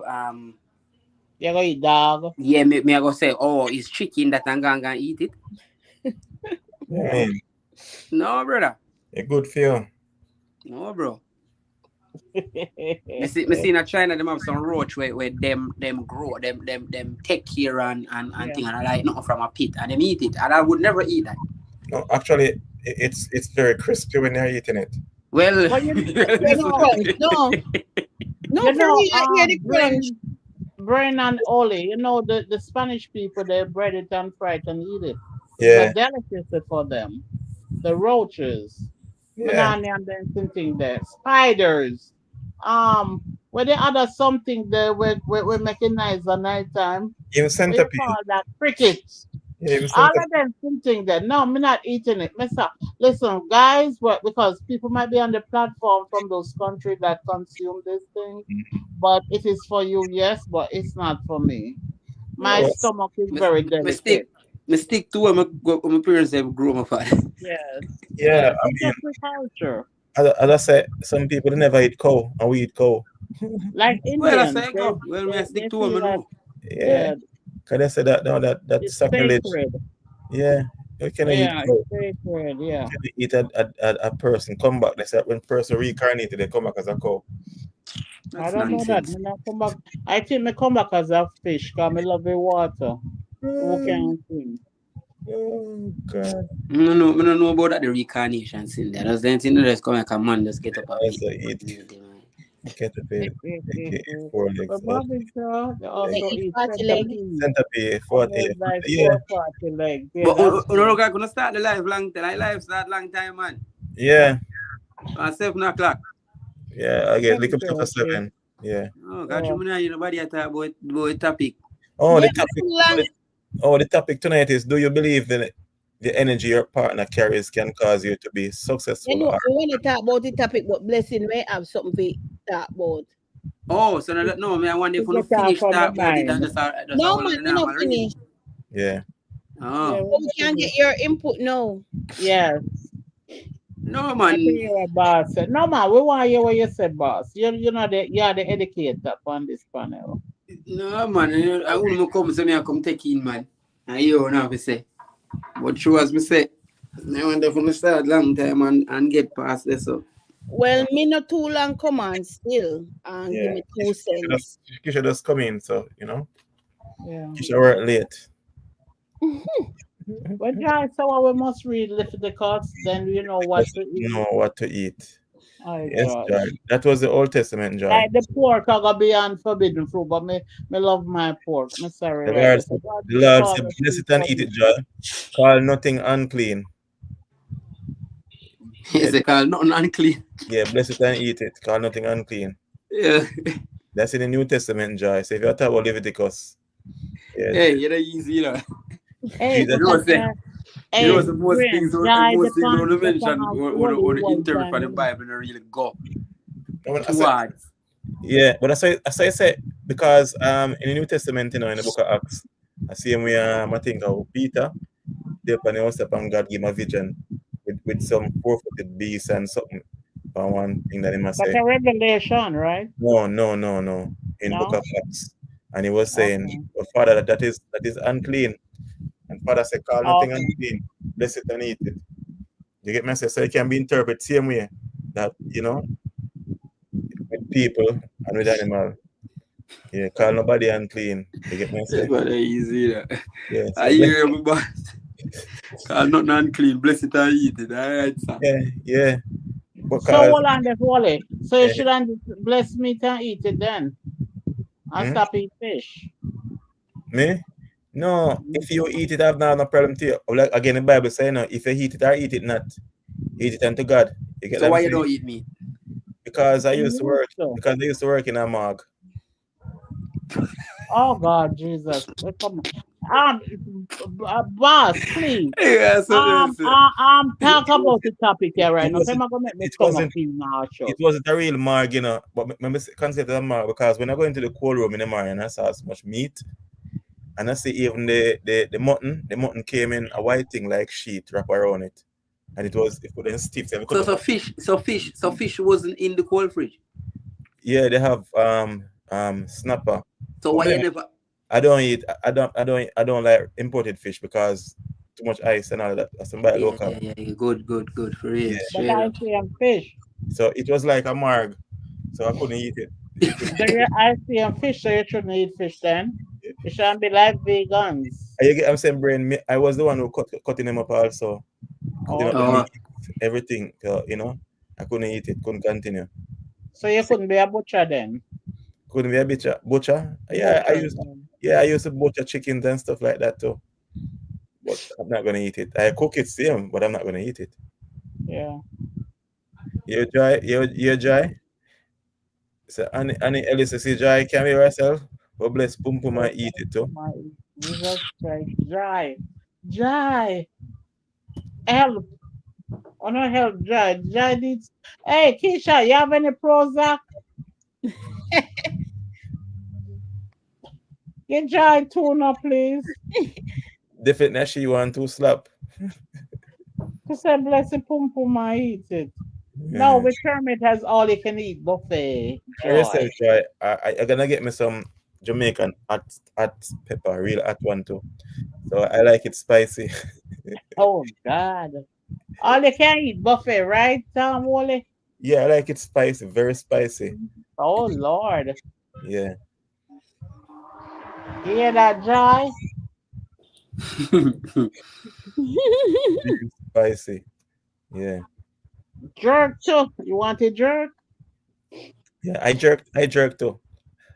You go eat dog. yeah, me I go say, oh, it's chicken that I'm gonna eat it. I Yeah. mean, No, brother. it's good for you. No, bro. Me see in China them have some roach where them grow, them take care and Yeah. thing and I like nothing from a pit and them eat it. And I would never eat that. No, actually, it's very crispy when you're eating it. Well, But Yeah, you the know, crunch. No, no, you for know, real. Yeah, the crunch. brain and Oli, the Spanish people, they bread it and fry it and eat it. It's a Yeah, delicacy for them. The roaches, yeah. banana and then something there, spiders. Where the other something there we making nice at night time. Even What you call centipede. that? Crickets. Yeah, even All centipede. of them thinking that no, I'm not eating it. Mister, listen, guys, what because people might be on the platform from those countries that consume these things, but it is for you, yes, but it's not for me. My Oh, yes. stomach is very delicate. Me stick to what my parents have grew up on. Yes, yeah. yes, I it's mean, agriculture. as I say, some people never eat cow, and we eat cow. Like Well, that's Indians, how I go. Well, me I they stick to what feel I that know. Yeah, yeah, can I say that now? That it's sacrilege. sacred. Yeah, you can eat Yeah, it's cow. sacred. Yeah. Can eat a person come back. They say when person reincarnated, they come back as a cow. I That's don't know that. nonsense. Me not come back. I think me come back as a fish because I love the water. Who Mm, can swim? oh God, I don't know about that the reincarnation sin there. That's the thing that just come like a man just get up a I bit. also eat get a bit, aka four legs. But Bobby Shaw, they Leg. They also eat eat party leg. centipede. Centipede, And four, there's like yeah, 440 legs. Yeah, But that's true. gonna start the life long time. Like life start long time, man. yeah, 7 o'clock. yeah. I get lick up to 7:30. 7. Yeah. Oh, got Yeah. you man, nobody talk about a topic. Oh, Yeah, the but topic. too long. Oh, the topic tonight is: do you believe that the energy your partner carries can cause you to be You successful? know, Or we want to talk about the topic, but blessing may have something to talk about. Oh, so no, me I wonder To if you get off finish from the talk about it and mind. just No, hold on man, the we're not normal rate. finished. yeah, Yeah, Oh. So we we can get finish. your input now. Yes. No I tell man. you what boss said. No man, we want to hear what you said, boss. You're the educator on this panel. No man, I wouldn't come so me I come take in man. And you know what say. But true as me say, I wonder if we start long time and get past this so. Well, me not too long come on still and give yeah. me 2 cents. You should just come in, so Yeah. you should work late. Well, Joy, so we must read Leviticus, then you know what Because to you eat. know what to eat. Oh, Yes, Joy. Joy. That was the Old Testament, Joy. Like the pork, I gotta be on forbidden fruit, but me love my pork. Me sorry, The right? Lord Because said, God the Lord called said, me bless to it and eat it, forbidden. Joy. Call nothing unclean. Yeah, Yes, they call nothing unclean. yeah, bless it and eat it. Call nothing unclean. Yeah. That's in the New Testament, Joy. So if you're talking about Leviticus, yeah, Hey, you're easy, you know. Hey, Jesus, You know because what say? You know hey, the Graham, Joy, most things when you the mention pan when holy you was interpret for the done. Bible and really go I mean, I said, towards. yeah, but I say because in the New Testament, in the book of Acts, I see him I think of Peter, they upon the step and God give him a vision with some four-footed beast and something. For one thing that he must That's say. a revelation, right? No. In book No? of Acts. And he was saying, Okay. "Oh, Father, that is unclean. And Father said, call nothing Okay. unclean. Bless it and eat it. You get me? So it can be interpreted same way that, with people and with animal. Yeah, call nobody unclean. You get me? That's Say? what easy. You know. Yeah, I so bless hear you, but call nothing unclean. Bless it and eat it. All right, sir. yeah. So Because hold on there, Wally. So you yeah, shouldn't bless meat and eat it then. And hmm? stop eating fish. Me? No, if you eat it, I have no problem to you. Like again, the Bible say, no, if you eat it or eat it not, eat it unto God. You get So what I'm why you saying? don't eat meat? Because I You used to used work to. because I used to work in a morgue. Oh God, Jesus. Come on. Boss, please. Yeah, so that's it. It, Talk about the topic here right it now. wasn't I'm gonna make my it stomach wasn't feel nauseous. it wasn't a real morgue, But remember consider a morgue because when I go into the cold room in the morning and I saw so much meat, And I see even the mutton came in a white thing like sheet wrap around it. And it couldn't stiff. So we cut So off so fish, so fish, so fish wasn't in the cold fridge. yeah, they have snapper. So But why me, you never? I don't like imported fish because too much ice and all that. Some buy Yeah, local. yeah, yeah, yeah. Good, for real, Yeah. But straight I up. see a fish. So it was like a marg. So I couldn't eat it. It was So I see a fish, so you shouldn't eat fish then. You shouldn't be like vegans. you get I'm saying brain I was the one who cutting them up also. Cutting Oh up the God. meat, everything. So, I couldn't eat it, couldn't continue. So you couldn't be a butcher then. Couldn't be a butcher. Yeah, I Butcher. used yeah, I used to butcher chickens and stuff like that too. But I'm not gonna eat it. I cook it same, but I'm not gonna eat it. Yeah. You dry. So any Ellis see dry carry yourself. But bless pum pum Yes, and eat it too. my Jesus Christ. Dry. Dry. Help. Oh no, help. Dry. Dry needs. Hey, Keisha, you have any Prozac? Get dry tuna, please. Definitely you want to slap. Cause I bless the pum pum, I eat it. No, Yeah. with Kermit has all you can eat buffet. Carry yourself Joy. dry. I'm gonna get me some Jamaican hot pepper, real hot one too. So I like it spicy. Oh God. All you can eat buffet, right, Tom Woolley? Yeah, I like it spicy, very spicy. Oh Lord. Yeah, You hear that, Joy? very spicy. Yeah, Jerk too. You want a jerk? yeah. I jerk too.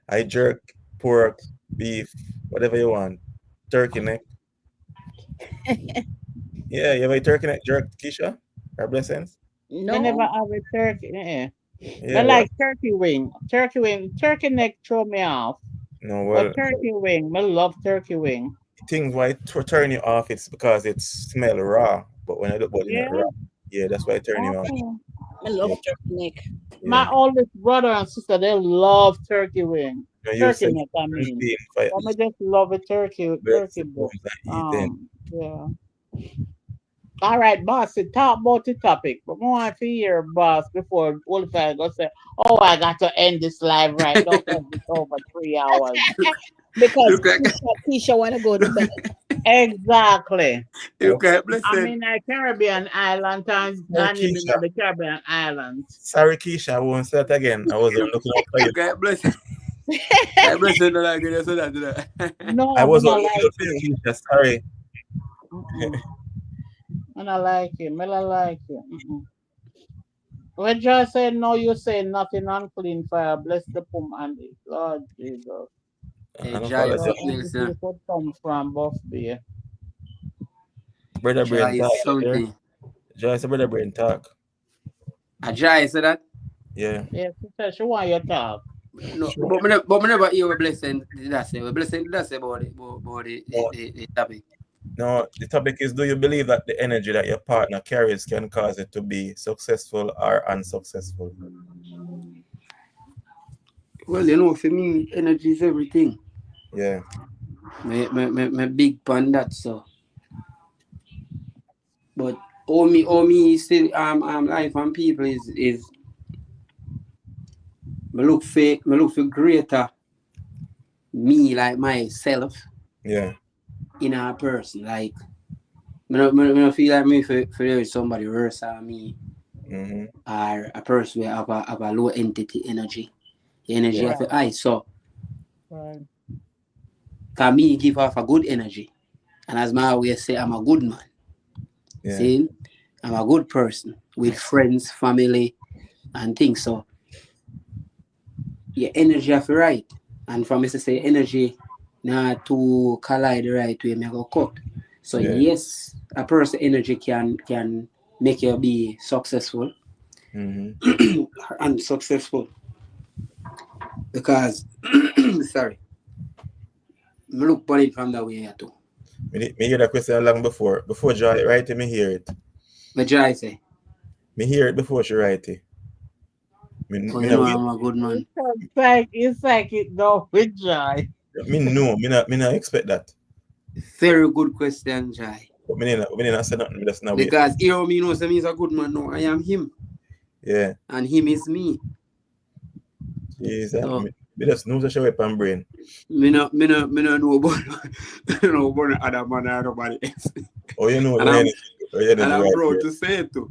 I jerk pork, beef, whatever you want. Turkey neck. Yeah, you have a turkey neck jerk, Keisha? Or blessings? Me never No. have a turkey. Me Yeah, well, like turkey wing. Turkey wing. Turkey neck throw me off. no, But well, turkey wing, me love turkey wing. things why it turn you off, it's because it smell raw. But when I look about it not Yeah. raw, yeah, that's why it turn you off. Okay. I love Yeah, turkey neck. yeah. My oldest brother and sister, they love turkey wing. You Turkey say neck, I mean. unseen for But me just love a breast turkey book. bones and eating. Yeah. All right, boss, talk about the topic. But more want to hear, boss, before Wolfie go say, oh, I got to end this live right now because it's over 3 hours. Because Look like Keisha wanna go to bed. Exactly. look like I'm blessing. in a Caribbean island, Sorry, and I'm in Keisha. the Caribbean islands. Sorry, Keisha. I won't say that again. I was Look, looking out for you. look like blessing. I blessing don't like it. So that. I No, me was not looking like out for it. you, Keisha. Sorry. Mm-mm. Me not like it. Me not like it. Mm-mm. When John said no, you say nothing unclean fire. Bless the pum and it. Lord Jesus. Hey, I don't Jai follow is Where you. something only else. people come from, both be. Brother Jai Brain is talk. You there? something. Joyce, Brother Brain talk. A Jai said that. Yeah. Yes, she said she want your talk. No, Sure. but me never hear what blessing did I say. What blessing did I say about No, the topic? no, the topic is, do you believe that the energy that your partner carries can cause it to be successful or unsuccessful? Well, for me, energy is everything. Yeah. Me big pan that so. But all me still life and people is me look for greater me like myself Yeah. in a person. Like me no feel like me for there is somebody worse than me Mm-hmm. or a person where have a low entity energy. The energy Yeah. of Right, the eye. So right. can me give off a good energy. And as my always say, I'm a good man. Yeah. See? I'm a good person with friends, family, and things. So your energy have to right. And from Mr. say energy not to collide the right way, me go cut. So Yeah. yes, a person energy can make you be successful Mm-hmm. and successful because sorry, me look at it from that way too. Me hear that question long before. Before Joy write it, me hear it. But Jai say, Me hear it before she write it. Me, oh me you no know wait. I'm a good man. It's like it though with joy. Me no, me not expect that. Very good question, Jai. But me not say nothing. Me just not wait. Because here me know say me is a good man. No, I am him, Yeah. and him is me. Jesus. So Me just know such a weapon brain. me no know about know about other man or nobody else. Oh, you know And your I'm energy, your and energy I'm right proud here. to say it too.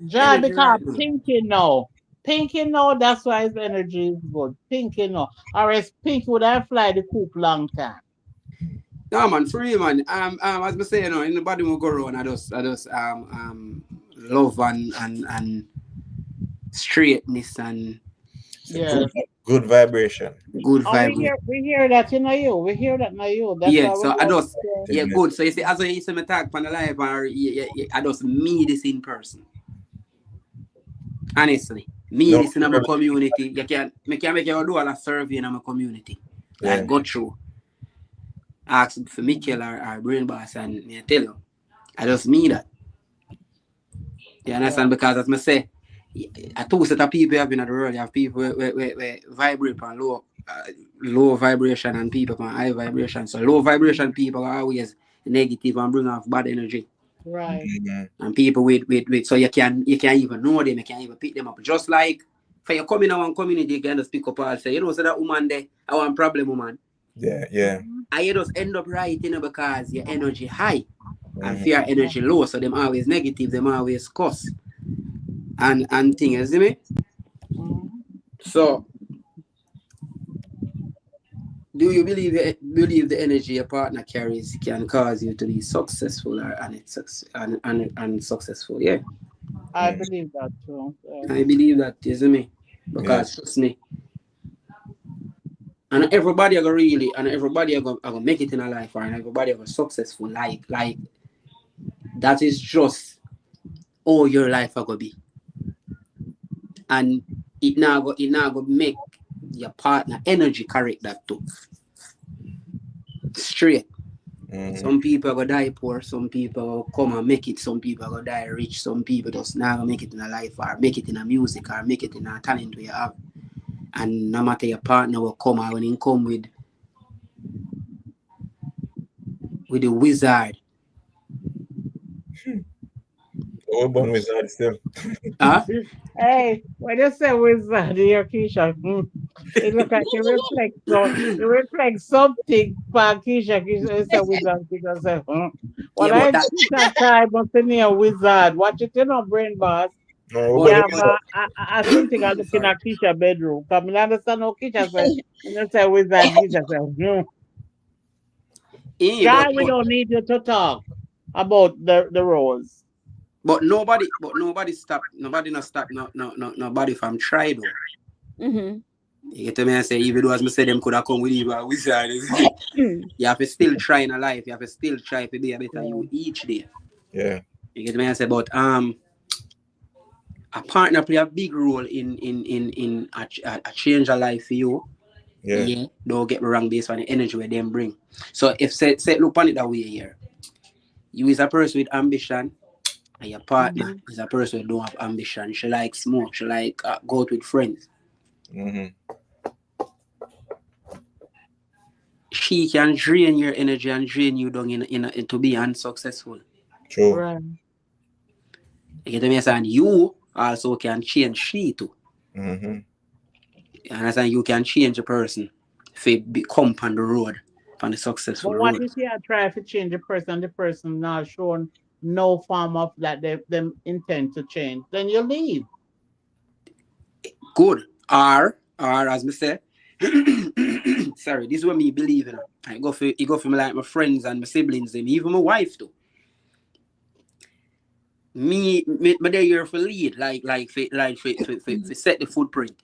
Joy, Energy because right now. Pinky know. Pinky know that's why his energy is good. Pinky know. Or else Pinky would have fly the coop long time. No man, free man. As I say, in the body will go around. I just love and straightness and It's a Yes. good vibration. good Oh, vibe. we hear that in you. We hear that in you. That's Yeah, why we so I love just to yeah, Definitely. good. So you see, as I see me talk on the live, or I just meet this in person. Honestly, me No, this in my community. You can make you do all a survey in my community. Like yeah, go through, ask for Michael or Brain Boss, and me tell you, I just meet that. You yeah. understand? Because as I say, a two set of people have been at the world. You have people where vibrate on low vibration and people on high vibration. So low vibration people are always negative and bring off bad energy. Right. mm-hmm. And people with so you can even know them, you can even pick them up. Just like for you come in our community, you can just pick up and say, so that woman there, I want problem woman. Yeah, yeah. Mhm. And you just end up right, because your energy high and Mm-hmm. fear energy low. So them always negative, them always cuss. And thing, you see me? Mhm. So do you believe the energy your partner carries can cause you to be successful or unsuccessful? Yeah. I believe that too. Yes. I believe that, you see me? Yeah, Because trust me, and everybody are gonna really and everybody are gonna make it in a life, and everybody are gonna successful like that is just all your life are gonna be. And it now go make your partner energy correct that too. Straight. mm-hmm. Some people are gonna die poor, some people will come and make it, some people are gonna die rich, some people just not gonna make it in a life or make it in a music or make it in a talent we have. And no matter your partner will come out when he come with the wizard. Oh, born wizard still. Huh? Hey, when you say wizard, your Keisha, it look like it reflects so it reflects something for Keisha. Keisha is a wizard because Yeah, well I ain't that time but near a wizard. Watch it, brain boss. No, but born Yeah, wizard. but I something I looking sorry. at Keisha bedroom. Come I understand how Keisha say when you say wizard, Keisha say, Guy, But we don't need you to talk about the roles. nobody stop nobody not stop nobody from try though. Mm-hmm. You get to me and say even though as me say them could have come with you a wizard, isn't it? You have to still try in a life, you have to still try to be a better Yeah. you each day. Yeah, You get me and say but a partner play a big role in a change of life for you. yeah. Yeah, don't get me wrong based on the energy where them bring. So if say look on it that way here. You is a person with ambition and your partner Mhm. is a person who don't have ambition. She like smoke, she like go out with friends. Mm-hmm. She can drain your energy and drain you down in to be unsuccessful. True. Right. You get me? And you also can change she too. Mm-hmm. You understand? You can change a person if it become on the road, on the successful But what road. if you are trying to change the person not showing no form of that they them intend to change? Then you leave. Good. Or as me say, sorry, this is what me believe in. I go for me like my friends and my siblings and even my wife too. Me there here for lead, for set the footprint.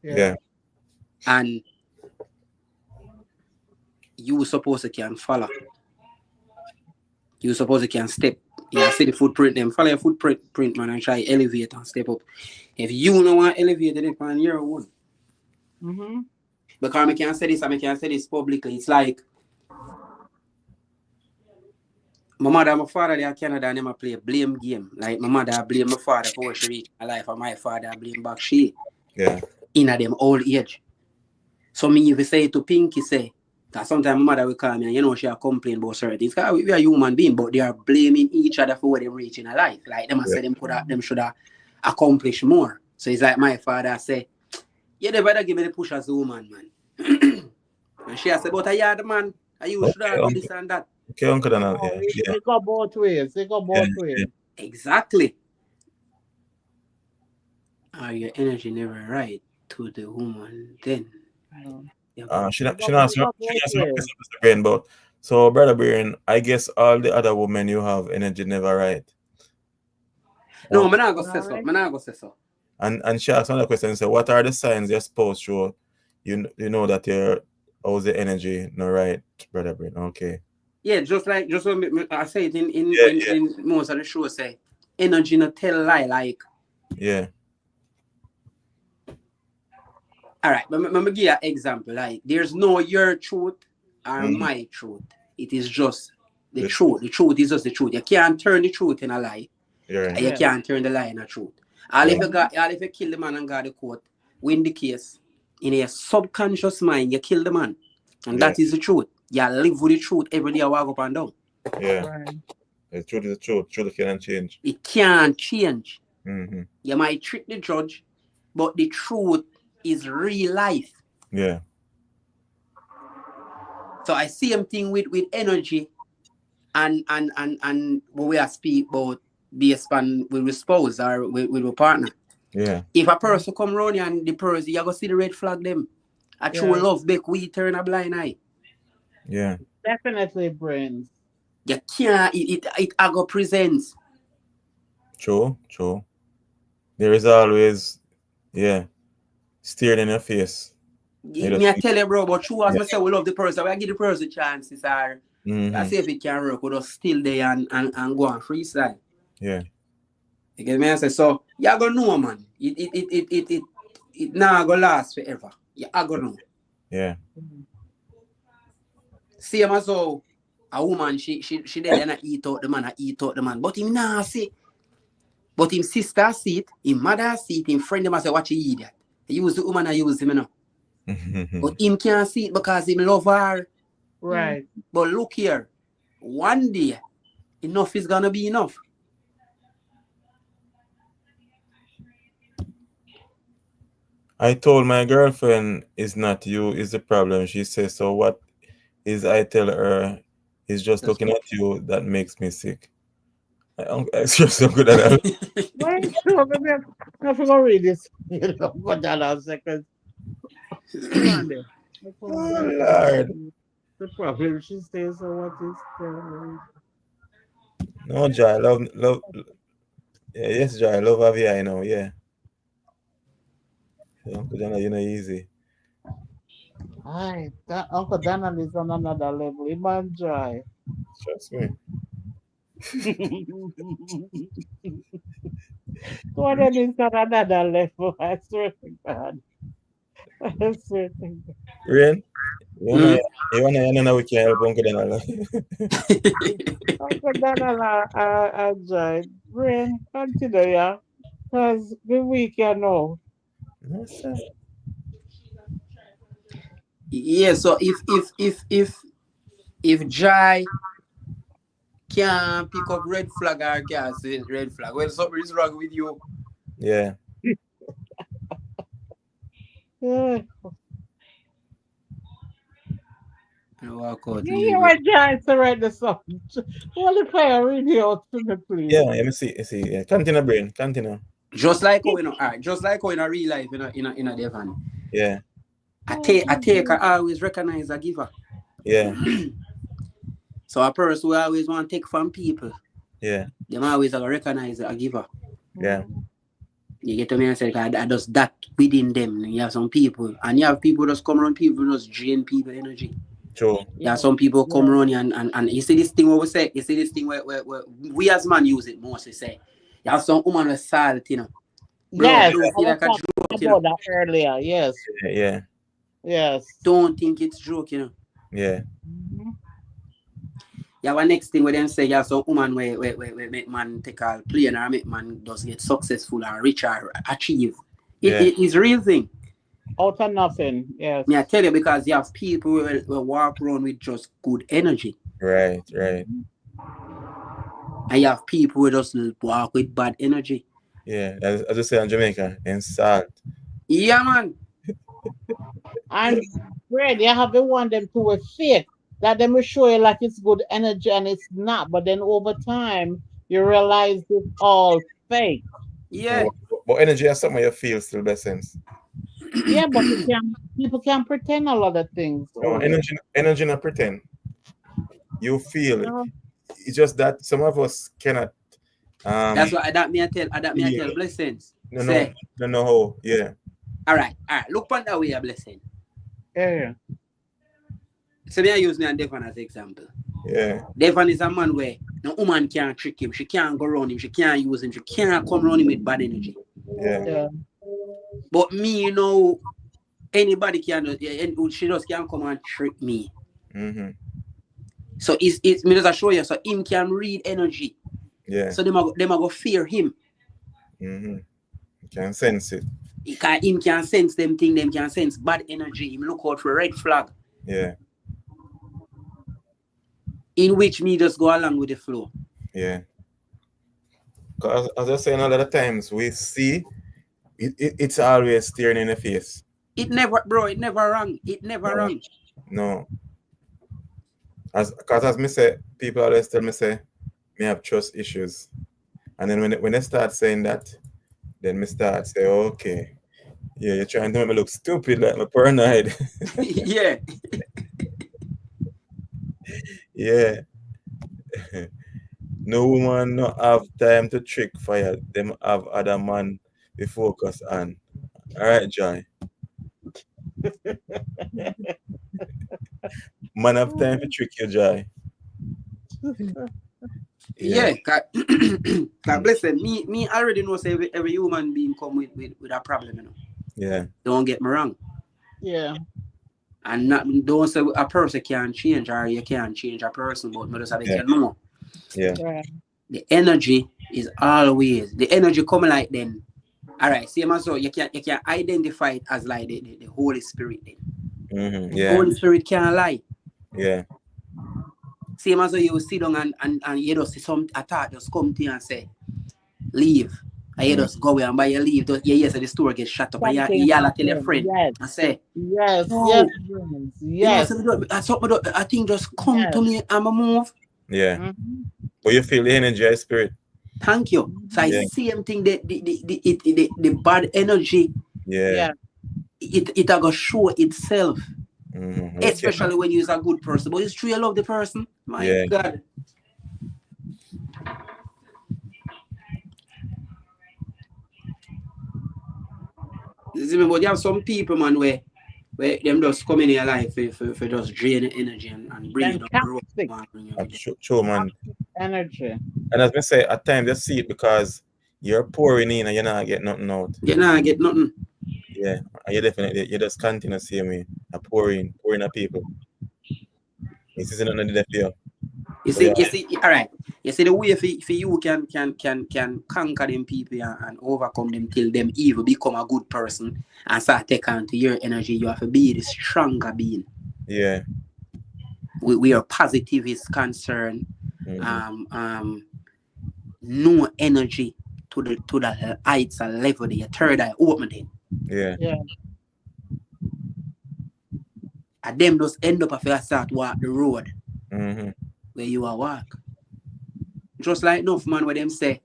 Yeah. Yeah. And you supposed to can follow. You supposed to can step. Yeah, see the footprint, them follow your footprint, man, and try elevate and step up. If you don't want to elevate it on your own. Mm-hmm. Because I can say this and I can say this publicly. It's like my mother and my father they are Canada and them play a blame game. Like my mother blame my father for what she reached in life and my father blame back she. Yeah. in a them old age. So me if you say to Pinky say, because sometimes my mother will call me and you know she'll complain about certain things. Because we are human beings, but they are blaming each other for what they reach in a life. Like them I say them should have accomplished more. So it's like my father say, you never better give me the push as a woman, man. And she said, but I had the man, you should have do this and that. Okay, Uncle Donald. No, Yeah. it go both ways. It go both ways. Exactly. Are your energy never right to the woman then? She not It answer my go both question, ways. Mr. Brain, but so brother Brain, I guess all the other women you have energy never right. No, I'm not gonna say so. I'm not gonna say so. And she asked another question. So, what are the signs you're supposed to show? You know that your how's the energy not right, brother Brain? Okay. Yeah, just when I say it in most of the shows, say energy not tell lie. Like yeah. All right, let me give you an example. Like there's no your truth or my truth. It is just the truth. The truth is just the truth. You can't turn the truth in a lie. Right. You can't turn the lie in a truth. All if you kill the man and got the court, win the case, in your subconscious mind, you kill the man. And that is the truth. You live with the truth every day, I walk up and down. Yeah. Right. The truth is the truth. Truth can't change. It can't change. Mm-hmm. You might trick the judge, but the truth is real life. Yeah. So I see same thing with energy and when we are speak about based on with spouse or with a partner. Yeah. If a person come around you and the person, you go see the red flag them. A true love make we turn a blind eye. Yeah. Definitely brains. You can't it go presents. True. There is always staring in your face. Me I tell you, bro, but true as I say we love the person, we give the person chances are I see if it can work, we just still there and go on freestyle. Yeah. You get me? I say so you gonna know, man. It not gonna last forever. You gonna know. Yeah. Same as how a woman she then I eat out the man, but him nah see. But him sister see it, him mother see it, him friend them say watch you idiot. He use the woman, I use him, you know. But him can't see it because him love her. Right. But look here, one day enough is gonna be enough. I told my girlfriend it's not you is the problem. She says, so what is I tell her is just looking at you that makes me sick. I'm so good at that. Wait, sure, maybe I forgot to read this. Hold on a second. Hold on there. Oh, Lord. The problem she says, so what is the No, Jai, love. Yeah, yes, Jai, love Avia, you know, yeah. Uncle Dana, you know, easy. Hi, Uncle Donald is on another level. Iman Joy. Trust me. Gordon is on another level. I swear to God. I swear to God. Rain? You wanna know we can help Uncle Dana? Uncle Donald and Joy. Rain, continue, yeah. Because the week, you know. Yes, sir. Yeah, so if Jai can't pick up red flag or can't say red flag, well, something is wrong with you. Yeah. Yeah. Walk out. You were trying to write the song. Only play a radio to me, please. Yeah, let me see. Yeah. Continue, brain. Continue. Just like how just like how in a real life, in a Devon. Yeah. I take I always recognize a giver. Yeah. So a person who always want to take from people. Yeah. Them always recognize a giver. Yeah. You get to me and say, I just that within them. You have some people, and you have people just come around people just drain people energy. True. Yeah, some people come around and you see this thing what we say, you see this thing where we as man use it mostly say. You have some woman with salt, you know. Bro, Yes, don't feel like a joke, you know. that earlier. Yes. Yeah. Yes. Don't think it's joke, you know. Yeah. Mm-hmm. Yeah, one next thing where them say you have some woman where make man take a plane or make man does get successful or rich or achieve. It is real thing. Out of nothing. Yes. Me I tell you, because you have people who walk around with just good energy, Right, right. and you have people who just walk with bad energy. Yeah, as I say in Jamaica, insult. Yeah, man. And Fred, you have to want them to with fake. That them will show you like it's good energy and it's not. But then over time you realize it's all fake. Yeah, No, but energy is something you feel still best sense. Yeah, but people can pretend a lot of things, No, Oli. energy not pretend. You feel it. No. It's just that some of us cannot that's um what I that me I feel tell it. blessings. No, no, Say, no, no how. Yeah, all right. Look on that way, a blessing. Yeah. So me I use me and Devon as example. yeah, Devon is a man where no woman can't trick him. She can't go around him. She can't use him. She can't come around him with bad energy. yeah, Yeah. But me, you know, anybody can. And she just can't come and trick me. mm-hmm. So it's me just show you. So him can read energy. Yeah, So them a go fear him. mm-hmm. You can sense it. Him can sense them thing. Them can sense bad energy. Him look out for red flag. Yeah, In which me just go along with the flow. yeah. 'Cause as I was saying, a lot of times we see it's always staring in the face. It never, bro. It never wrong. It never No, wrong. no. As me say, people always tell me say me have trust issues, and then when they start saying that, then me start say, okay, yeah, you're trying to make me look stupid, like my paranoid. Yeah. Yeah. No woman no have time to trick fire. Them have other man they focus on. All right, Joy. Man have time to trick you, Joy. Yeah. Yeah, God bless them. Me already know say every human being come with a problem, you know. Yeah. Don't get me wrong. Yeah. And not don't say a person can't change or you can't change a person, but me just have Yeah. to know. Yeah. Yeah. The energy is always the energy coming like then. All right, same as so you can identify it as like the Holy Spirit then. Mm-hmm. Yeah. Holy Spirit can't lie. Yeah. Same as so you sit down and you just see some a thought just come to you and say, leave. And you just go away and buy your leave. You say the store gets shut up and Something you yell tell your happened. friend Yes. and say, Yes. no, James. you know, Yes. I think just come Yes. to me and I move. Yeah. Mm-hmm. But you feel the energy of spirit. Thank you. So I Yeah. same thing the bad energy, Yeah. Yeah. it are gonna show itself. Mm-hmm. Especially when you're a good person. But it's true you love the person. My Yeah. God. You see me, but you have some people, man, where them just come in your life for just drain the energy and bring Then it up the road. toxic. True, man. Energy. And as I say, at times you see it because you're pouring in and you're not getting nothing out. You know, get nothing. Yeah. And you just continue to see me. I pouring at people. This isn't nothing that feel. You see, all right. You see the way for you can conquer them people and overcome them till them evil become a good person and start taking on to your energy. You have to be the stronger being. Yeah. We are positive is concerned. Mm-hmm. No energy to the heights and level the third eye open then. Yeah. Yeah. And them just end up after start walk the road Mm-hmm. where you are walk. Just like enough man where them say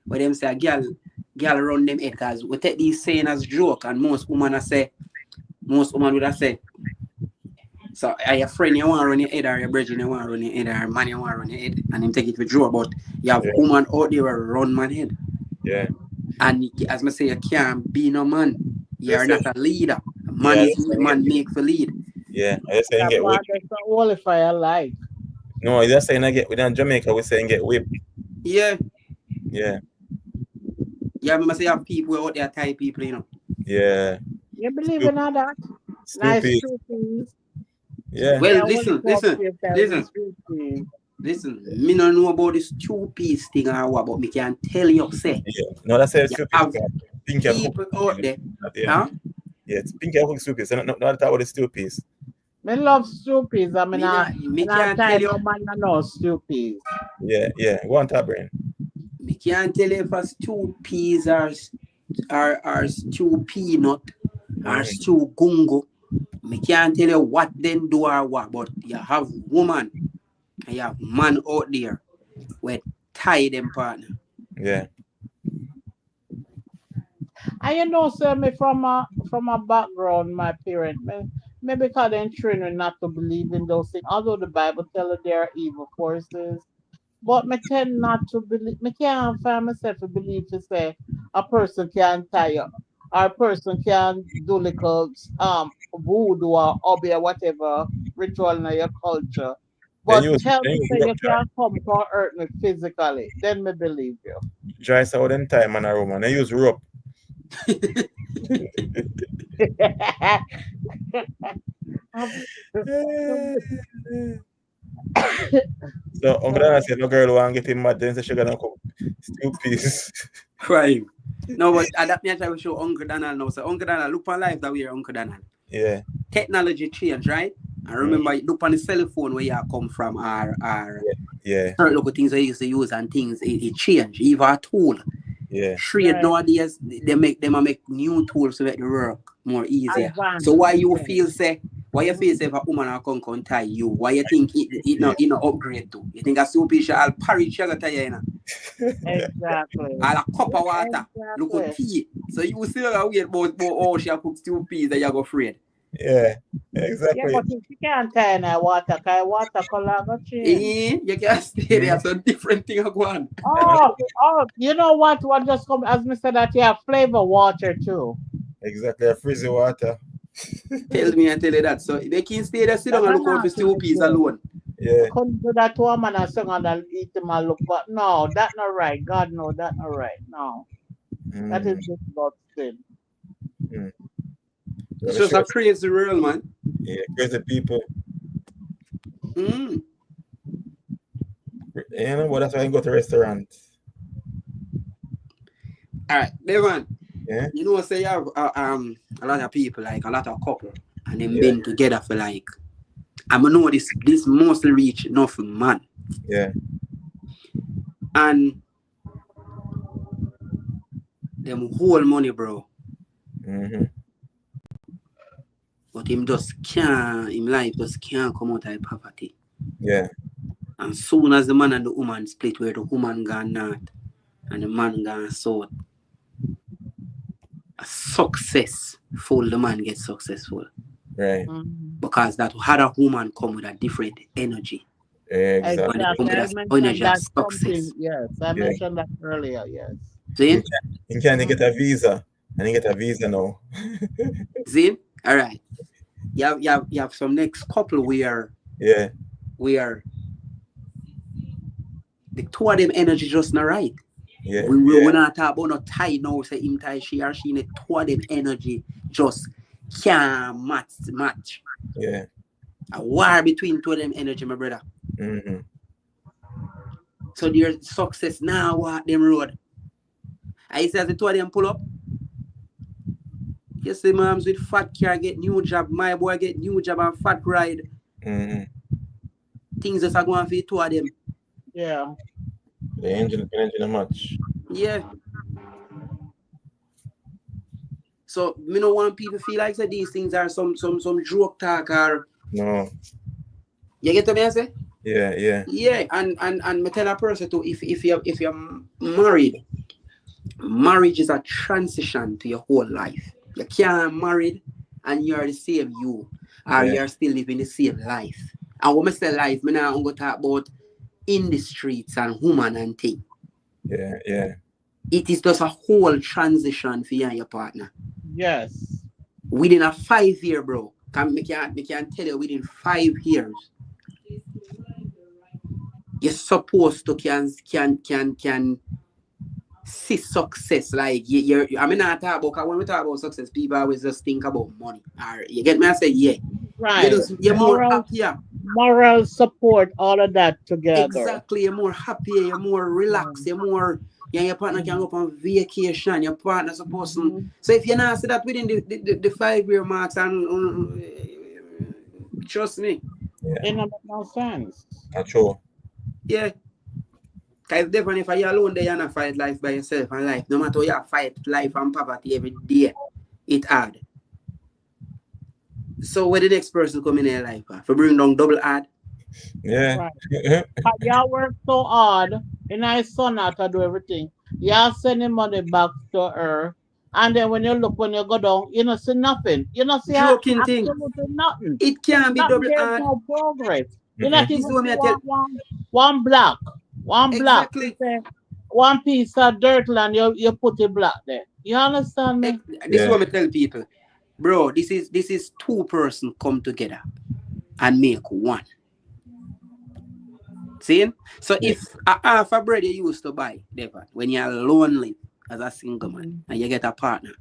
a girl run them head because we take these saying as joke and most women would have say, so are your friend you want to run your head or your brethren you want to run your head or man you want to run your head and them take it with joke, but you have woman out there who run man head. Yeah. And as I say, you can't be no man. You're not a leader. Man Yeah, is man make for lead. Yeah. I just saying That get part whipped. that's the only fire life. No, I just saying I get within Jamaica we're saying get whipped. Yeah. Yeah. Yeah, I say you have people out there type people, you know. Yeah. You believe in all that? Nice Stupid. true things. Yeah. Well, Yeah, listen. Me don't know about this stupid thing or what, but me can tell you, say. Yeah. No, that's a You stupid. have Think people out there. Yeah. Huh? Yeah, it's Pinky I cook stew peas. So not talk about the stew peas. Me love stew peas. Me I can't tell time you. no man no stew peas. Yeah. Go on top, brain. Me can't tell you if a stew peas are stew peanut or stew gungo. Me can't tell you what then do or what, but you have woman and you have man out there where tie them partner. Yeah. And sir, me from a background, my parent, maybe because they train me not to believe in those things. Although the Bible tells there are evil forces, but me tend not to believe. Me can't find myself to believe to say a person can tire, or a person can do little voodoo or hobby or whatever ritual in your culture. Then But tell me use say rope you can't come hurt me physically, then me believe you. dry southern time and a room and they use rope. So Uncle Dana said no girl want get him mad then say she gonna cook stew peas. Right. No, but that me I try to show Uncle Donald now. So Uncle Donald, look on life that we are Uncle Donald. Yeah. Technology change, right? I remember look on the cell phone where you come from our Yeah. certain local things we used to use and things it change. Even a tool. Yeah. Trade Right. nowadays they make new tools to make the work more easier. So Advanced. why you Yes. feel say if a woman can tie you? Why you think it not upgrade to? You think a super shall parry sugar tie you know? Exactly. All a cup of water, look at Exactly. tea. So you still a weird about oh she cook stew peas that you go afraid. Yeah. Yeah, Exactly. but if you can't tie in water, because water color go change. You can stay there, so different thing go on. You know what? What just come as me said that you have flavor water too. Exactly. A freezy water. Tell me and tell you that. So they can stay there, sit That down and I look out for not stew like peas it. alone. I Yeah. couldn't do that to a man and sing and eat him and look, but no, that not right. God no, that not right. No, that is Mm. disgusting. Mm. It's Let me just show a you. crazy world, man. Yeah, crazy people. Mm. You know what? That's why I go to restaurant. All right, Devon. Yeah. You know, say you have a lot of people, like a lot of couple, and them Yeah. been together for like I know this mostly reach enough man. Yeah. And them whole money, bro. Mm-hmm. But him life just can't come out of poverty. Yeah. And soon as the man and the woman split, where the woman gone north and the man gone south, a successful the man gets successful. Right. Because that other woman come with a different energy. Exactly. When it come Exactly. with I that mentioned energy of that success. something. Yes, I Yeah. mentioned that earlier. Yes. See? You can't get a visa. And you get a visa now. See? All right. You have some next couple where Yeah. the two of them energy just not right. Yeah. We're not talking about no tie now, say him tie she or she, the two of them energy just can't match. Yeah. A war between two of them energy, my brother. Mm-hmm. So their success now walk them road. I say as the two of them pull up. You see moms with fat car get new job, my boy get new job and fat ride. Mm-hmm. Things just are going for the two of them. Yeah. The engine much. Yeah. So me don't want people feel like say these things are some joke talk or No. you get what I say? Yeah, yeah. Yeah, and me tell a person too, if you're married, marriage is a transition to your whole life. You can't married and you're the same you, or you're still living the same life. And when I say life, me now I'm gonna talk about in the streets and woman and thing. Yeah, yeah. It is just a whole transition for you and your partner. Yes. Within a 5 year, bro. Me can tell you within 5 years. You're supposed to can see success. Like I mean not talk about, when we talk about success, people always just think about money. Or you get me? I say yeah. Right. You're more Or else, happier. moral support, all of that together. Exactly, you're more happier, you're more relaxed, Mm, you're more. Yeah, your partner can mm, go up on vacation. Your partner's supposed to. mhm. So if you're not see that within the 5 year marks, and trust me, Yeah, It don't make no sense. not true. yeah. Cause definitely if you're alone there, you're not fight life by yourself and life. No matter how you fight life and poverty every day, it hard. So where the next person come in your life, for bring down double hard. Yeah. Right. But y'all work so hard, and I son out to do everything. Y'all sending money back to her. And then when you look, when you go down, you don't see nothing. You don't see Joking thing. absolutely nothing. It can be Nothing. double There's hard. no progress. You not Mm-mm. This even is what see me I tell. one block. One block. You Exactly. say one piece of dirt land, you put it black there. You understand me? This is Yeah. what I tell people, bro. This is two person come together and make one. See? So Yeah. if a half a bread you used to buy, Devon, when you're lonely as a single man Mhm. and you get a partner,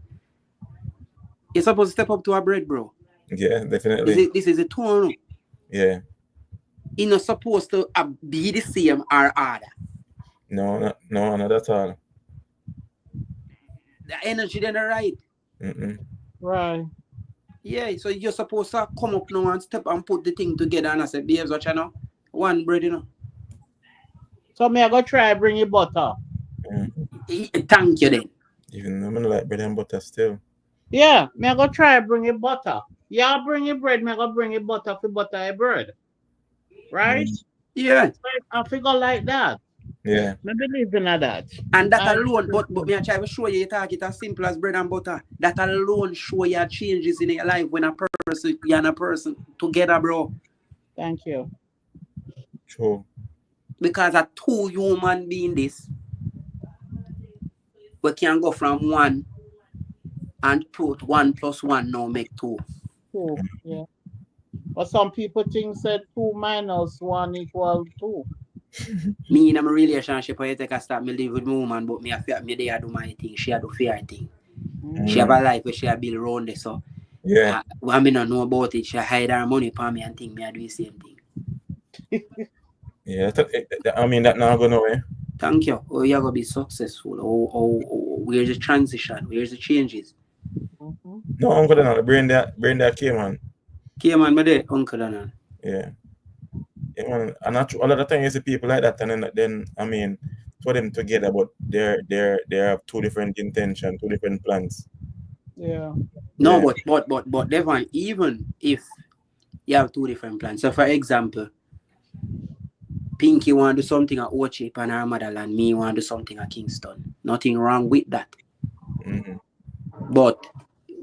you're supposed to step up to a bread, bro. Yeah, This definitely. is this is a two. Yeah. You're not supposed to be the same or harder. No, not at all. The energy then right. Mm-mm. Right. Yeah, so you're supposed to come up now and step and put the thing together and I say, babes, what you know? One bread, you know. So me I go try bring you butter. Mm. Thank you then. Even I'm gonna like bread and butter still. Yeah, me I go try bring you butter. Y'all bring you bread, me I go bring you butter for butter a bread. Right? Mm. Yeah. So I figure like that. Yeah. Me believe in that. And that I alone, but me I try to show you talk it as simple as bread and butter. That alone show you changes in your life when a person you and a person together, bro. thank you. True. Because a two human being this, we can go from one and put 1 + 1 now make two. Two. Yeah. But some people think said 2 - 1 = 2. Me in my relationship, I take a start me live with my woman, but me me there do my thing. She a do fair thing. She Mm-hmm. have Mm. a life where she a build around this. So Yeah. what me not know about it, she hide her money for me and think me I do the same thing. Yeah. I mean that now gonna way. Thank you. Oh, you're gonna be successful. Where's the transition? Where's the changes? Mm-hmm. No, I'm gonna now bring that came on. Okay, man, my day, Uncle Donald. Yeah. Yeah, man. And a lot of times you see people like that, and then I mean, put them together, but they have two different intention, two different plans. Yeah. No, Yeah. but Devon, even if you have two different plans. So for example, Pinky want to do something at Orchip and her motherland, me want to do something at Kingston. Nothing wrong with that. Mm-hmm. But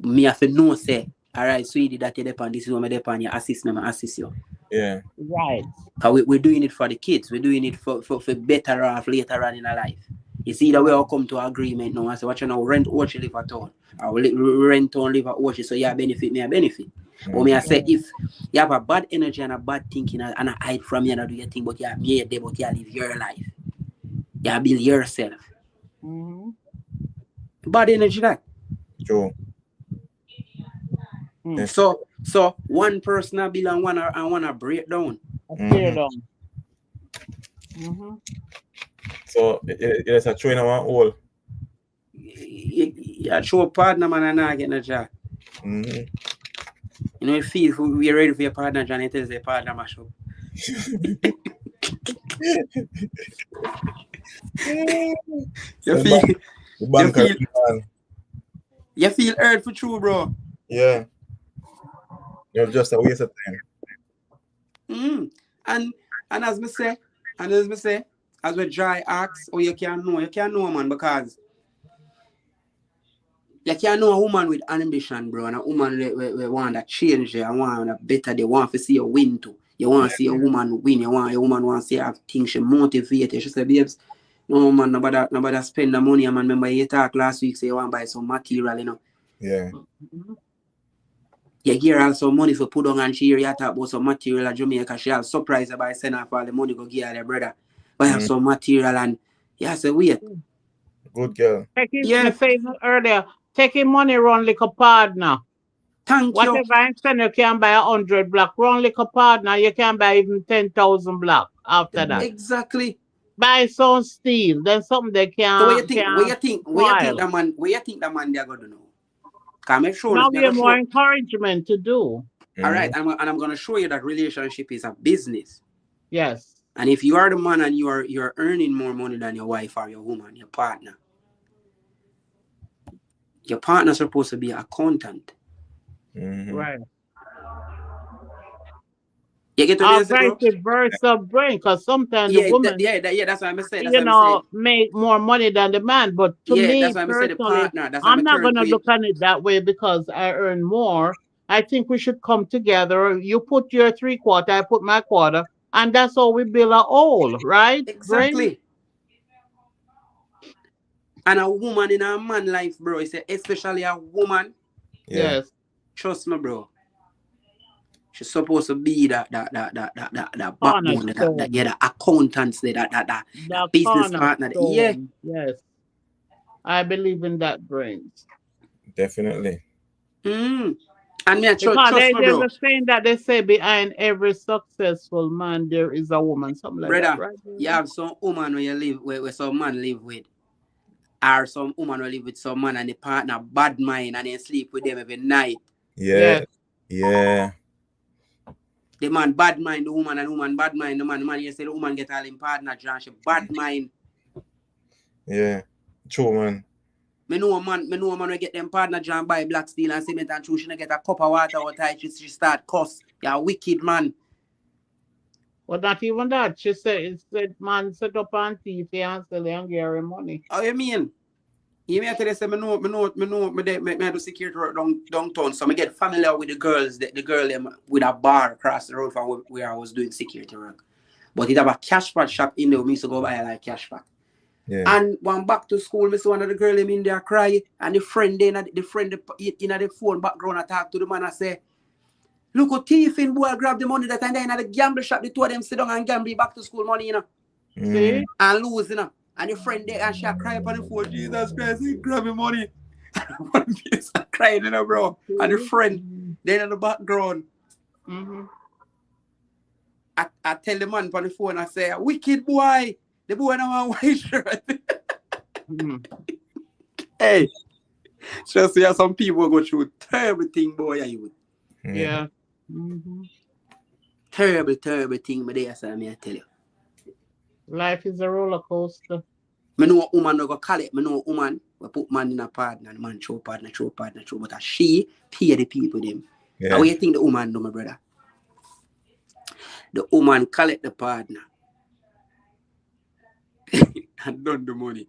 me have to know say, alright, sweetie, that you depend, this is what I depend, you assist me, I assist you. Right. Because we're doing it for the kids. We're doing it for better off later on in our life. You see that we Right. all come to agreement now. I say, what you know, rent Orchard live at town. Or rent town live at Orchard, so you benefit, me a benefit. But me I Mm-hmm. say, Right. if you have a bad energy and a bad thinking and I hide from you and I do your thing, but you have me there, but you live your life. You build yourself. Mm-hmm. Bad energy that. True. Mm. Yes. So one person a build and one a break down. I tear Mm-hmm. down. Mm-hmm. So it's a train one hole. You show partner man and not get no job. Mm-hmm. You know, you feel we're ready for your partner, John. It tells the partner mash up. You So feel, the you banker, feel, man. you feel hurt for true, bro. Yeah, it was just a waste of time. Mm. And and as me say, as we dry axe, or you can know, man, because you can know a woman with ambition, bro, and a woman we want to change, they want a better, they want to see you win too. You want to see a Yeah. woman win, a woman want to see her things she motivated. She say, babes, no man, nobody spend the money. Man, remember you talk last week, say you want to buy some material, you know. Yeah, Mm-hmm. You give her some money for put on and she hear you talk about some material at Jamaica. She has surprised her by sending her all the money go give her the brother. Buy have mm, some material and yeah, say wait. good girl. Taking, me Yeah, saying earlier, taking money run like a partner. Thank you. Whatever extent you can buy 100 block. Wrong liquor partner, you can buy even 10,000 block after that. Exactly. Buy some steel, then something they So can where you think spoil. that man they're gonna know? Can make sure Now me I go give more show. encouragement to do. All right, Mm-hmm. and I'm gonna show you that relationship is a business. Yes. And if you are the man and you're earning more money than your wife or your woman, your partner's supposed to be an accountant. Mm-hmm. Right. You get what Or I say, vice bro? versa brain, because sometimes the Yeah, woman, that's what I'm saying. That's what I'm saying. make more money than the man. But to Yeah, me that's why I'm saying the personally, partner. That's why I'm I'm a not turn gonna to it. look at it that way because I earn more. I think we should come together. You put your 3/4, I put my quarter, and that's how we build a whole, right? Brain? Exactly. And a woman in a man life, bro, especially a woman, Yeah. Yes. trust me, bro. She's supposed to be that backbone, Cornerstone. the accountants, that The business partner. Yeah. cornerstone. Yes. I believe in that brains. Definitely. Mm. And me, Because trust me, there's bro. a saying that they say behind every successful man there is a woman, something like that, Brother, right? you have some woman where some man live with. Or some woman will live with some man and the partner bad mind and then sleep with them every night. Yeah. Yes, Yeah. The man bad mind the woman and the woman bad mind the man. The man you say the woman get all in partner John, she bad mind. Yeah. True, man. Me know a man will get them partner John buy black steel and cement and true she get a cup of water or tie she start cuss. You're a wicked man. but not even that. She said, it said, man, set up on thief and sell and get her money. How you mean? You may tell you say me do security work downtown, so I get familiar with the girls, the girl them with a bar across the road from where I was doing security work. But it have a cash pack shop in there. We used to go buy like cash pack. Yeah. And when back to school, me see one of the girl them in there cry, and the friend in the phone background I talk to the man and say, look who thief in boy grab the money that and then at the gamble shop, the two of them sit down and gamble back to school money, Mm-hmm. See? and lose, And the friend there and she cry upon the phone, Jesus Christ, he grab me money. One piece of crying, bro. And the friend then in the background. Mm-hmm. I tell the man on the phone, I say, wicked boy. The boy now want white shirt. Mm-hmm. Hey, just see how some people go through terrible thing, boy. Yeah. Mm-hmm. Terrible thing, but they say, I tell you. Life is a roller coaster. I know a woman no go call it. I know a woman we put man in a partner, and the man show partner, but she pay the people them. Yeah. And what you think the woman do, my brother? The woman collect the partner and done the money.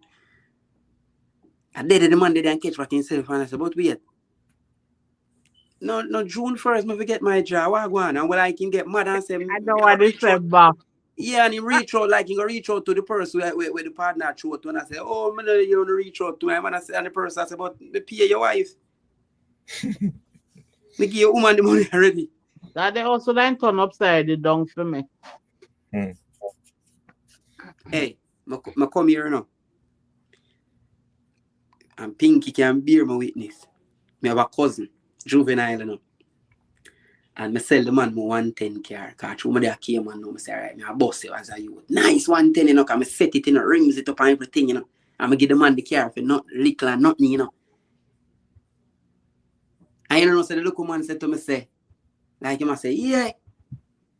And then the man they didn't catch back himself and I said, but wait. No, June 1st, I forget my job. What go on? And when I can get mad and say, I know what they said, but yeah, and he reach out like he go reach out to the person where the partner throw to, and I say, oh, man, you don't reach out to him. And I say, and the person I say, but me pay your wife. Me give your woman the money already. that they also then turn upside the down for me. Hey, I come here now. And Pinky can bear my witness. Me have a cousin, juvenile, And I sell the man my 110 car. Because through my day came and now I say, all right, I boss it as a youth. Nice 110, because I set it, rims it up and everything, And I give the man the car for not little and nothing, And so the local man said to me, say, like him, I say, yeah,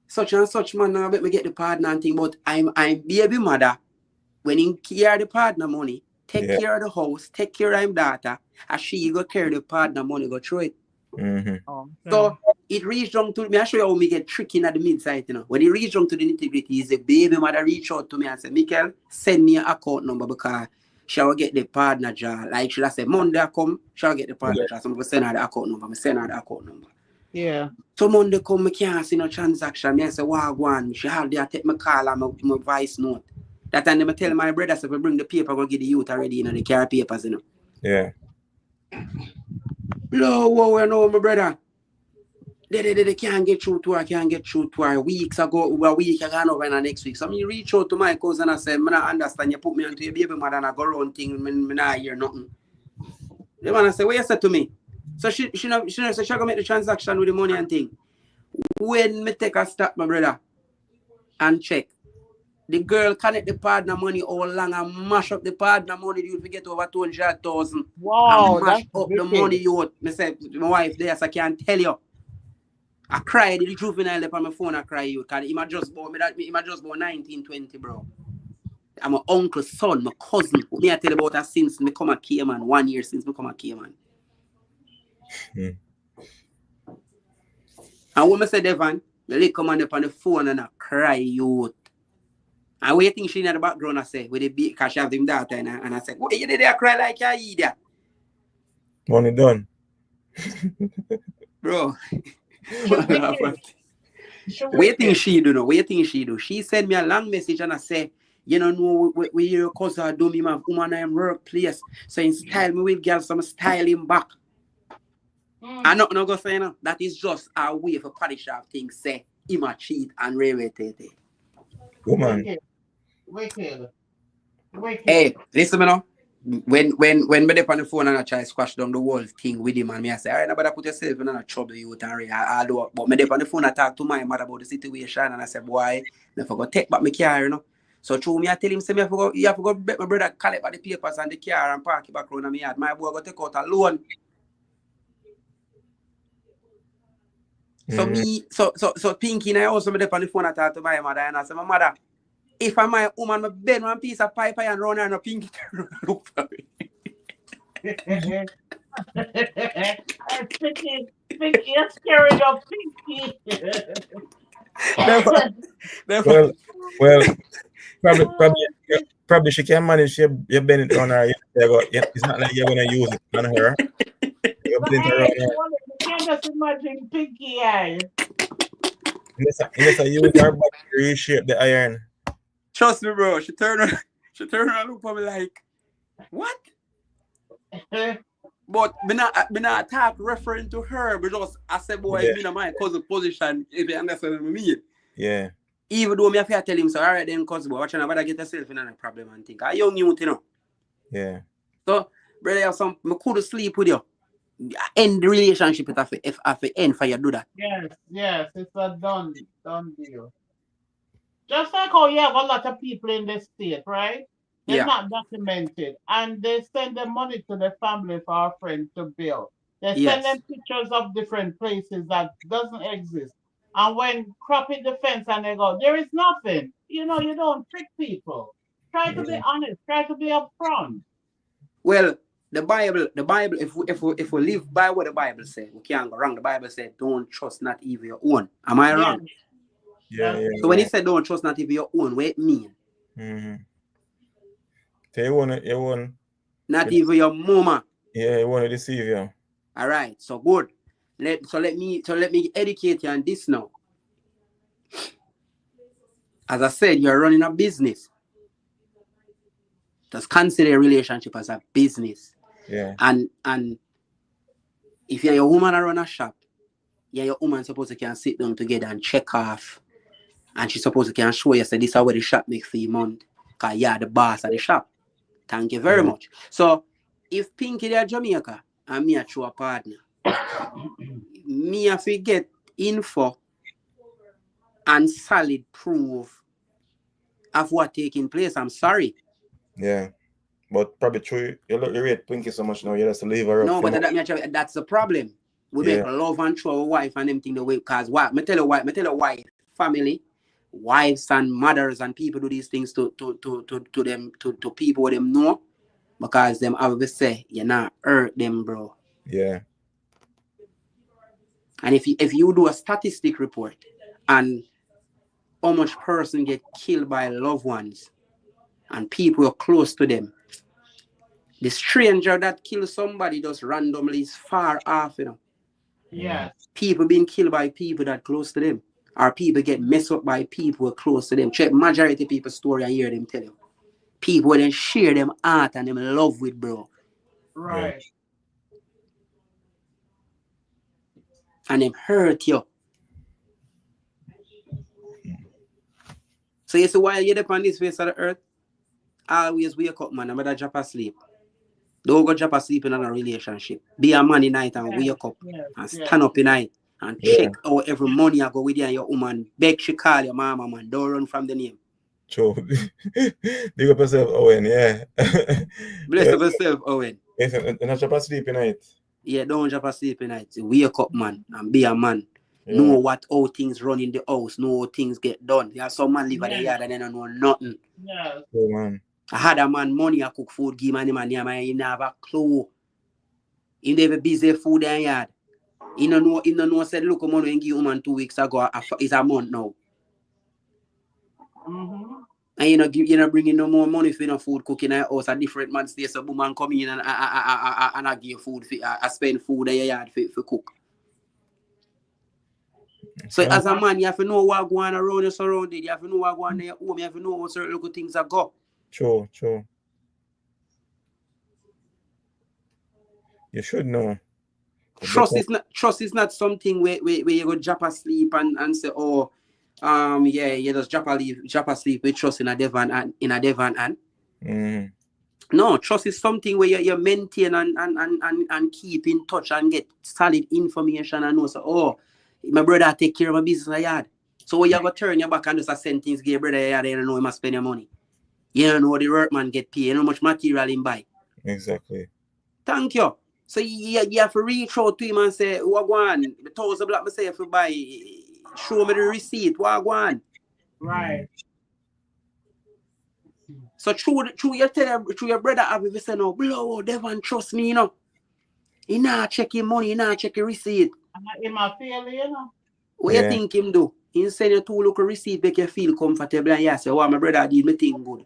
such and such man, I bet me get the partner and thing, but I'm baby mother. When he care the partner money, take care of the house, take care of him daughter, and she go carry the partner money, go through it. Mm-hmm. Okay. So it reached down to me. I show you how me get tricky at the mid-side, When it reached down to the nitty-gritty, the baby mother reach out to me and say, Michael, send me an account number because she will get the partner job. Like she say, Monday I come, she will get the partner job. So I'm going to send her the account number. I send her the account number. Yeah. So Monday come, I can't see no transaction. I say, wow, go on. She had there take my call and my voice note. That time I tell my brother, so if I bring the paper, I'm going to give the youth already, they carry papers, Yeah. Whoa, no, my brother. They can't get through to her, Weeks ago, a week ago, and next week. So I reach out to my cousin and I say, I don't understand. You put me onto your baby mother and I go around thing, I not hear nothing. The man say, what you said to me? So she so she gonna make the transaction with the money and thing. When me take a stop, my brother, and check, the girl connect the partner money all along and mash up the partner money. You forget over 200,000 and Wow, mash that's up the money. wicked. You, me say my wife there, so I can't tell you. I cried the juvenile up on my phone. I cry you because he might just born me that he might just born 1920, bro. I'm my uncle's son, my cousin. Me I tell you about that since me come a Cayman, 1 year since me come a Cayman. And when I say Devon, the come on up on the phone and I cry you. And what you think she in the background I say with the big because she have him daughter and I said, what you did there cry like you idiot? Money done. Bro. She wicked. She What you think wicked. she do now? What you think she do? She sent me a long message and I say, you know we your cousin do me my woman in workplace. So in style me with girls, some style him back. I not go say no. That is just a way for party shop things say him a cheat and rewete. Woman. Wicked. Wicked. Wicked. Hey, listen me now. When me dey on the phone and I try to squash down the whole thing with him and me I say, alright, nobody put yourself in a trouble you and I do. But me dey on the phone I talk to my mother about the situation and I say, boy, I forgot take back my car, you know. So through me I tell him say me you have to go bet my brother collect back the papers and the car and park it back around me yard. My boy go take out a loan. So me so Pinky and I also me dey on the phone I talk to my mother and I say, my mother, if I'm my woman, my bed one piece of pipe and run and a Pinky look for me. Pinky, you're scaring of Pinky. Well, well, probably she can manage your Bennett on her. It's not like you're gonna use it on her. You're But putting it around hey, her. you can't just imagine Pinky eyes. Unless I use her body to reshape the iron. Trust me, bro. She turned around and look for me like, what? But me not talk referring to her because I said, boy, Yeah. me and my cousin position, if you understand what I mean. Yeah. Even though me have to tell him, so all right then, cousin, boy, watch out, better get yourself in a problem and think. I young you know. Yeah. So, brother, have some me could sleep with you. End the relationship if I end for you do that. Yes, it's a done deal. Just like how you have a lot of people in the state, right? They're Yeah. not documented, and they send them money to the family for our friend to bill. They send Yes. them pictures of different places that doesn't exist. And when crop hit the fence and they go, there is nothing. You don't trick people. Try to be Yeah. honest. Try to be upfront. Well, the Bible, if we live by what the Bible said, we can't go wrong. The Bible said, don't trust not even your own. Am I Yes, wrong? Yeah. that's Yeah. So when he Yeah. said don't trust not even your own, what it mean? Mm-hmm. So you want Not even your mama. you want to deceive you. All right, so good. Let me educate you on this now. As I said, you're running a business. Just consider a relationship as a business. Yeah. And if you're your woman run a shop, your woman supposed to can sit down together and check off. And she's supposed to can show you, say, this is how the shop make for you month. Because you're the boss of the shop. Thank you very Yeah. much. So, if Pinky there Jamaica and me a true a partner, me have to get info and solid proof of what taking place. I'm sorry. Yeah. But probably true. You rate Pinky so much now. You have to leave her up No, for but more. that's the problem. We Yeah. make love and show our wife and them thing the way because what me tell a wife, family, wives and mothers and people do these things to them to people where them know because them always say you're not hurt them, bro. Yeah. And if you do a statistic report and how much person get killed by loved ones and people are close to them, the stranger that kills somebody just randomly is far off, yes. People being killed by people that close to them. Or people get messed up by people who are close to them. Check majority of people's story and hear them tell you. People then share them heart and them love with, bro. Yeah. Right. And them hurt you. So you see while you're up on this face of the earth, always wake up, man. I'm gonna drop asleep. Don't go drop asleep in a relationship. Be a man in night and Yes, wake up yes, and yes. stand up in night and Yeah. check out every money I go with you and your woman. Beg she call your mama, man. Don't run from the name. True. Big up yourself, Owen. Yeah. Bless up yourself, Owen. Listen, not drop asleep night. Yeah, don't drop asleep in night. Wake up, man, and be a man. Yeah. Know how things run in the house. Know how things get done. There are some man live at the Yes. yard and they don't know nothing. Yes. Oh, man. I had a man money, I cook food, give man name, and he never have a clue. He never busy food in yard. He don't know said look money and give woman 2 weeks ago. It's a month now. Mm-hmm. And you know bringing no more money for no food cooking in house. A different man stay so woman come in and I give food for I spend food in your yard for cook. So as a man, you have to know what going around your surrounded. You have to know what going on in your home. You have to know what certain little things are go. True. You should know. Trust is not something where you go drop asleep and say, oh, yeah, you just drop asleep with trust in a Devon and. Mm. No, trust is something where you maintain and keep in touch and get solid information and know so, oh, my brother take care of my business in the yard. So when you go turn your back and just send things to your brother yard, you don't know he must spend your money. You don't know the workman get paid, you know how much material he buy. Exactly. Thank you. So you have to reach out to him and say, what go on? The $1,000 black myself to buy, show me the receipt, what go on? Right. So true your brother have you say no, blow, Devon trust me, you know. He not check your money, he not check your receipt. In my feeling, you know. What you think him do? He send you 2 look receipt make you feel comfortable and you say, oh, my brother did me thing good.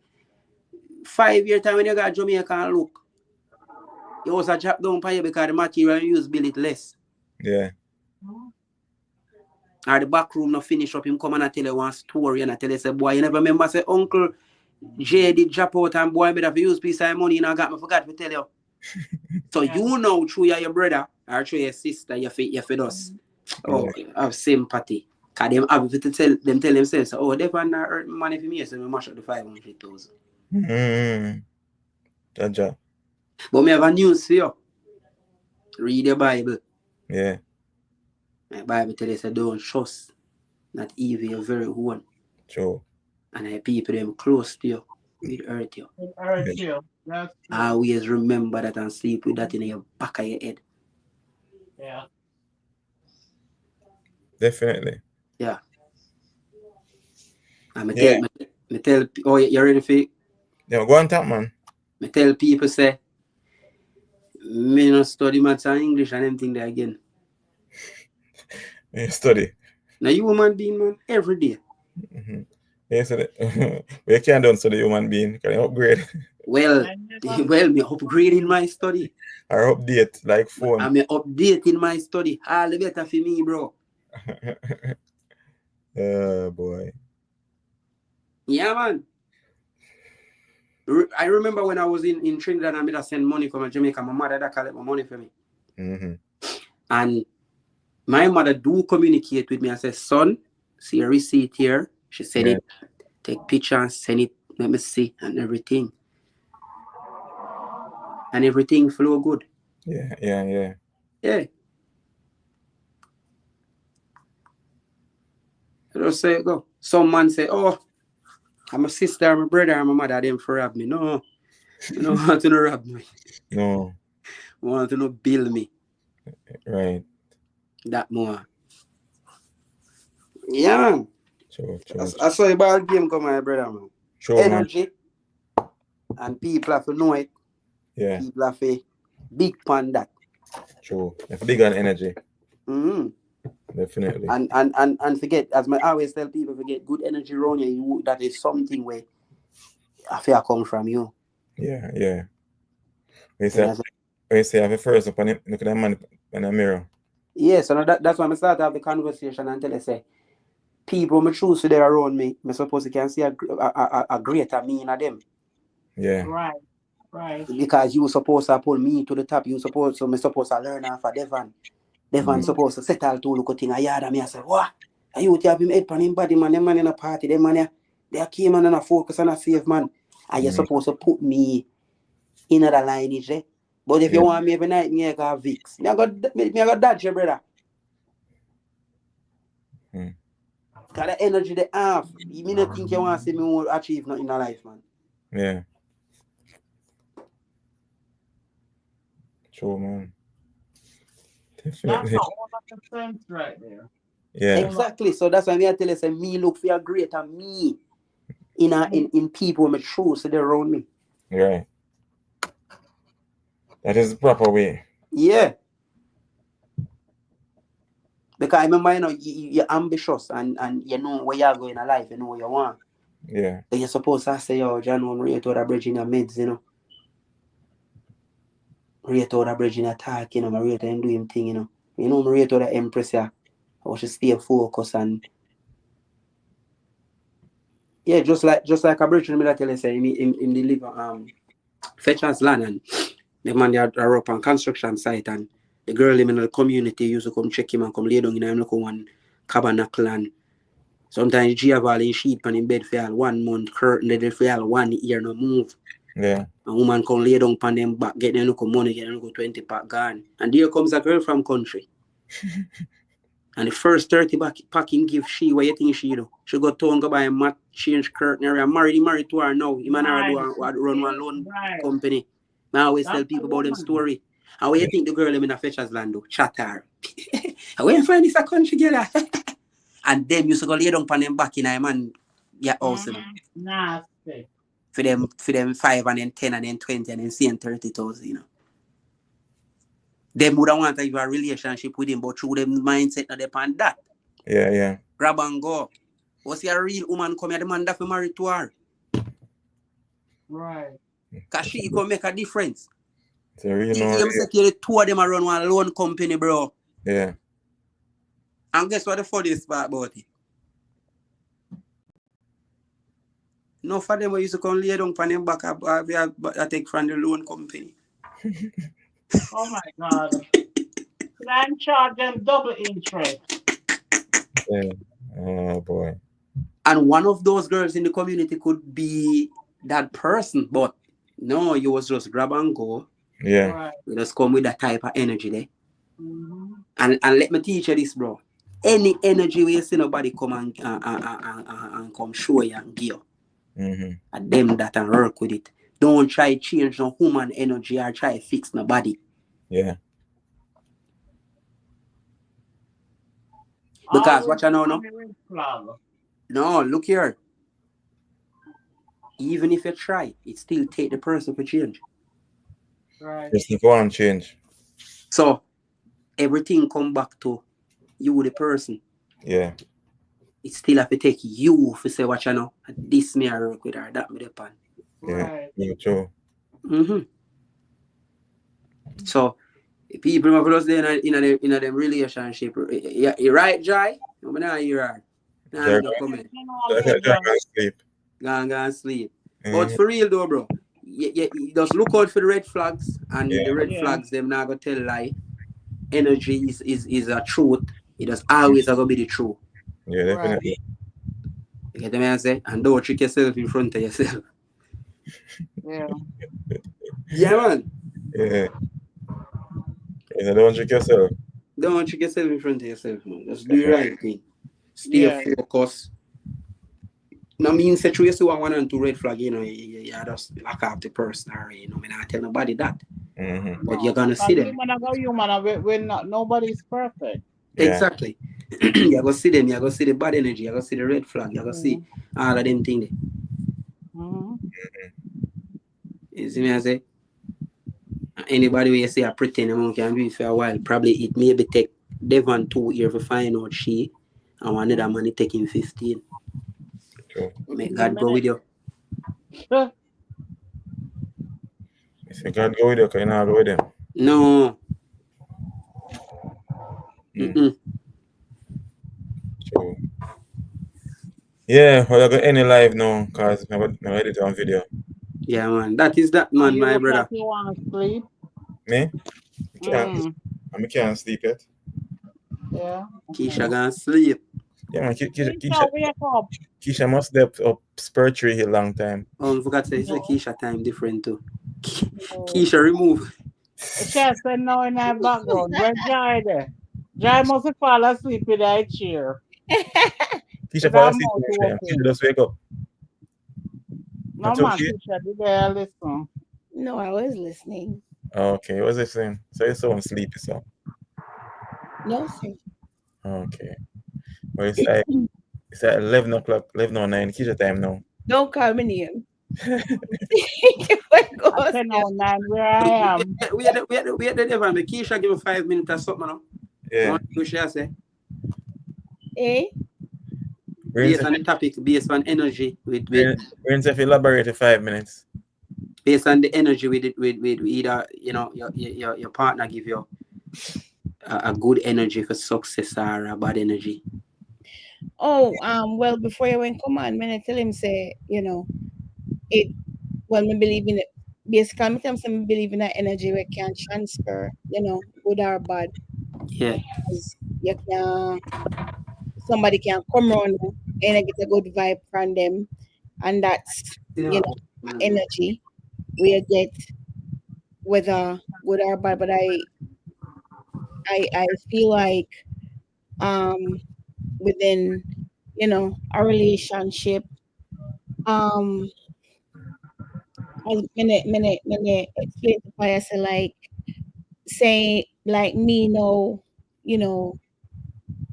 5 year time when you got Jamaica and look. You also drop down for you because the material you use bill it less. Yeah. Or the back room not finish up, him come and tell you one story and I tell you say, boy, you never remember say Uncle J did drop out and boy better use piece of money and I forgot to tell you. So you know through your brother or through your sister, you fit us. Oh, have sympathy. Cause them have to tell themselves, oh, they want to earn money for me, so we mash up the 500,000. Jaja. But me have a news for you. Read the Bible. Yeah. My Bible tell you say don't trust, not even your very own. True. And the people them close to you will hurt you. It hurts you. That's true. Always remember that and sleep with that in your back of your head. Yeah. Definitely. Yeah. And me tell oh, you ready for it? Yeah, go on top, man. Me tell people say me not study maths and English and them thing there again. You study. Now you human being, man, every day. Mm-hmm. Yeah, so we can't do study human being. Can you upgrade? Well, me upgrading my study. Or update like phone. I'm updating my study. All the better for me, bro. Boy. Yeah, man. I remember when I was in Trinidad and I send money from Jamaica. My mother that collect my money for me. Mm-hmm. And my mother do communicate with me and say, son, see a receipt here. She send it, take picture and send it, let me see, and everything. And everything flow good. Yeah. Yeah. I just say go. Some man say, oh, I'm a sister, I'm a brother, I'm a mother, them for rob me. No. I don't want to rob me. No. I want to bill me. Right. That more. Yeah, man. True. I saw a ball game come, my brother, man. True, energy. Man. And people have to know it. Yeah. People have to big pan that. True. It's big on energy. Mm-hmm. Definitely. And forget, as I always tell people, forget good energy around you. That is something where I feel come from you. Yeah. We say I have a first up and look at that man in the mirror. Yeah, so that's why I start to have the conversation and tell you say, people me choose to there around me, I suppose you can see a greater me in them. Yeah. Right. Because you supposed to pull me to the top, me supposed to learn off of Devon. Devon supposed to settle to look at thing. I heard me, I say, what? And you have him head pan him body, man. Them man in a party, them man, they came and a focus and a save, man. And you're supposed to put me in other lineage, But if Yeah. you want me every night, me I got Vicks. Me I got dodge your brother. Mm. Cause the energy they have. You me not think you want to see me won't achieve nothing in life, man. Yeah. True, man. That's Definitely. a 100% right there. Yeah. Exactly. So that's why me I tell you, say me look for your greater me in people me true, so they're around me. Right. That is the proper way. Yeah. Because I remember, you're ambitious and you know where you're going in life, you know what you want. Yeah. So you're supposed to say, yo, John, I'm ready to the bridge in your mids, Ready to the bridge in your talk, I'm ready to do him thing, I'm ready to the empress, yeah. I should stay focused and, yeah, just like a bridge in the middle, say, him deliver, Fetcher's land, and the man they are up on construction site, and the girl him in the community used to come check him and come lay down in him look one tabernacle, and sometimes G have all his sheet on in bed for all 1 month, curtain they for all 1 year no move. Yeah. And woman come lay down on them back, get them look money, get them look 20 pack gone. And there comes a girl from country. And the first 30 pack him give she, what you think she do? She go to and go buy a mat, change curtain area, married to her now. Him and her Right. run one loan Right. company. I always That's tell the people about them woman. story. And what you think the girl them in a Fetcher's land do? Chat her. And where you find this a country girl? And them used to go lay down on them back in a man yeah house, Nasty. For them 5 and then 10 and then 20 and then seeing 30,000, Them would have want to have a relationship with him, but through them mindset not depend that. Yeah. Yeah. Grab and go. Was a real woman come here, the man that be married to her. Right. Cause she can make a difference. So you know. You say the two of them are run one loan company, bro. Yeah. And guess what the funniest part about it? No for them used to come lay down on them back I take from the loan company. Oh my God. Can charge them double interest? Yeah. Oh boy. And one of those girls in the community could be that person, but no, you was just grab and go. Yeah. Right. You just come with that type of energy there. Mm-hmm. And let me teach you this, bro. Any energy where you see nobody come and come show you and give you. Mm-hmm. And them that and work with it. Don't try change no human energy or try fix nobody. Yeah. Because Always what you know, on the red flag. no, look here. Even if you try, it still take the person to change. Right. Just if one change. So everything come back to you, the person. Yeah. It still have to take you to say what you know. This me I work with her, that me depend. Yeah. Right. Yeah. True. So people have lost in a them relationship. Yeah, you right, Jai? I'm not hear her. Nah, Jai me no comment. Jai can sleep. Go and sleep. Mhm. But for real though, bro, you just look out for the red flags, and Yeah. the red Yeah. flags them not gonna tell lie. Energy is a truth. It does always gonna be the truth. Yeah. Right. Definitely. You get me? I say, and don't trick yourself in front of yourself. Yeah. Yeah, man. Yeah. Yeah. Don't trick yourself. Don't trick yourself in front of yourself, man. Just do the Yeah. right thing. Stay Yeah. focused. No mean say you see 1 and 2 red flag, you just lock up the person, or me not tell nobody that. Mm-hmm. But you're gonna Because see them. human are human, and we're not. Nobody's perfect. Yeah. Exactly. You're gonna see them, you're gonna see the bad energy, you're gonna see the red flag, you're gonna see all of them things. Mm-hmm. You see me I say? Anybody where you say I pretend a monkey can be for a while, probably it maybe take Devon 2 years to find out she, and one other man it take him 15. True. May God go with you. If you can't go with you, can you not go with them? No. True. Yeah, well, I got any live now because I'm edit on video. Yeah, man. That is that, man, my You look brother. like you want to sleep. Me? I can't sleep yet. Yeah. Keisha gonna sleep. Yeah, man. Wake up. Keisha must step up spiritually a long time. I forgot to say Keisha time different too. Keisha remove. She has said now in our background. Where Jai there? Jai must have fall asleep in that chair. Keisha With fall her asleep mouth in the chair. Keisha open. just wake up. No That's man, okay. Tisha, did they listen? No, I was listening. Okay, what's it saying? So you're so sleepy, so. No, sir. Okay. Well, it's at 11 o'clock, 11:09 Keisha time now. Don't call me name. What At goes there? 10:09 where I am. We had the devil. Make Keisha give him 5 minutes or something now. Yeah. What should I say? Eh? Based on the topic, based on energy, We're going to elaborate in 5 minutes. based on the energy with it, with either your partner give you a good energy for success or a bad energy. Oh, well, before you went come on, man, I tell him say, it well, me believe in it. Basically, me tell him say me believe in that energy we can transfer, good or bad. Yeah, Because you can somebody can come around you and I get a good vibe from them, and that's energy we get whether good or bad. But I feel like um within a relationship, um as minute explain to Paya say like say like me know you know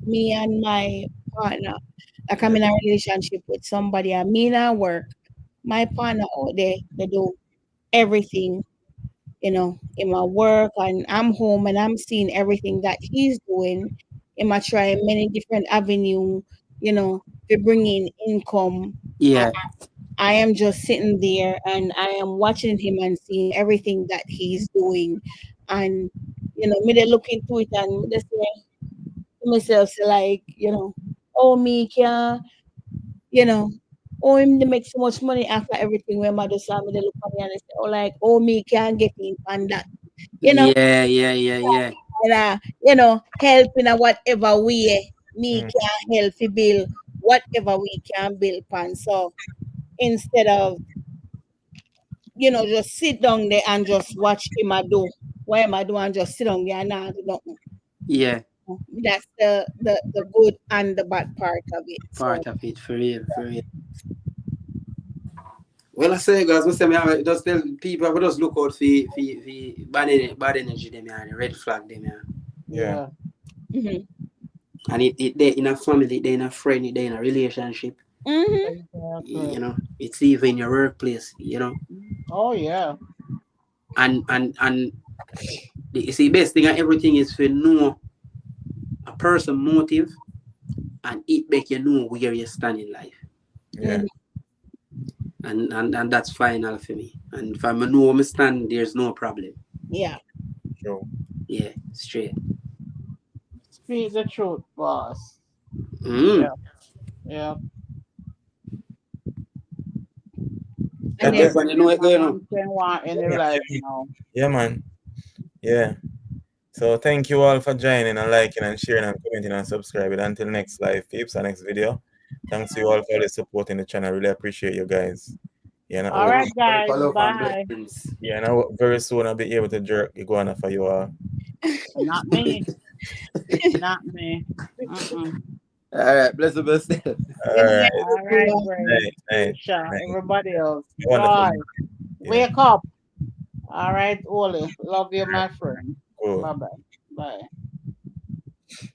me and my partner, like I'm Yeah. in a relationship with somebody, and me not work, my partner out there they do everything, in my work, and I'm home and I'm seeing everything that he's doing. He might try many different avenue, to bring in income. yeah, I am just sitting there and I am watching him and seeing everything that he's doing. And, me they look into it and me they say to myself, say like, oh, me can, you know, oh, him they make so much money after everything when mother saw me, they look at me and they say, oh, like, oh, me can get in on that, you know, yeah, yeah, yeah, yeah, and, help in a whatever way me Mm, can help to build whatever we can build upon. So instead of just sit down there and just watch him a do what am I do and just sit down there and not do nothing. yeah. That's the good and the bad part of it. So Part of it for real, for real. Well, I say, guys, we say me have just tell people, we just look out for bad energy them here, the red flag them here. yeah. Yeah, mhm, And it they in a family, they in a friend, they in a relationship. mhm, exactly. It's even in your workplace. Oh, yeah. And you see, best thing and everything is for know a person motive, and it make you know where you stand in life. Yeah. mhm. And that's final for me. And if I know where I stand, there's no problem. Yeah. Sure. Yeah, straight. Speak the truth, boss. Mm. Yeah, yeah. And That then That's Devon, what you know what a going on? man can want in Yeah, their man. life now. Yeah, man. Yeah. So thank you all for joining and liking and sharing and commenting and subscribing. Until next live peeps and next video. Thanks to you all for the support in the channel. Really appreciate you guys. Yeah, All right, guys. Follow and Bye. blessings. yeah, now very soon I'll be able to jerk iguana for you all. Not me. Not me. Mm-mm. All right, bless the best. good All night, right. All right, everyone. Grace, Night, night, Keisha, night. everybody else. Wonderful. Joy, Yeah. wake up. All right, Oli. Love you, my friend. Cool. Bye-bye. Bye.